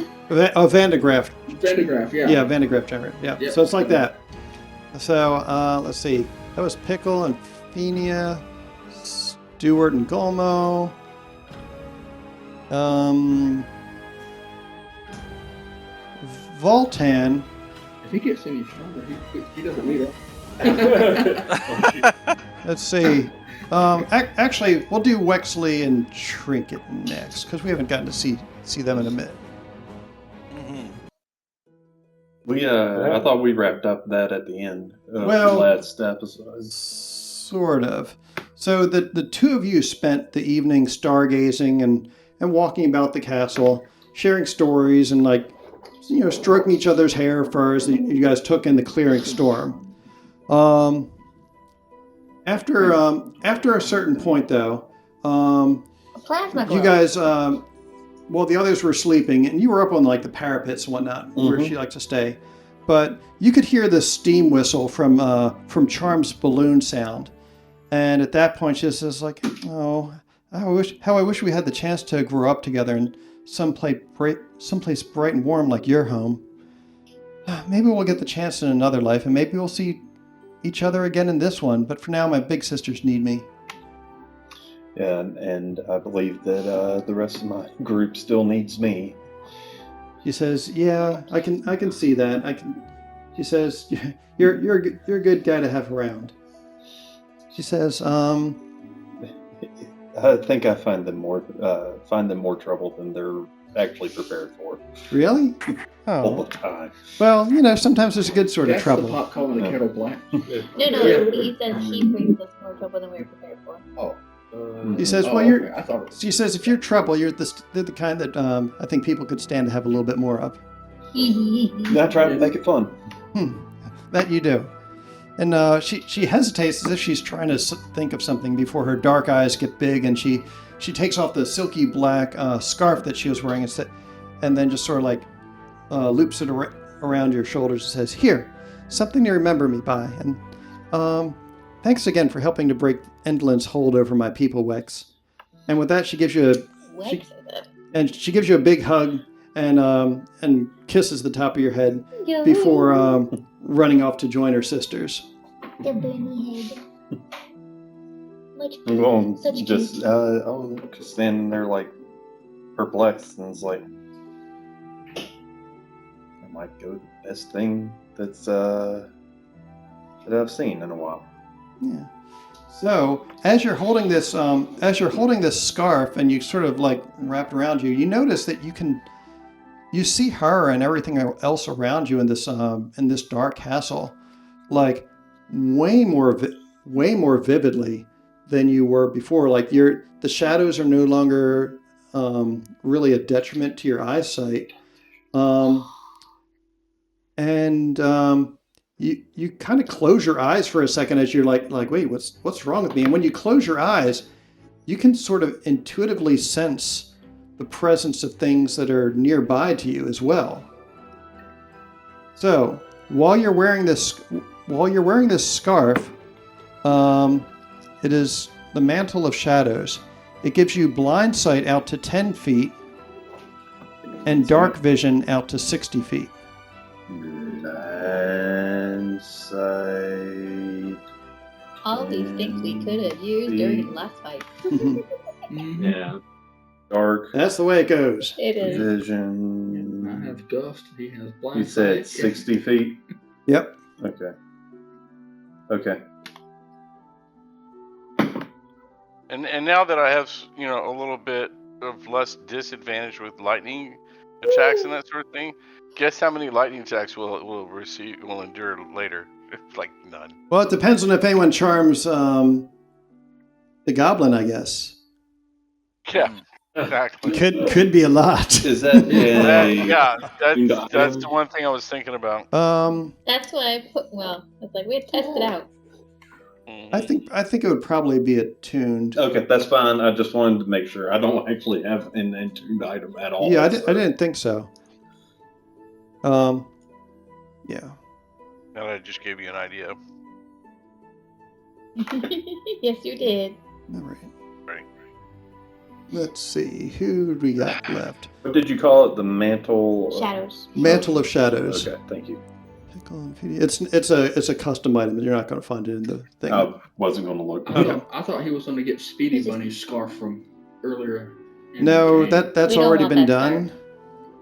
Oh, Van de Graaff. Vandegraaff, yeah. Yeah, Van de Graaff generator. Yeah. Yep. So it's like that. So let's see. That was Pickle and Phinia, Stewart and Gulmo. Voltan. If he gets any stronger, he doesn't need it. Let's see. Actually, we'll do Wexley and Trinket next because we haven't gotten to see them in a minute. I thought we wrapped up that at the end of Well, the last episode. Sort of. So the two of you spent the evening stargazing and walking about the castle, sharing stories and stroking each other's hair furs that you guys took in the clearing storm. After a certain point, though, Plasma glow. you guys, the others were sleeping, and you were up on the parapets and whatnot, where she likes to stay. But you could hear the steam whistle from Charm's balloon sound, and at that point, she says, "Oh, how I wish we had the chance to grow up together in someplace bright and warm like your home. Maybe we'll get the chance in another life, and maybe we'll see each other again in this one. But for now, my big sisters need me." Yeah, and I believe that the rest of my group still needs me. She says, "Yeah, I can see that. She says, "You're a good guy to have around." She says, I think I find them more trouble than they're actually prepared for really? all Oh, the time. well, sometimes there's a good sort of That's trouble. the pot calling the kettle black. No, Yeah. he says he brings us more trouble than we were prepared for. He says, well, okay. I thought it was. she says, if you're trouble, you're the kind that I think people could stand to have a little bit more of. Not trying to make it fun. That you do. And she hesitates as if she's trying to think of something before her dark eyes get big, and she takes off the silky black scarf that she was wearing and then just sort of like loops it around your shoulders and says, "Here, something to remember me by. And thanks again for helping to break Endlin's hold over my people, Wex." And with that, she gives you she gives you a big hug and kisses the top of your head before running off to join her sisters. The bunny head. Much I'm going Such just just standing there like perplexed, and it's like, I might go the best thing that I've seen in a while. Yeah. So as you're holding this scarf and you sort of like wrapped around you, you notice that you see her and everything else around you in this dark castle, like way more vividly than you were before. Like the shadows are no longer really a detriment to your eyesight, and you kind of close your eyes for a second as you're like wait, what's wrong with me? And when you close your eyes, you can sort of intuitively sense the presence of things that are nearby to you as well. So while you're wearing this scarf, it is the Mantle of Shadows. It gives you blind sight out to 10 feet and dark vision out to 60 feet. Blind sight. all these things we could have used during the last fight. Yeah. Dark That's the way it goes. It is. vision. I have gust. He has blind. You said sight. 60 feet? Yep. Okay. And now that I have, a little bit of less disadvantage with lightning attacks and that sort of thing, guess how many lightning attacks will endure later? Like none. Well, it depends on if anyone charms the goblin, I guess. Yeah, exactly. Could be a lot. Is that That's the one thing I was thinking about. That's what I put. Well, it's like we had tested out. I think it would probably be attuned. Okay, that's fine. I just wanted to make sure. I don't actually have an attuned item at all. Yeah, I didn't think so. Yeah. Now that I just gave you an idea. Yes, you did. All right. Right. Let's see. Who do we got left? What did you call it? The mantle? Shadows. Mantle of Shadows. Okay, thank you. Pickle and feed. It's a custom item. You're not going to find it in the thing. I wasn't going to look. I thought he was going to get Speedy Bunny's scarf from earlier. in No, the game. that's We don't already want been that done,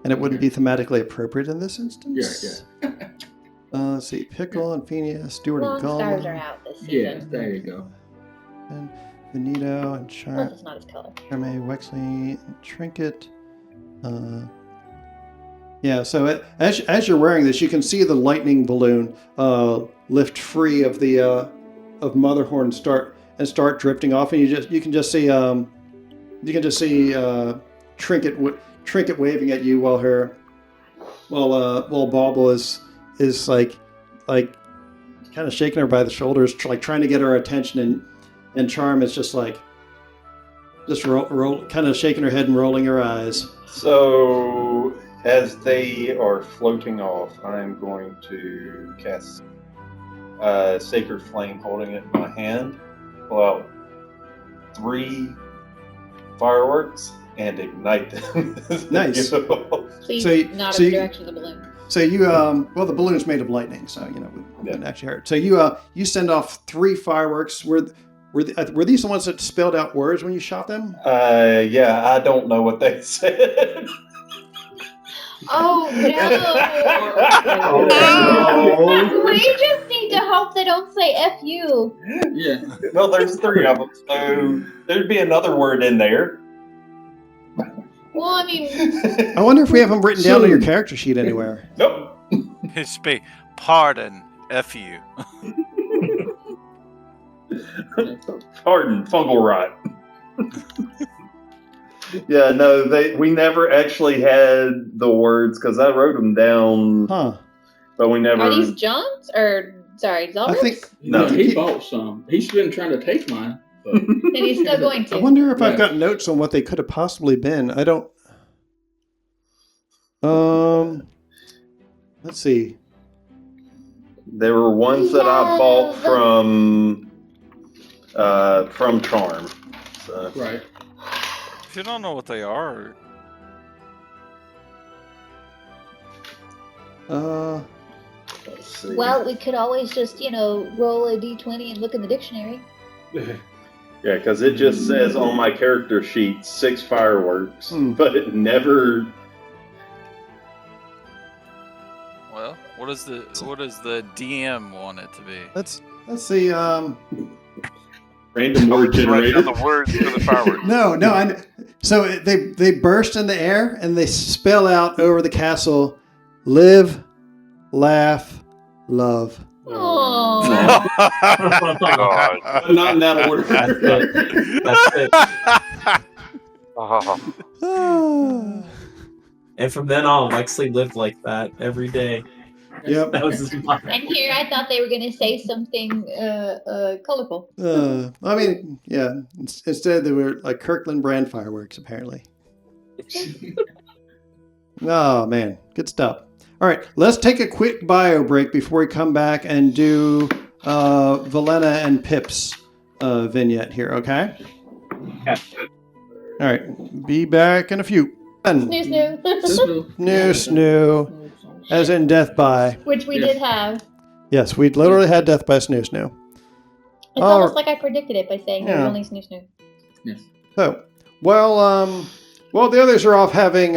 and it wouldn't be thematically appropriate in this instance. Yeah. Let's see. Pickle and Phineas, Stewart Long and stars are Gollum, out this Yeah, season. there you go. and Benito and Plus, it's not his color. Charme, Wexley, and Trinket. Yeah, so as you're wearing this, you can see the lightning balloon lift free of the of Motherhorn and start drifting off, and you can just see Trinket waving at you while Bauble is like kind of shaking her by the shoulders, like trying to get her attention, and Charm is just roll kind of shaking her head and rolling her eyes. So, as they are floating off, I'm going to cast Sacred Flame, holding it in my hand. Pull out 3 fireworks and ignite them. Nice. Please, So not so in you- the direction of the balloon. So you the balloon's made of lightning, so it wouldn't actually hurt. So you send off 3 fireworks. Were these the ones that spelled out words when you shot them? Yeah, I don't know what they said. Oh no! Oh, We just need to hope they don't say F you. Yeah. Well, there's 3 of them, so there'd be another word in there. Well, I mean, I wonder if we have them written down on your character sheet anywhere. Nope. It should be pardon, F you. Pardon, fungal rot. Yeah, no, we never actually had the words because I wrote them down, Huh. but we never. are these Johns or sorry, I Zelber's? think. No, No. he bought some. He's been trying to take mine. But And he's still going to. I wonder if I've Yeah. got notes on what they could have possibly been. I don't. Let's see. There were ones that I bought from Charm. So. right. If you don't know what they are, Let's see. Well, we could always just, roll a d20 and look in the dictionary. Yeah, because it just says on my character sheet 6 fireworks, but it never. well, what does the DM want it to be? Let's see. Random word Write down generator. the words for the fireworks. No. So they burst in the air and they spell out over the castle, live, laugh, love. Oh. God. But not in that order. That's it. Oh. Ah. And from then on, Lexley lived like that every day. Yep. That was his motto. And here I thought they were going to say something colorful. I mean, yeah. Instead, they were like Kirkland brand fireworks, apparently. Oh, man. Good stuff. All right. Let's take a quick bio break before we come back and do Valena and Pip's vignette here, okay? Yeah. All right. Be back in a few. Snoo Snoo. As in death by. Which we did have. Yes, we literally had death by snoo. It's almost like I predicted it by saying Yeah. there's only snoo. Yes. So, well, the others are off having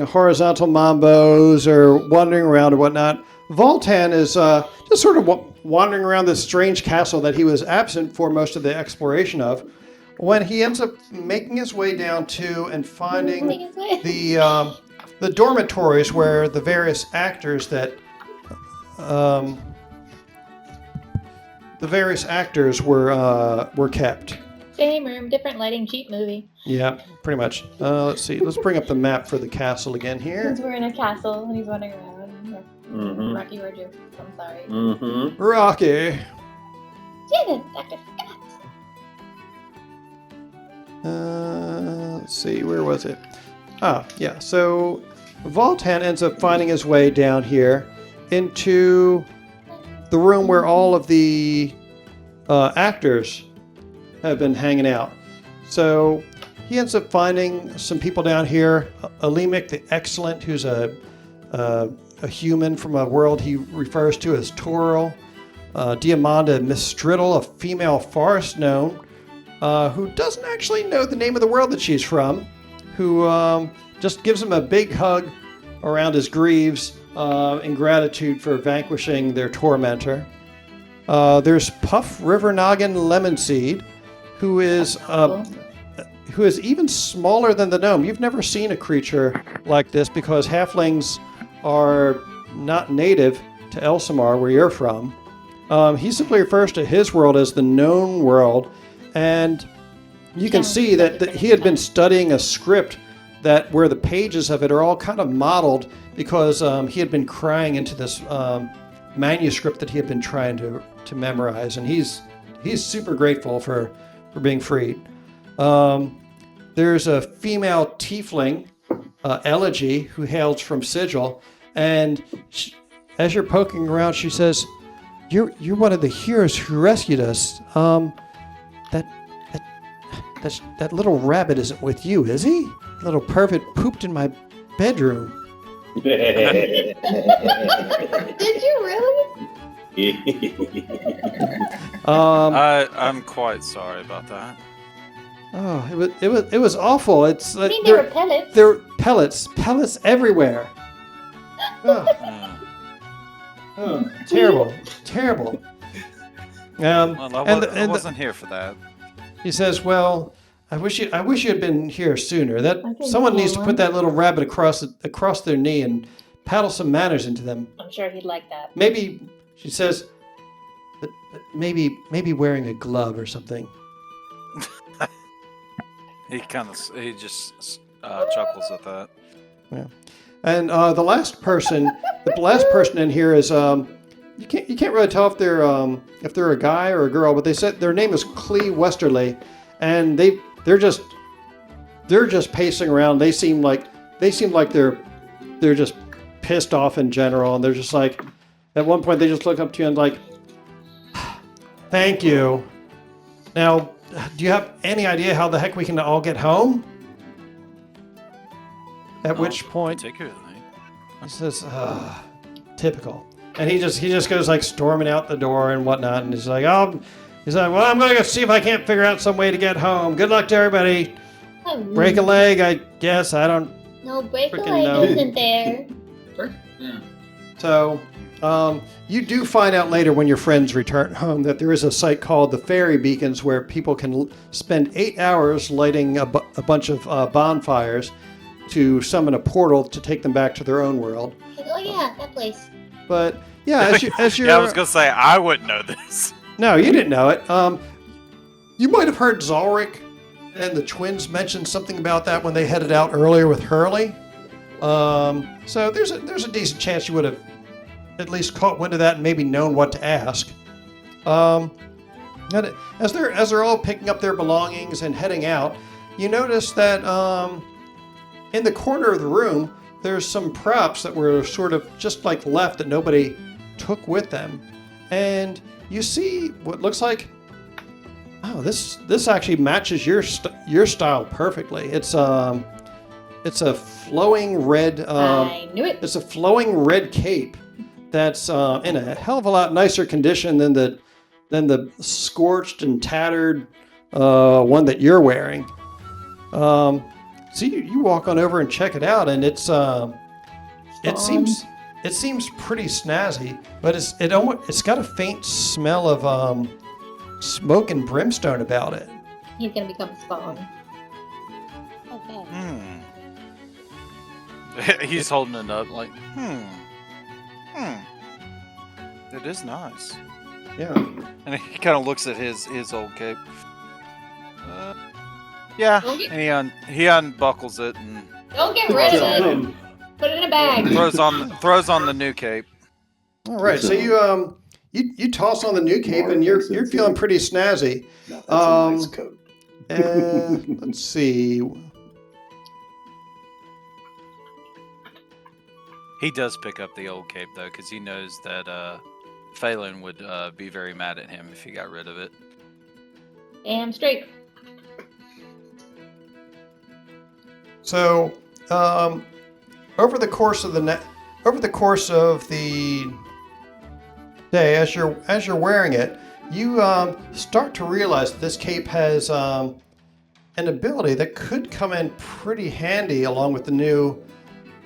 horizontal mambos or wandering around or whatnot. Voltan is just sort of wandering around this strange castle that he was absent for most of the exploration of, when he ends up making his way down to and finding the dormitories where the various actors were kept. Same room, different lighting, cheap movie. Yeah, pretty much. Let's see. Let's bring up the map for the castle again here. Since we're in a castle and he's wandering around. Mm-hmm. Rocky Road joke. I'm sorry. Mm-hmm. Rocky. Yeah, Dr. Let's see. Where was it? Ah, yeah. So Voltan ends up finding his way down here into the room where all of the actors have been hanging out. So he ends up finding some people down here. Alemic the Excellent, who's a human from a world he refers to as Toril. Diamanda Mistrittle, a female forest gnome, who doesn't actually know the name of the world that she's from, who just gives him a big hug around his greaves in gratitude for vanquishing their tormentor. There's Puff River Noggin Lemonseed, who is even smaller than the gnome. You've never seen a creature like this because halflings are not native to Elsamar, where you're from. He simply refers to his world as the known world, and you can see that he had been studying a script where the pages of it are all kind of modeled because he had been crying into this manuscript that he had been trying to memorize, and he's super grateful for being freed. There's a female tiefling, Elegy, who hails from Sigil, and as you're poking around, she says, "You're one of the heroes who rescued us. That little rabbit isn't with you, is he? Little pervert pooped in my bedroom." Did you really? I'm quite sorry about that. Oh, it was awful. It's I mean, they were pellets. There were pellets everywhere. Oh, Terrible, terrible. Well, I And wasn't here for that. he says, "Well, I wish you had been here sooner. That I can someone needs to tell put him. that little rabbit across their knee and paddle some manners into them. I'm sure he'd like that. Maybe," she says, but maybe wearing a glove or something." He just chuckles at that. And the last person in here is you can't really tell if they're a guy or a girl, but they said their name is Clee Westerly, and they're just pacing around. They seem like they're just pissed off in general, and they're just like, at one point they just look up to you and like, "Thank you. Now, do you have any idea how the heck we can all get home?" At which point Particularly. he says, "Typical." And he just goes like storming out the door and whatnot, and he's like, "Well, I'm going to go see if I can't figure out some way to get home. Good luck to everybody. Break a leg, I guess. I don't." No, break a Freaking leg no. isn't there. Sure. Yeah. So, you do find out later when your friends return home that there is a site called the Fairy Beacons where people can spend 8 hours lighting a bunch of bonfires to summon a portal to take them back to their own world. Oh yeah, that place. But yeah, as you're, Yeah, I was gonna say I wouldn't know this. No, you didn't know it. You might have heard Zalric and the twins mention something about that when they headed out earlier with Hurley. So there's a decent chance you would have at least caught wind of that and maybe known what to ask. And as they're all picking up their belongings and heading out, you notice that in the corner of the room there's some props that were sort of just like left that nobody took with them, and you see what looks like, oh, this actually matches your style perfectly. It's a flowing red. I knew it. It's a flowing red cape that's in a hell of a lot nicer condition than the scorched and tattered one that you're wearing. So you walk on over and check it out, and it seems pretty snazzy, but it's got a faint smell of smoke and brimstone about it. He's gonna become Spawn. Okay. He's holding it up like, It is nice. Yeah. And he kind of looks at his old cape. Yeah, and he unbuckles it and Don't get rid of it. Put it in a bag. throws on the new cape. All right, so you toss on the new cape and you're feeling pretty snazzy. No, that's a nice coat. Let's see. He does pick up the old cape though, because he knows that Phelan would be very mad at him if he got rid of it. Damn straight. So, over the course of the day, as you're wearing it, you start to realize that this cape has an ability that could come in pretty handy along with the new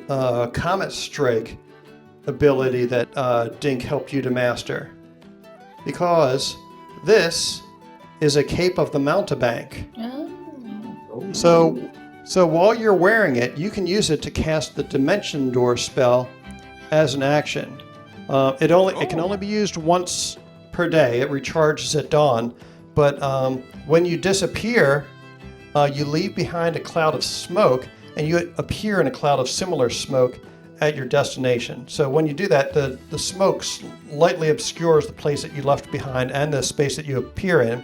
Comet Strike ability that Dink helped you to master, because this is a cape of the Mountebank. Oh. So while you're wearing it, you can use it to cast the Dimension Door spell as an action. It can only be used once per day. It recharges at dawn, but when you disappear, you leave behind a cloud of smoke, and you appear in a cloud of similar smoke at your destination. So when you do that, the smoke slightly obscures the place that you left behind and the space that you appear in,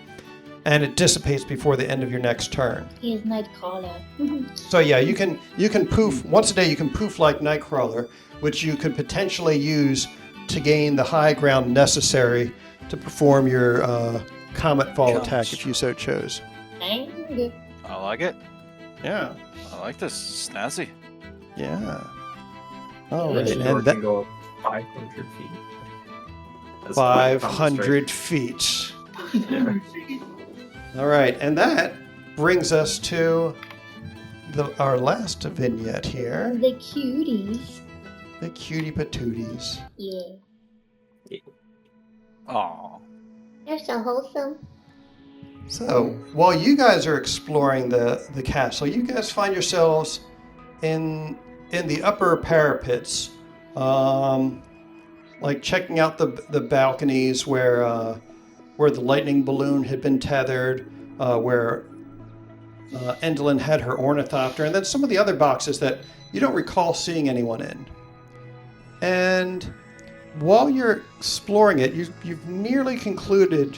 and it dissipates before the end of your next turn. He is Nightcrawler. So yeah, you can poof once a day. You can poof like Nightcrawler, which you could potentially use to gain the high ground necessary to perform your Comet Fall attack if you so chose. Thank you. I like it. Yeah. I like this. Snazzy. Yeah. All right, Dimension Door and that can go up 500 feet. That's 500 feet. Yeah. All right, and that brings us to our last vignette here. The cuties. The cutie patooties. Yeah. Aw. They're so wholesome. So, while you guys are exploring the castle, you guys find yourselves in the upper parapets, like checking out the balconies where the lightning balloon had been tethered, where Endlin had her ornithopter, and then some of the other boxes that you don't recall seeing anyone in. And while you're exploring it, you've nearly concluded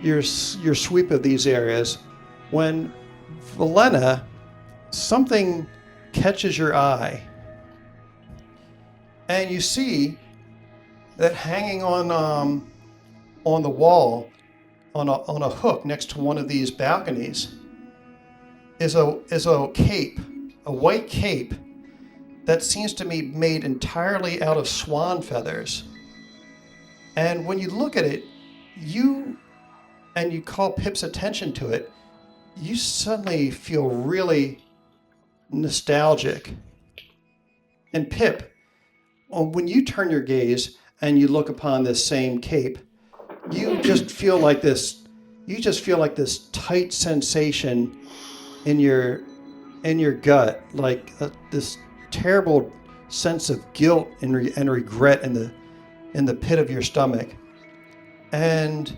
your sweep of these areas when, Valena, something catches your eye. And you see that hanging on the wall, on a hook next to one of these balconies, is a cape, a white cape that seems to be made entirely out of swan feathers. And when you look at it, you call Pip's attention to it, you suddenly feel really nostalgic. And Pip, when you turn your gaze and you look upon this same cape, you just feel like this tight sensation in your gut, like this terrible sense of guilt and regret in the pit of your stomach. And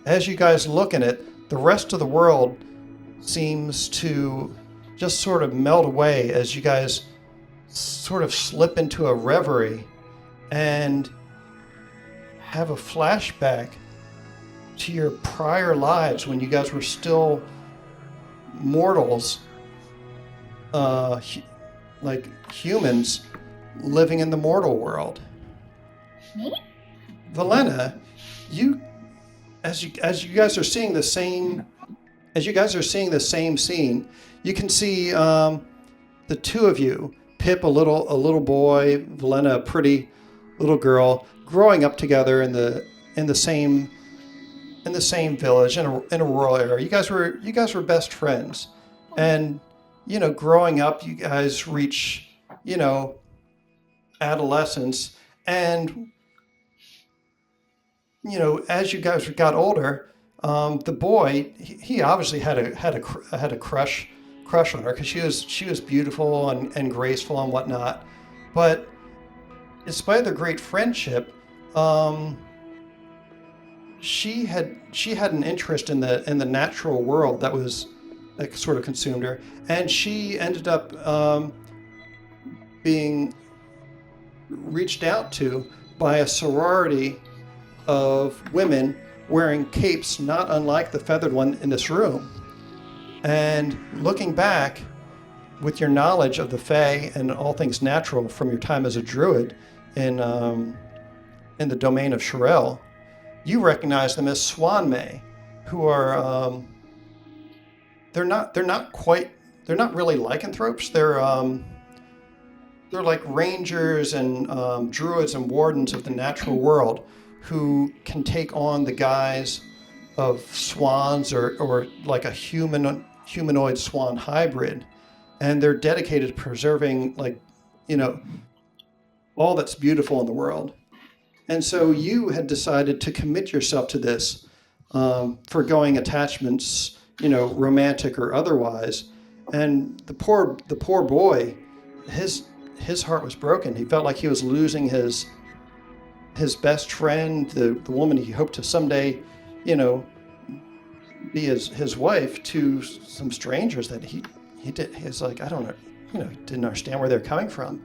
as you guys look in it, the rest of the world seems to just sort of melt away as you guys sort of slip into a reverie and have a flashback to your prior lives when you guys were still mortals, like humans living in the mortal world. Valena, as you guys are seeing the same scene, you can see the two of you, Pip, a little boy, Valena, a pretty little girl, growing up together in the same village in a rural area. You guys were best friends, and growing up, you guys reach adolescence, and as you guys got older, the boy, he obviously had a crush on her because she was beautiful and graceful and whatnot. But despite their great friendship, she had an interest in the natural world that sort of consumed her, and she ended up being reached out to by a sorority of women wearing capes not unlike the feathered one in this room. And looking back with your knowledge of the Fae and all things natural from your time as a druid in the domain of Shirel, you recognize them as Swan May, who are they're not really lycanthropes. They're like rangers and druids and wardens of the natural world who can take on the guise of swans or like a humanoid swan hybrid, and they're dedicated to preserving all that's beautiful in the world. And so you had decided to commit yourself to this, forgoing attachments, romantic or otherwise. And the poor boy, his heart was broken. He felt like he was losing his best friend, the woman he hoped to someday, be his wife, to some strangers that he was like, I don't know, didn't understand where they're coming from.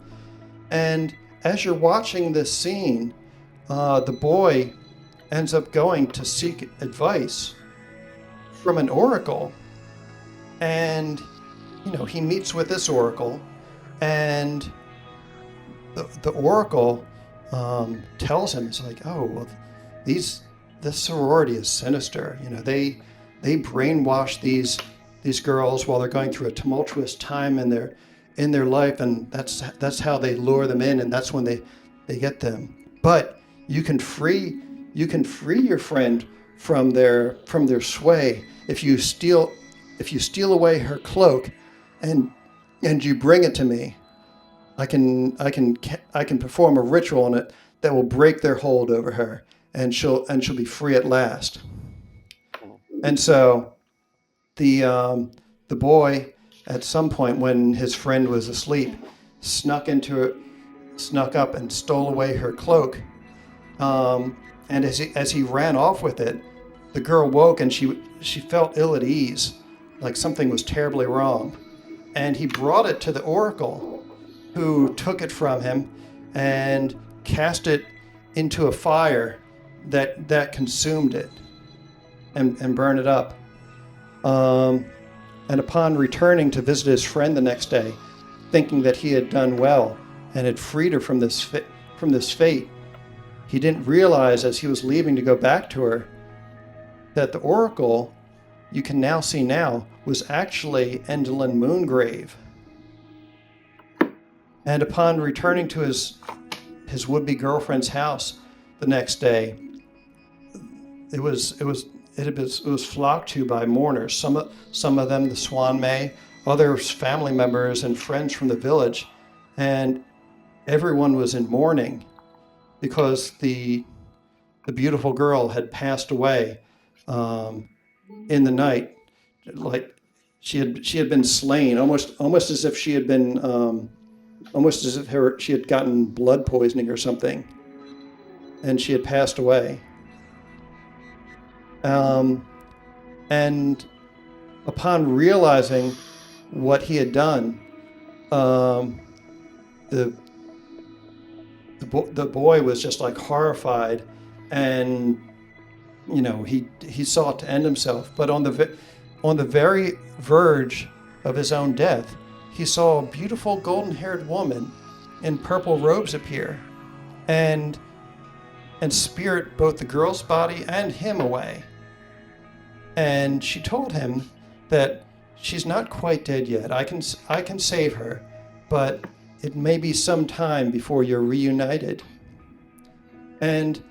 And as you're watching this scene, the boy ends up going to seek advice from an oracle, and he meets with this oracle, and the oracle tells him, it's like, oh, well, this sorority is sinister. They brainwash these girls while they're going through a tumultuous time in their life, and that's how they lure them in, and that's when they get them. But you can free your friend from their sway if you steal away her cloak, and you bring it to me. I can perform a ritual on it that will break their hold over her, and she'll be free at last. And so the boy, at some point when his friend was asleep, snuck up and stole away her cloak. And as he ran off with it, the girl woke and she felt ill at ease, like something was terribly wrong. And he brought it to the oracle, who took it from him and cast it into a fire that consumed it and burned it up. And upon returning to visit his friend the next day, thinking that he had done well and had freed her from this fate, he didn't realize as he was leaving to go back to her that the oracle, you can now see now, was actually Endelyn Moongrave. And upon returning to his would-be girlfriend's house the next day, it was flocked to by mourners. Some of them the Swan May, others family members and friends from the village, and everyone was in mourning because the beautiful girl had passed away in the night, like she had been slain, almost as if she had been almost as if she had gotten blood poisoning or something, and she had passed away. And upon realizing what he had done, the boy was just like horrified, and he sought to end himself. But on the very verge of his own death, he saw a beautiful golden-haired woman in purple robes appear, and spirit both the girl's body and him away. And she told him that she's not quite dead yet. I can save her, but it may be some time before you're reunited. And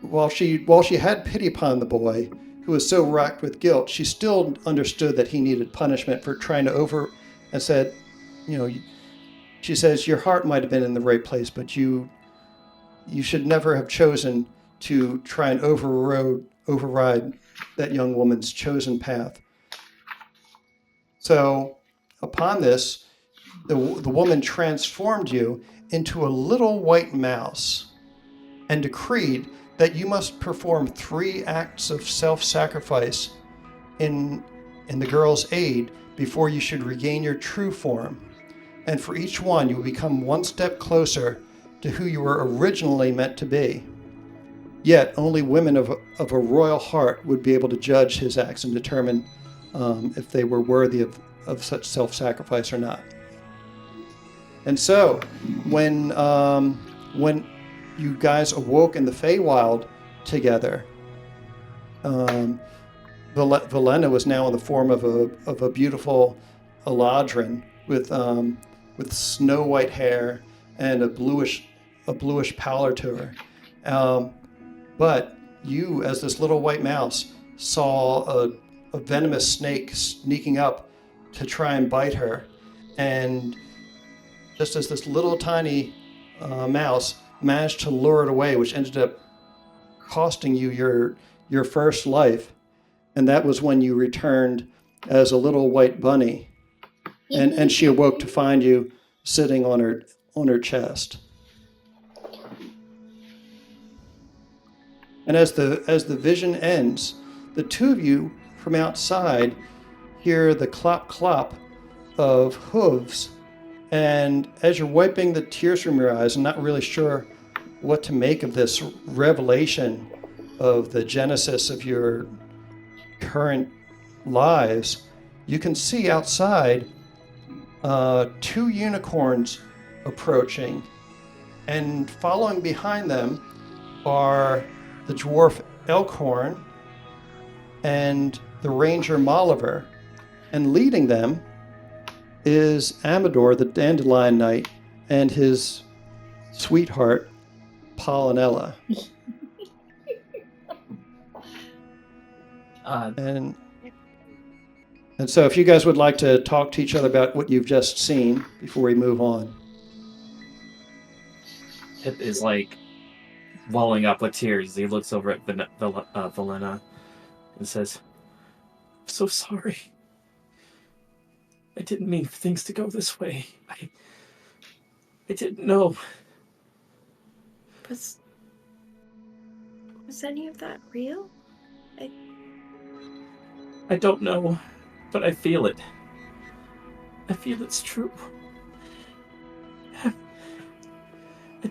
while she had pity upon the boy, who was so racked with guilt, she still understood that he needed punishment for trying to and said, she says, your heart might have been in the right place, but you should never have chosen to try and override that young woman's chosen path. So upon this, the woman transformed you into a little white mouse and decreed that you must perform 3 acts of self-sacrifice in the girl's aid before you should regain your true form. And for each one, you will become one step closer to who you were originally meant to be. Yet only women of a royal heart would be able to judge his acts and determine if they were worthy of such self-sacrifice or not. And so, when you guys awoke in the Feywild together, Velena was now in the form of a beautiful Eladrin with snow white hair and a bluish pallor to her. But you, as this little white mouse, saw a venomous snake sneaking up to try and bite her, and just as this little tiny mouse managed to lure it away, which ended up costing you your first life, and that was when you returned as a little white bunny, and she awoke to find you sitting on her chest. And as the vision ends, the two of you from outside hear the clop clop of hooves, and as you're wiping the tears from your eyes and not really sure what to make of this revelation of the genesis of your current lives, you can see outside 2 unicorns approaching, and following behind them are the dwarf Elkhorn and the ranger Molliver, and leading them is Amador the Dandelion Knight and his sweetheart Pollinella. And so if you guys would like to talk to each other about what you've just seen before we move on. Pip is like welling up with tears. He looks over at Valena and says, "I'm so sorry. I didn't mean for things to go this way. I didn't know." Was any of that real? I don't know, but I feel it. I feel it's true. I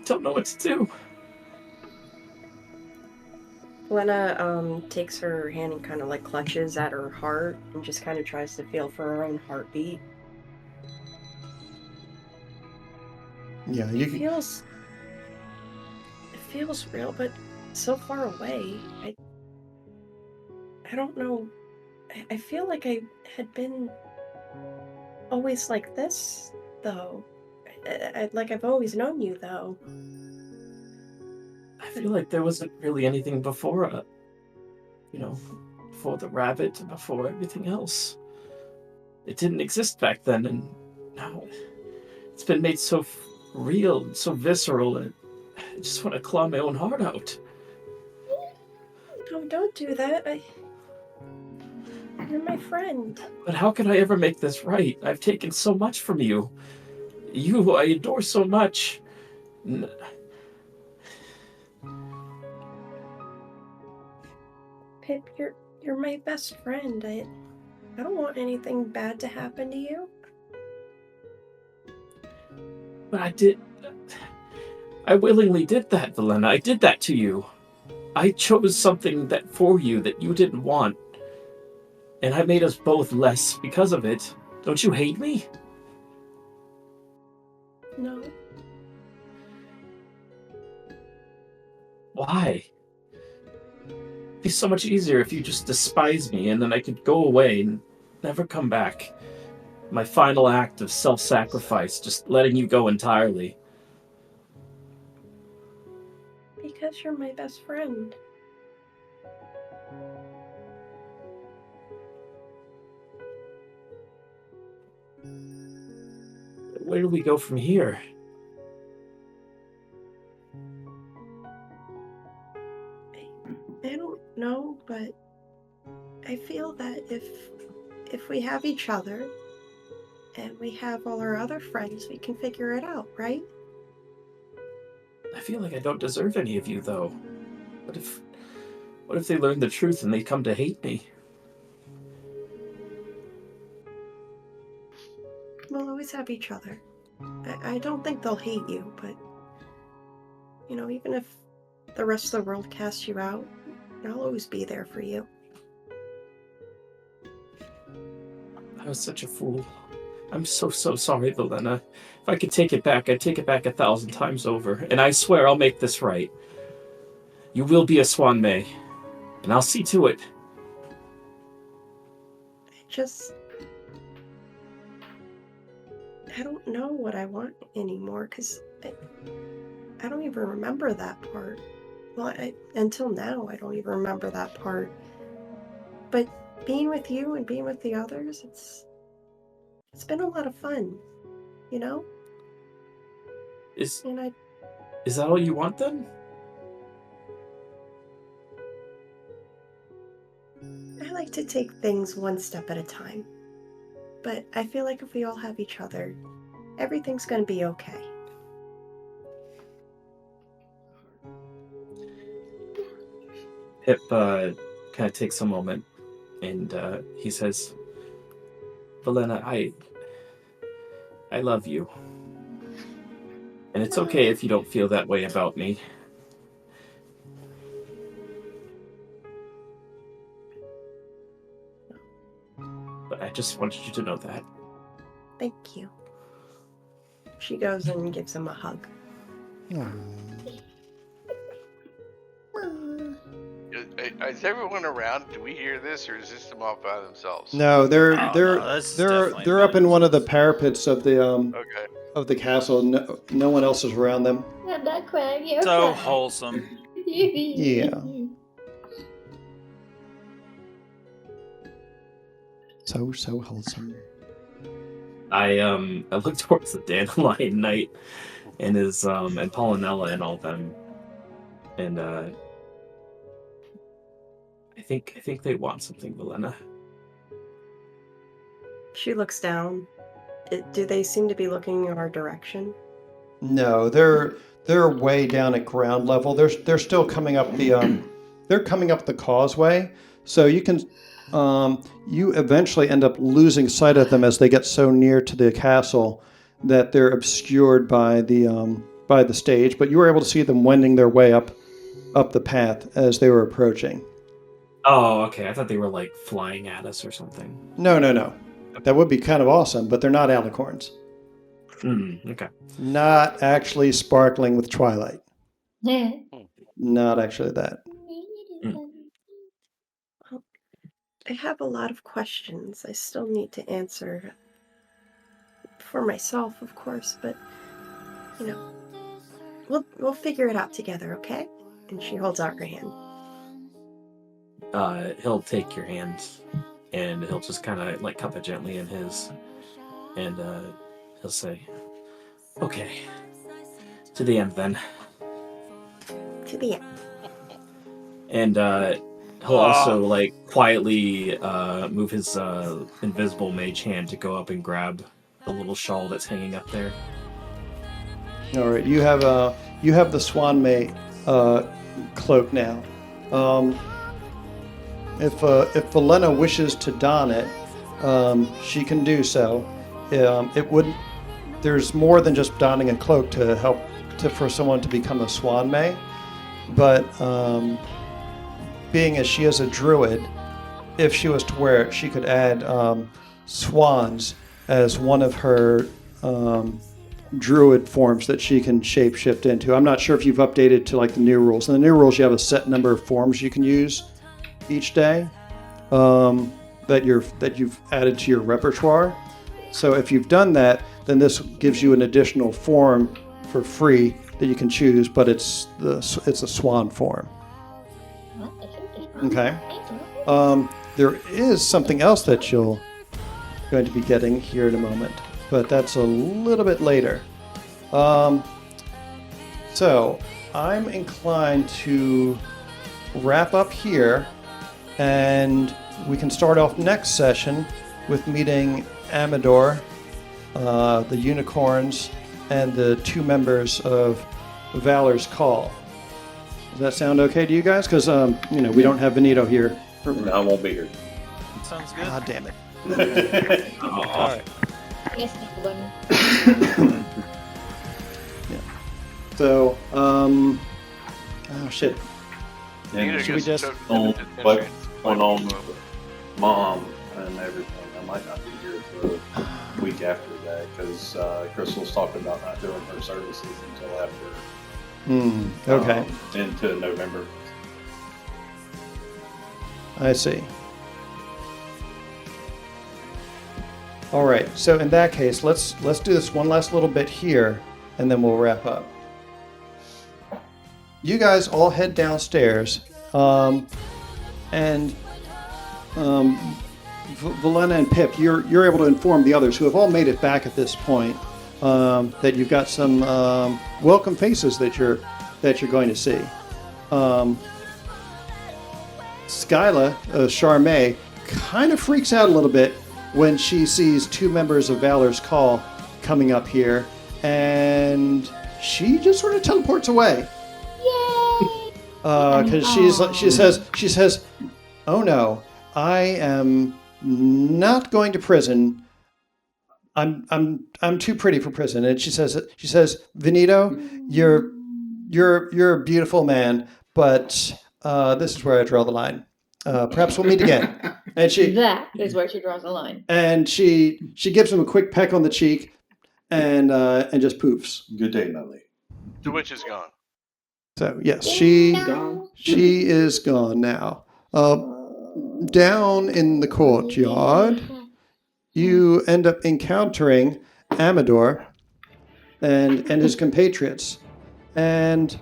don't know what to do. Lena takes her hand and kind of like clutches at her heart and just kind of tries to feel for her own heartbeat. Yeah, It feels real, but so far away. I don't know. I feel like I had been always like this, though. Like I've always known you, though. I feel like there wasn't really anything before, before the rabbit and before everything else. It didn't exist back then, and now it's been made so real and so visceral, and I just want to claw my own heart out. No, don't do that. You're my friend. But how can I ever make this right? I've taken so much from you. You, who I adore so much. Pip, you're my best friend. I don't want anything bad to happen to you. But I willingly did that, Valena. I did that to you. I chose something for you that you didn't want. And I made us both less because of it. Don't you hate me? No. Why? It'd be so much easier if you just despise me and then I could go away and never come back. My final act of self-sacrifice, just letting you go entirely. Because you're my best friend. Where do we go from here? I don't know, but I feel that if we have each other and we have all our other friends, we can figure it out, right? I feel like I don't deserve any of you, though. What if they learn the truth and they come to hate me? We'll always have each other. I don't think they'll hate you, but even if the rest of the world casts you out, I'll always be there for you. I was such a fool. I'm so sorry, Valena. If I could take it back, I'd take it back 1,000 times over. And I swear I'll make this right. You will be a Swan May. And I'll see to it. I don't know what I want anymore, because I don't even remember that part. Well, until now, I don't even remember that part. But being with you and being with the others, it's been a lot of fun, you know? Is that all you want, then? I like to take things one step at a time. But I feel like if we all have each other, everything's gonna be okay. Pip kind of takes a moment, and he says, Valena, I love you. And it's okay if you don't feel that way about me. But I just wanted you to know that. Thank you. She goes and gives him a hug. Is everyone around? Do we hear this, or is this them off by themselves? No, they're this is definitely they're up in one of the parapets of the Okay. of the castle. No one else is around them. I'm not crying. You're So crying. wholesome. Yeah. So wholesome. I look towards the Dandelion Knight and his and Polynella and all them, And I think they want something, Valena. She looks down. Do they seem to be looking in our direction? No, they're way down at ground level. They're still coming up the they're coming up the causeway. So you can you eventually end up losing sight of them as they get so near to the castle that they're obscured by the stage. But you were able to see them wending their way up the path as they were approaching. Oh, okay. I thought they were like flying at us or something. No. That would be kind of awesome, but they're not alicorns. Okay. Not actually sparkling with twilight. Yeah. Not actually that. I have a lot of questions I still need to answer for myself, of course, but we'll figure it out together, okay? And she holds out her hand. He'll take your hand and he'll just kind of like cup it gently in his, and he'll say, "Okay, to the end then." To the end. And he'll also like quietly move his invisible mage hand to go up and grab the little shawl that's hanging up there. All right, you have the Swan May cloak now. If Valena wishes to don it, she can do so. It wouldn't. There's more than just donning a cloak to help for someone to become a Swan May, but being as she is a druid, if she was to wear it, she could add swans as one of her druid forms that she can shapeshift into. I'm not sure if you've updated to like the new rules. In the new rules, you have a set number of forms you can use each day that you've added to your repertoire. So if you've done that, then this gives you an additional form for free that you can choose, but it's a swan form. Okay. There is something else that you're going to be getting here in a moment, but that's a little bit later. So I'm inclined to wrap up here, and we can start off next session with meeting Amador, the unicorns, and the 2 members of Valor's Call. Does that sound okay to you guys? Because we don't have Benito here. No, I won't be here. Sounds good. God damn it. All right. Yes, Nickelbun. So, oh shit. And Should we just- what's going on with Mom and everything? I might not be here for a week after that because Crystal's talked about not doing her services until after Okay. into November. I see. All right. So in that case, let's do this one last little bit here, and then we'll wrap up. You guys all head downstairs, and Valena and Pip, you're able to inform the others who have all made it back at this point that you've got some welcome faces that you're going to see. Skyla, Charmaine, kind of freaks out a little bit when she sees 2 members of Valor's Call coming up here, and she just sort of teleports away. Yay! Because she says, "Oh no, I am not going to prison. I'm too pretty for prison." And she says, "Benito, you're a beautiful man, but this is where I draw the line. Perhaps we'll meet again." And That is where she draws the line. and she gives him a quick peck on the cheek, and just poofs. Good day, my lady. The witch is gone. So yes, she Gone. is gone now. Down in the courtyard, you end up encountering Amador and his compatriots, and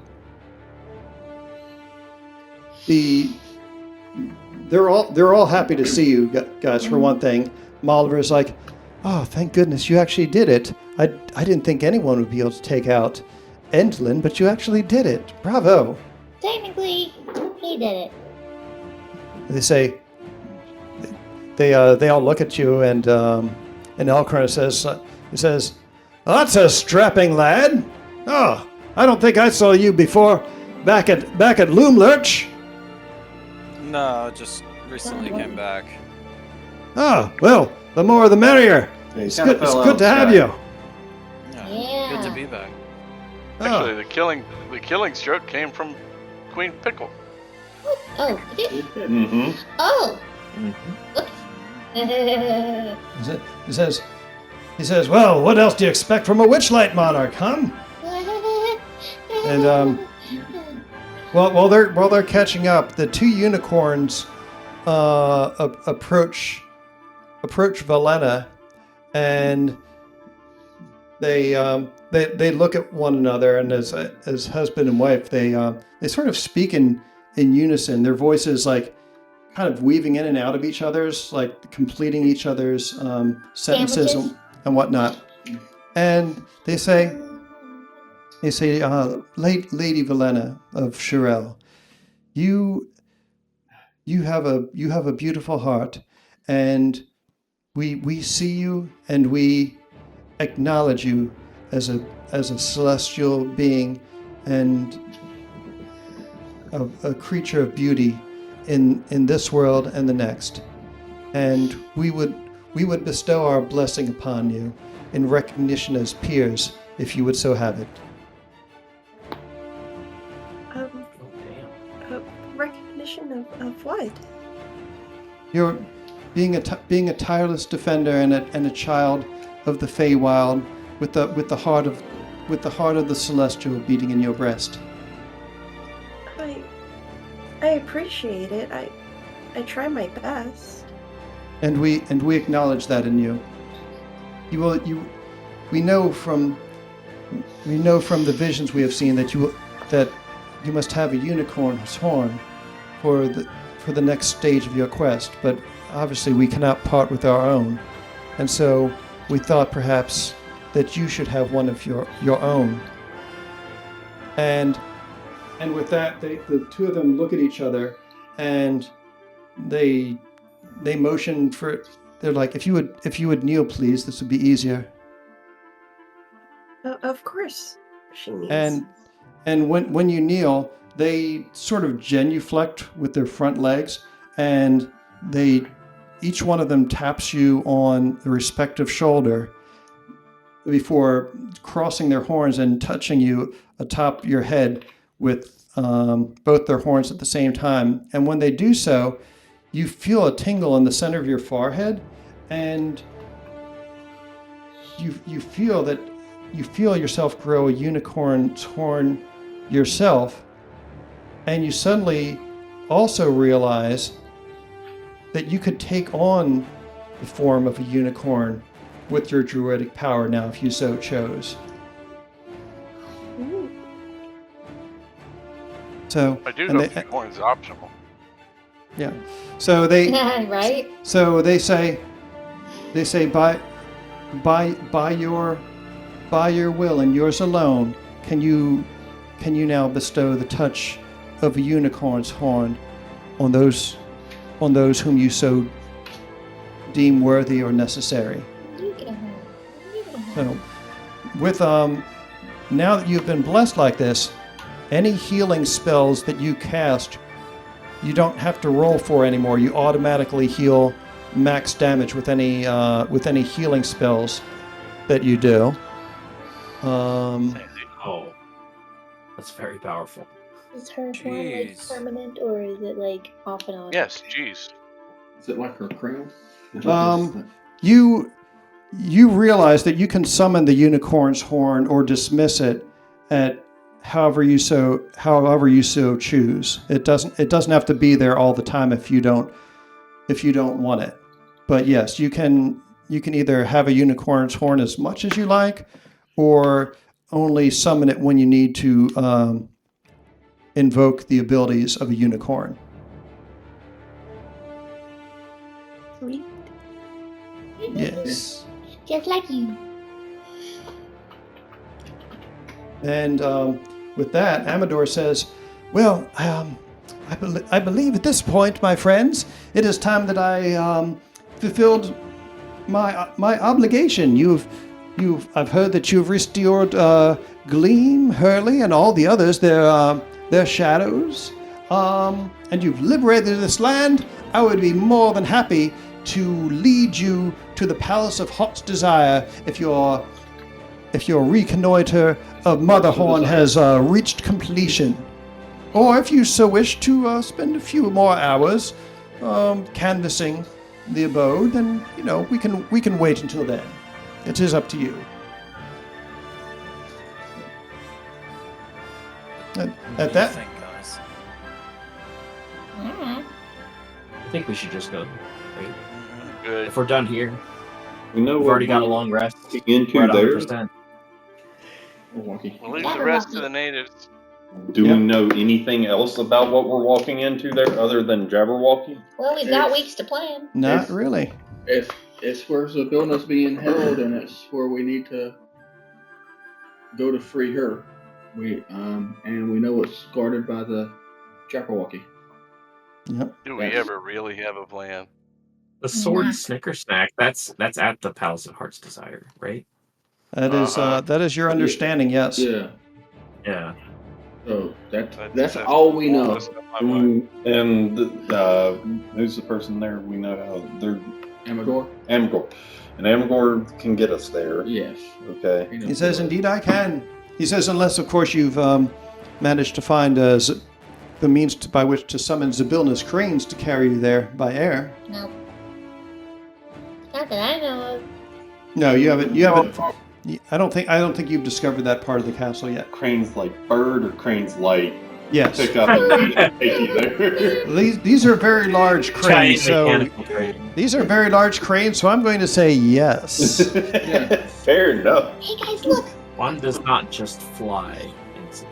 they're all happy to see you guys. For one thing, Molliver's like, "Oh, thank goodness you actually did it. I didn't think anyone would be able to take out Endlin, but you actually did it. Bravo." technically, he did it. They say, they all look at you, and Elkhorn says, "Oh, that's a strapping lad. Oh, I don't think I saw you before back at Loomlurch." No, I just recently came back. Ah, well, the more the merrier. It's good to have you. Yeah. Good to be back. Actually, the killing stroke came from Queen Pickle. Oh, it did? Mm-hmm. Oh. He says, "Well, what else do you expect from a Witchlight monarch, huh?" And while they're catching up, the two unicorns approach Valena, and they look at one another, and as husband and wife, they sort of speak in unison. Their voices like kind of weaving in and out of each other's, like completing each other's sentences and whatnot. And they say, Lady Valena of Shirel, you have a beautiful heart, and we see you and we acknowledge you as a celestial being and a creature of beauty in this world and the next. And we would bestow our blessing upon you in recognition as peers, if you would so have it. Recognition of what? You're being a tireless defender and a child of the Feywild, with the heart of the celestial beating in your breast. I appreciate it. I try my best. And we acknowledge that in you. We know from the visions we have seen that you must have a unicorn's horn for the next stage of your quest, but obviously we cannot part with our own. And so we thought perhaps that you should have one of your own. And with that, the two of them look at each other, and they motion for. They're like, if you would kneel, please. This would be easier. Of course, she kneels. And when you kneel, they sort of genuflect with their front legs, and each one of them taps you on the respective shoulder before crossing their horns and touching you atop your head with both their horns at the same time. And when they do so, you feel a tingle in the center of your forehead, and you feel yourself grow a unicorn's horn yourself, and you suddenly also realize that you could take on the form of a unicorn with your druidic power now, if you so chose. Ooh. So I do know unicorn is optional. Yeah. So they right? So they say by your will and yours alone can you now bestow the touch of a unicorn's horn on those whom you so deem worthy or necessary. So with now that you've been blessed like this, any healing spells that you cast, you don't have to roll for anymore. You automatically heal max damage with any healing spells that you do. Oh, that's very powerful. Is her horn like Jeez. permanent, or is it like off and on? Yes, jeez. Is it like her crown? You realize that you can summon the unicorn's horn or dismiss it at however you so choose. It doesn't have to be there all the time if you don't want it. But yes, you can either have a unicorn's horn as much as you like, or only summon it when you need to invoke the abilities of a unicorn. Sweet. Yes. Just like you. And with that, Amador says, Well, I believe at this point, my friends, it is time that I fulfilled my obligation. I've heard that you've restored Gleam, Hurley, and all the others their shadows, and you've liberated this land. I would be more than happy to lead you to the Palace of Heart's Desire if your reconnoiter of Motherhorn has reached completion. Or if you so wish to spend a few more hours canvassing the abode, then we can wait until then. It is up to you. At What do you that, think, guys? Alright. I think we should just go. Right? Good. If we're done here, We know we've what already got a we're long rest. into We're at there. 100%. Milwaukee. We'll leave the rest to the natives. Do Yep. we know anything else about what we're walking into there other than Jabberwocky? Well, we've got weeks to plan. not It's- really. It's where Zabilna's being held, and it's where we need to go to free her. And we know it's guarded by the Jabberwocky. Yep. Do we Yes. ever really have a plan? The sword Yeah. snicker snack, that's at the Palace of Heart's Desire, right? That is your understanding. Yes. Yeah. Yeah. So that's all we know. That's not my mind. And who's the person there? We know they're Amador? Amgor. And Amgor can get us there. Yes. Okay. He says, "Indeed, I can." He says, "Unless, of course, you've managed to find the means by which to summon Zabilna's cranes to carry you there by air." Nope. Not that I know of. No, you haven't. You haven't. I don't think you've discovered that part of the castle yet. Cranes like bird or cranes like Yes. pick up and take you there? These are very large cranes. Giant So mechanical crane. these are very large cranes. So I'm going to say yes. Fair enough. Hey guys, look! One does not just fly.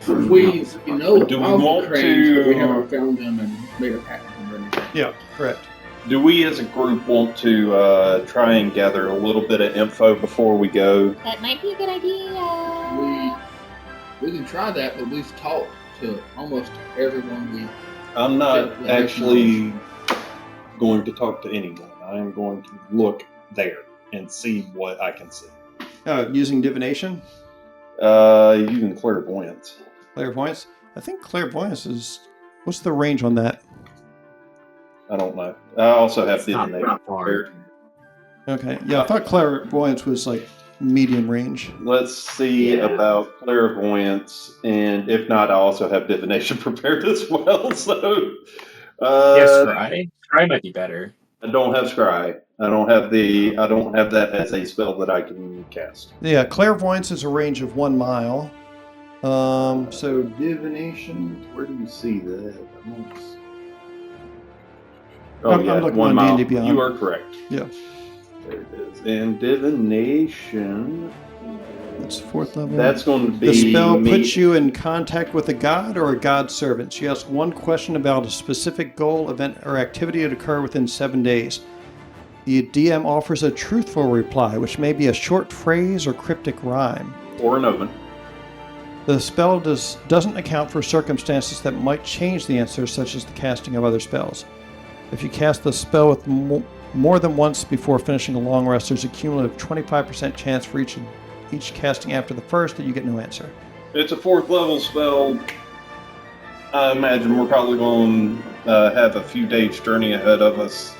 We know Do we of want the cranes, but we to- haven't found them and made a pact with them or anything. Yeah. Correct. Do we as a group want to try and gather a little bit of info before we go? That might be a good idea. We can try that, but we've talked to almost everyone we. I'm not Yeah, actually going to talk to anyone. I'm going to look there and see what I can see. Using divination, Using clairvoyance. clairvoyance. I think clairvoyance is. What's the range on that? I don't know. I also have It's not divination. that far. Okay. Yeah, I thought clairvoyance was like medium range. Let's see Yeah. about clairvoyance, and if not, I also have divination prepared as well. So, Yes, scry. Scry might be better. I don't have scry. I don't have that as a spell that I can cast. Yeah, clairvoyance is a range of 1 mile. So divination. Where do you see that? I'm looking 1 on mile. D&D Beyond. You are correct. Yeah. There it is. And divination. That's 4th level. That's going to be. The spell me. puts you in contact with a god or a god servant. So you ask one question about a specific goal, event, or activity to occur within 7 days. The DM offers a truthful reply, which may be a short phrase or cryptic rhyme. Or an oven. The spell doesn't account for circumstances that might change the answer, such as the casting of other spells. If you cast the spell with more than once before finishing a long rest, there's a cumulative 25% chance for each casting after the first that you get no answer. It's a 4th level spell. I imagine we're probably going to have a few days' journey ahead of us.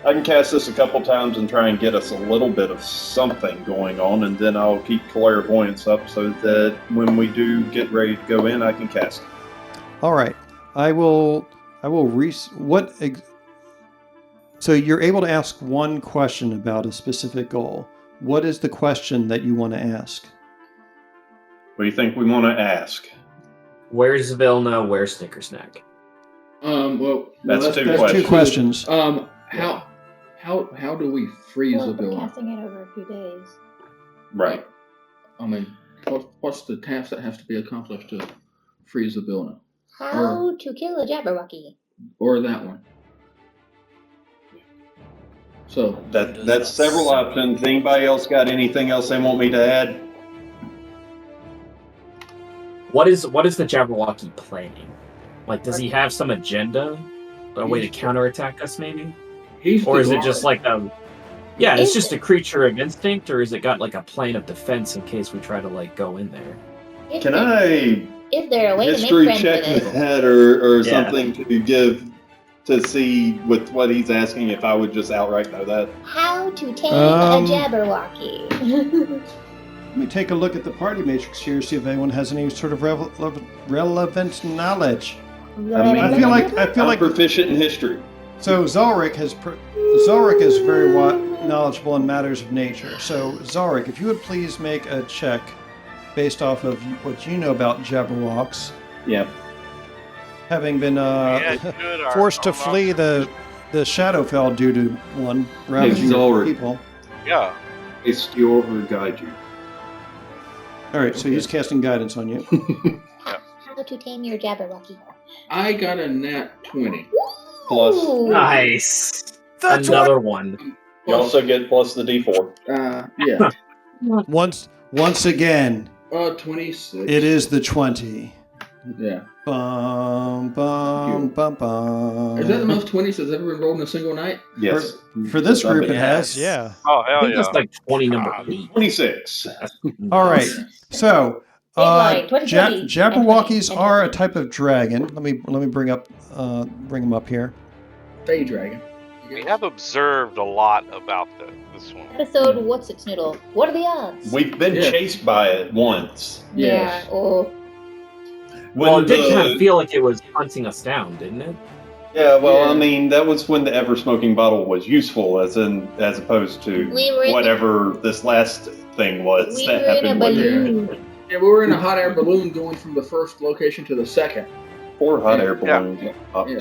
I can cast this a couple times and try and get us a little bit of something going on, and then I'll keep clairvoyance up so that when we do get ready to go in, I can cast it. All right, So you're able to ask one question about a specific goal. What is the question that you want to ask? What do you think we want to ask? Where's Vilna? Where's Snickersnack? Well, That's two That's questions. 2 questions. How do we freeze Well, the we're building? casting it over a few days. Right. I mean, what's the task that has to be accomplished to freeze the building? How to kill a Jabberwocky. Or that one? So That's several options. Anybody else got anything else they want me to add? What is the Jabberwocky planning? Like, does he have some agenda? A way to counterattack us, maybe? He's Or the is it guard. just like a... Yeah, it's Is just it- a creature of instinct, or is it got like a plane of defense in case we try to like go in there? Can I Is there a way to make history friends check with it? that or Yeah. something to give to see with what he's asking if I would just outright know that? How to tame Um, a Jabberwocky? Let me take a look at the party matrix here, see if anyone has any sort of relevant knowledge. I feel like I'm proficient in history. so. Zalric is very knowledgeable in matters of nature. So Zalric, if you would please make a check based off of what you know about Jabberwocks, Yeah. having been Good, our forced to own flee the Shadowfell due to one ravaging Zalric. people. Yeah. It's your guide you. All right, so he's casting guidance on you. How to tame your Jabberwocky? I got a nat 20. Plus. Ooh. Nice. That's Another one. You also get plus the D4. Yeah. Once again, 26. it is the 20. Yeah. Bum bum bum bum. Is that the most 20s that's ever been rolled in a single night? Yes. For this group, it Yes. has. Yeah. Oh, I hell think yeah. that's like 20 number 8. 26. All right. So, Witchlight, 2020. Jabberwockies are a type of dragon. Let me bring them up here. Fey dragon. We have observed a lot about this one. Episode What's Its Noodle? What are the odds? We've been Yeah. chased by it once. Yeah. Oh. Well, it did the- kind of feel like it was hunting us down, didn't it? Yeah, well, Yeah. I mean, that was when the ever smoking bottle was useful, as opposed to We were in whatever this last thing was We that were in a happened. with it. balloon. Yeah, we were in a hot air balloon going from the first location to the second. Or hot air Yeah. balloons. Yeah.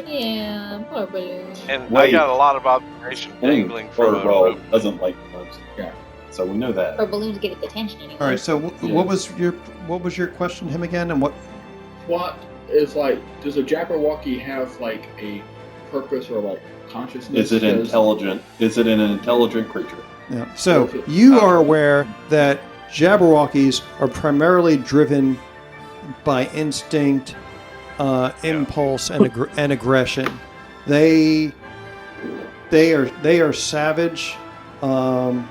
Yeah, poor balloon. And I Wait. got a lot of observation dangling from a rope. Doesn't like balloons. Yeah. So we know that. Or balloons give it the tension anyway. All right. So, Yeah. what was your question, him again, and what? What is like, does a Jabberwocky have like a purpose or like consciousness? Is it 'Cause- intelligent? Is it an intelligent creature? Yeah. So you are aware that Jabberwockies are primarily driven by instinct, impulse, and aggression. They are savage, and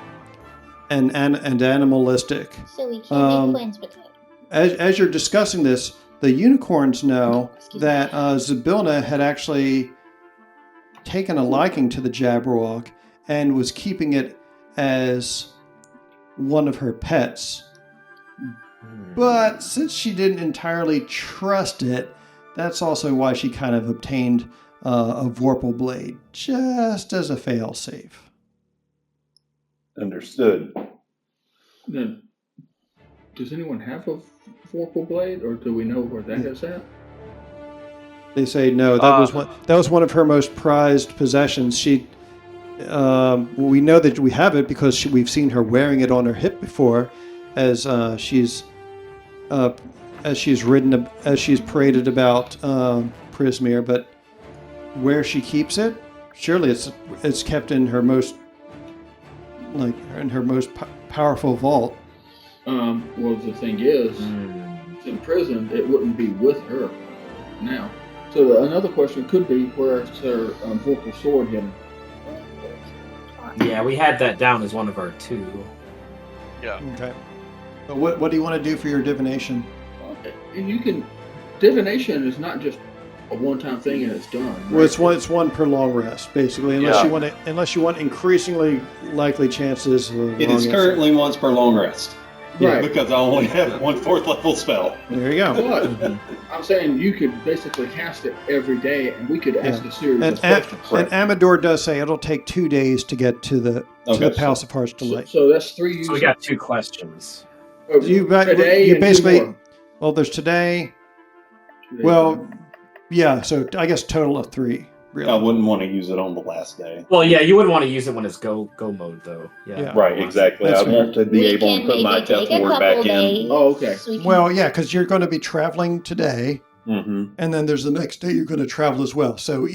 animalistic. So we can't Um, make friends with it. As you're discussing this, the unicorns know that Zybilna had actually taken a liking to the Jabberwock and was keeping it as one of her pets. But since she didn't entirely trust it, that's also why she kind of obtained a Vorpal blade, just as a failsafe. Understood. Then, does anyone have a Vorpal blade, or do we know where that is at? They say no. That was one of her most prized possessions. We know that we have it because we've seen her wearing it on her hip before, as she's paraded about Prismere. But where she keeps it, surely it's kept in her most powerful vault. Well, the thing is, it's in prison. It wouldn't be with her now. So another question could be, where's her Vorpal sword hidden? Yeah, we had that down as one of our 2. Yeah. Okay. But what do you want to do for your divination? Okay, and you can. Divination is not just a one-time thing and it's done. Well, right? it's one per long rest, basically, unless you want increasingly likely chances. Of It long is rest. currently once per long rest. Right. Because I only have one 4th level spell. There you go. But I'm saying you could basically cast it every day, and we could ask a series of questions. And Amador does say it'll take 2 days to get to the Palace of Heart's Delight. So that's 3 uses. So we got 2 questions. You today and basically, 2 more. well, there's today. 2 days. Well, yeah. So I guess total of 3. Really. I wouldn't want to use it on the last day. Well, yeah, you wouldn't want to use it when it's go mode, though. Yeah. Right, exactly. That's I want to be We able can to put my maybe take death a ward couple back in. days. Oh, okay. So we can- Well, yeah, because you're going to be traveling today, Mm-hmm. and then there's the next day you're going to travel as well. So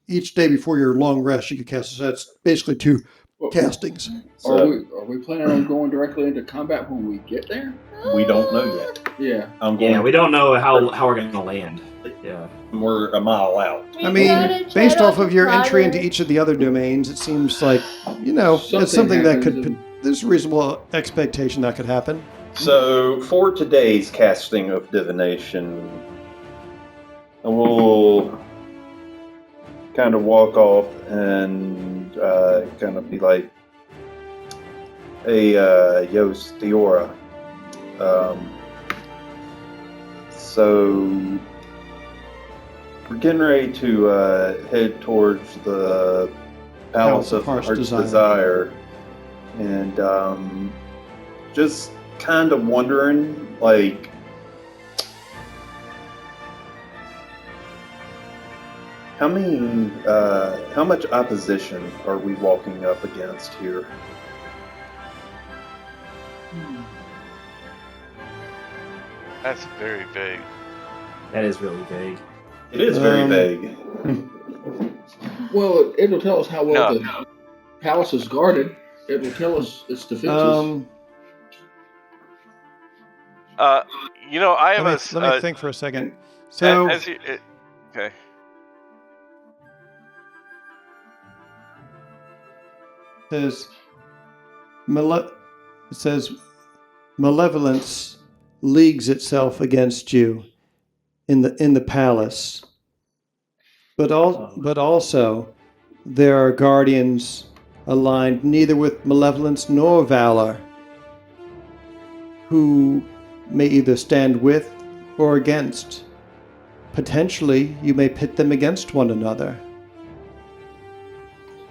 each day before your long rest, you can cast. So that's basically two castings. So Are we planning on going directly into combat when we get there? we don't know yet. Yeah. I'm going. Yeah, we don't know how we're gonna land. Yeah. We're a mile out. I mean, based off of your entry into each of the other domains, it seems like, it's something that could, there's a reasonable expectation that could happen. So for today's casting of divination, I will kind of walk off and kind of be like, "Hey, Yos Theora. So we're getting ready to head towards the Palace of Heart's Desire, and just kind of wondering, like, how much opposition are we walking up against here?" That's very vague. That is really vague. It is very vague. Well, it'll tell us how well the palace is guarded. It'll tell us its defenses. I have Let me think for a second. So, okay. It says malevolence leagues itself against you in the palace, but also there are guardians aligned neither with malevolence nor valor, who may either stand with or against. Potentially, you may pit them against one another.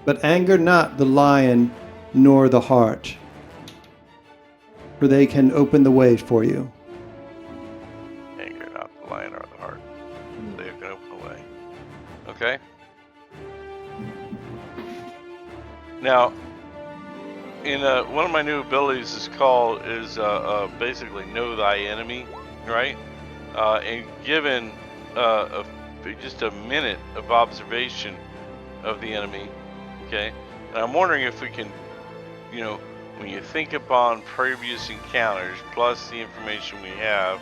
But anger not the lion nor the heart, for they can open the way for you. Anger not the lion or the heart. They can open the way. Okay. Now, in one of my new abilities is basically know thy enemy, right? And given just a minute of observation of the enemy, okay? And I'm wondering if we can, when you think upon previous encounters plus the information we have,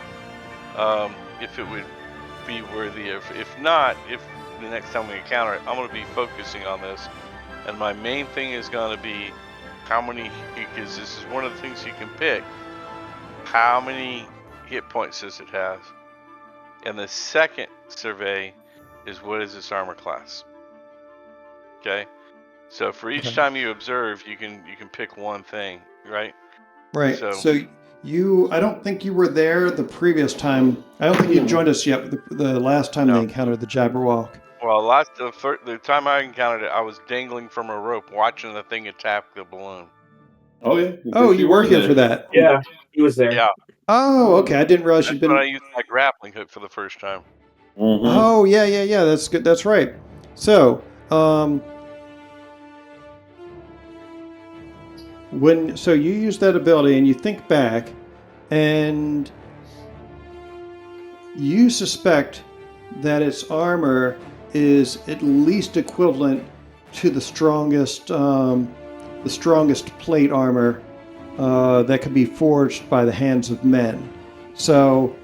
if it would be worthy of, if not, if the next time we encounter it, I'm going to be focusing on this. And my main thing is going to be how many, because this is one of the things you can pick, how many hit points does it have? And the second survey is what is its armor class? Okay? So for each time you observe, you can pick one thing, right? Right. So you, I don't think you were there the previous time. I don't think you joined us yet the last time they encountered the Jabberwock. Well, the time I encountered it, I was dangling from a rope watching the thing attack the balloon. Oh, yeah. Oh, you were here for that. Yeah, he was there. Yeah. Oh, okay. I didn't realize you'd been. When I used my grappling hook for the first time. Mm-hmm. Oh, yeah. That's good. That's right. So, so you use that ability and you think back, and you suspect that its armor is at least equivalent to the strongest plate armor that could be forged by the hands of men. So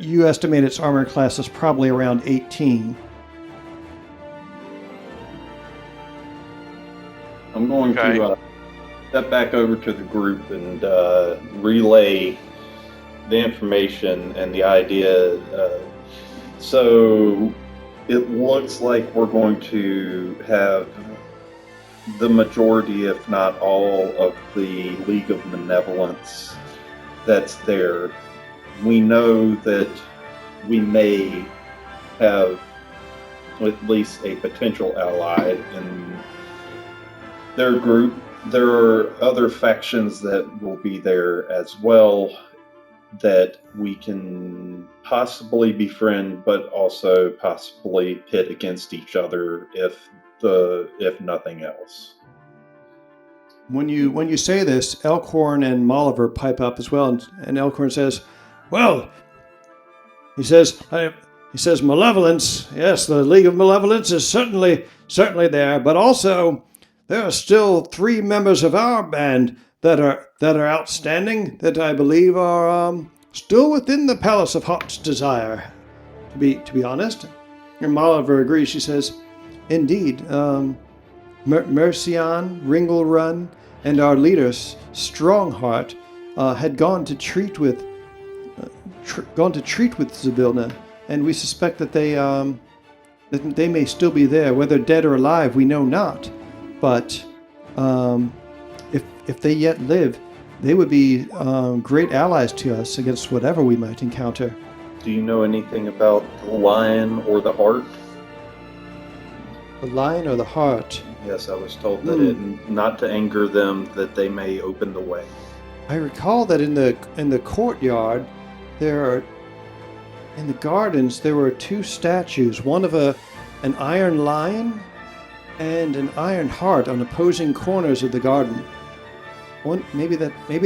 you estimate its armor class is probably around 18. I'm going to step back over to the group and relay the information and the idea. So it looks like we're going to have the majority, if not all, of the League of Benevolence that's there. We know that we may have at least a potential ally in their group. There are other factions that will be there as well that we can possibly befriend, but also possibly pit against each other if nothing else. When you say this, Elkhorn and Molliver pipe up as well, and Elkhorn says, "Well," he says, "Malevolence. Yes, the League of Malevolence is certainly there, but also there are still 3 members of our band that are outstanding, that I believe are still within the Palace of Heart's Desire. To be honest, and Molliver agrees. She says, "Indeed, Mercian, Ringle and our leaders, Strongheart, had gone to treat with Zybilna, and we suspect that they may still be there, whether dead or alive, we know not. But if they yet live, they would be great allies to us against whatever we might encounter." Do you know anything about the lion or the heart? The lion or the heart? Yes, I was told that not to anger them, that they may open the way. I recall that in the courtyard, in the gardens, there were 2 statues, one of an iron lion and an iron heart on opposing corners of the garden. Maybe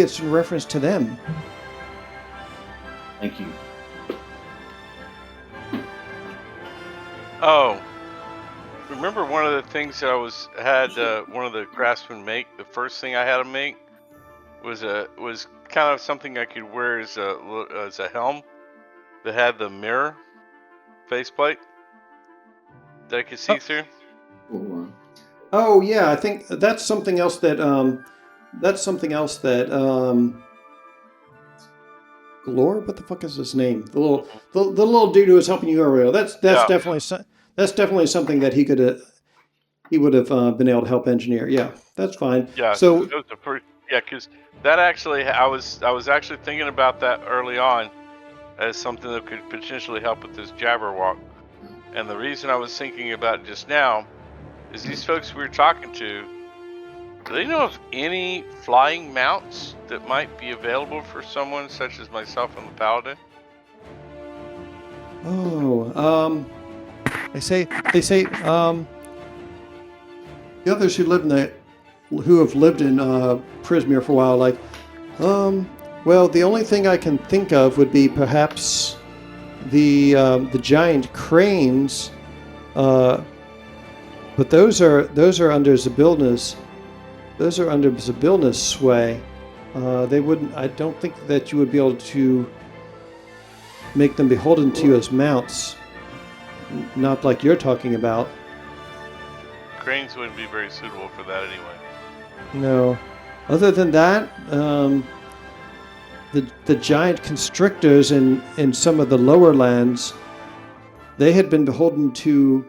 it's in reference to them. Thank you. Oh, remember one of the things that I had one of the craftsmen make? The first thing I had him make was kind of something I could wear as a helm that had the mirror faceplate that I could see through. Oh yeah, I think that's something else that Glor, what the fuck is his name? The little dude who was helping you earlier. That's definitely something that he would have been able to help engineer. Yeah, that's fine. Yeah. So that was the first, because that actually I was actually thinking about that early on as something that could potentially help with this Jabberwock. And the reason I was thinking about it just now is these folks we were talking to. Do they know of any flying mounts that might be available for someone such as myself and the Paladin? they say the others who have lived in Prismere for a while, well, the only thing I can think of would be perhaps the giant cranes, but those are under Zybilna's. Those are under Zybilna's sway. They wouldn't. I don't think that you would be able to make them beholden to you as mounts. Not like you're talking about. Cranes wouldn't be very suitable for that anyway. No. Other than that, the giant constrictors in some of the lower lands, they had been beholden to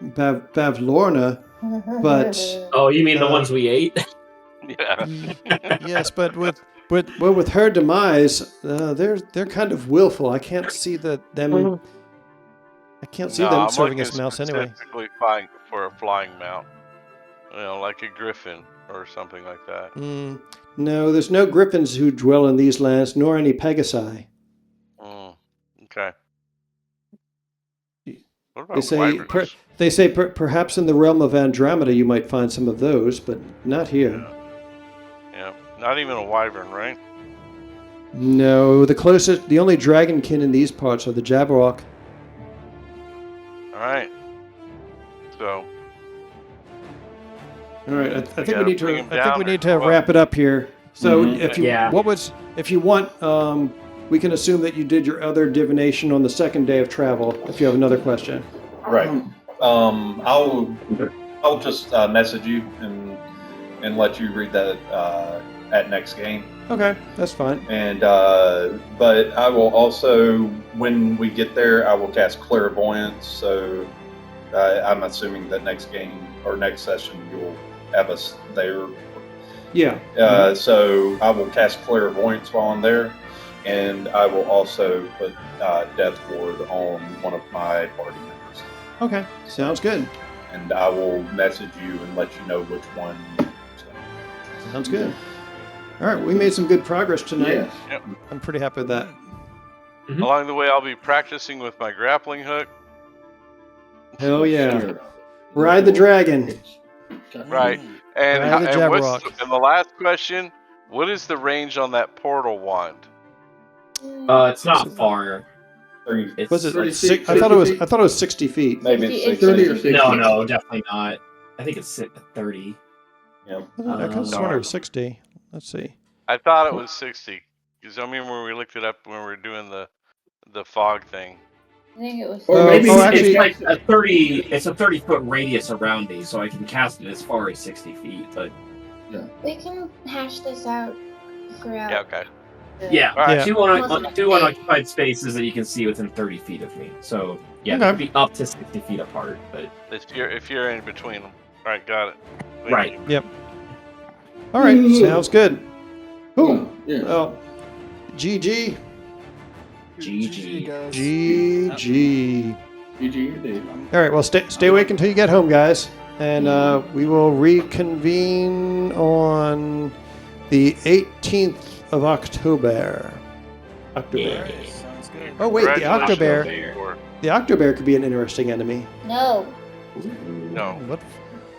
Bavlorna, but Oh, you mean the ones we ate? Yeah. yes, but with her demise, they're kind of willful. I can't see them serving as mounts anyway. Specifically flying for a flying mount, like a griffin or something like that. No, there's no griffins who dwell in these lands, nor any pegasi. Okay. What about wyverns? They say perhaps in the realm of Andromeda you might find some of those, but not here. Yeah. Not even a wyvern, right? No, the only dragonkin in these parts are the Jabberwock. All right. So. All right, I think we need to wrap it up here. So if you want, we can assume that you did your other divination on the second day of travel. If you have another question. Right. I'll just message you and let you read that at next game. Okay, that's fine. And but I will also, when we get there, I will cast Clairvoyance. So I'm assuming that next game or next session you'll have us there. Yeah. So I will cast Clairvoyance while I'm there, and I will also put Death Ward on one of my party members. Okay, sounds good. And I will message you and let you know which one. Sounds good. All right, we made some good progress tonight. Yes. Yep. I'm pretty happy with that. Mm-hmm. Along the way, I'll be practicing with my grappling hook. Hell yeah. Ride the dragon. Right. And, Ride the Jabberwock. and the last question, what is the range on that portal wand? It's not far. Was it like 36 I thought it was 60 feet. Maybe it's 30 or 60. No, definitely not. I think it's 30. Yeah. I could have sworn it was 60. Let's see. I thought it was 60. Because I remember when we looked it up when we were doing the fog thing. I think it was. Or Oh, maybe oh, we actually- can It's like a 30. It's a 30-foot radius around me, so I can cast it as far as 60 feet. But We can hash this out throughout. Yeah, okay. yeah, Yeah. two unoccupied spaces that you can see within 30 feet of me. So yeah, they Okay. could be up to 60 feet apart. But If you're in between them. Alright, got it. Thank right. you. All right, sounds good. Ooh, Yeah. well, GG. GG. guys. GG. GG indeed. All right, well, stay awake until you get home, guys. And we will reconvene on the 18th of October. October. Sounds good. Oh, wait, the Octobear. Octobear. The Octobear could be an interesting enemy. No. No.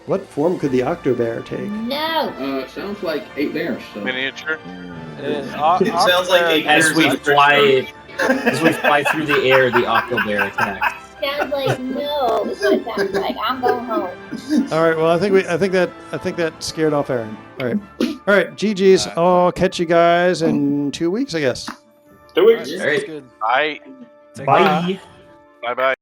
What form could the Octobear take? No. Sounds like 8 bears. So. Miniature? It sounds like a As we fly through the air, the Octobear attacks. Sounds like no. That's what it sounds like. I'm going home. All right, well, I think that scared off Erin. All right, GG's. I'll catch you guys in 2 weeks, I guess. 2 weeks. Sounds Alright. good. Bye. Take care. Bye. Bye bye.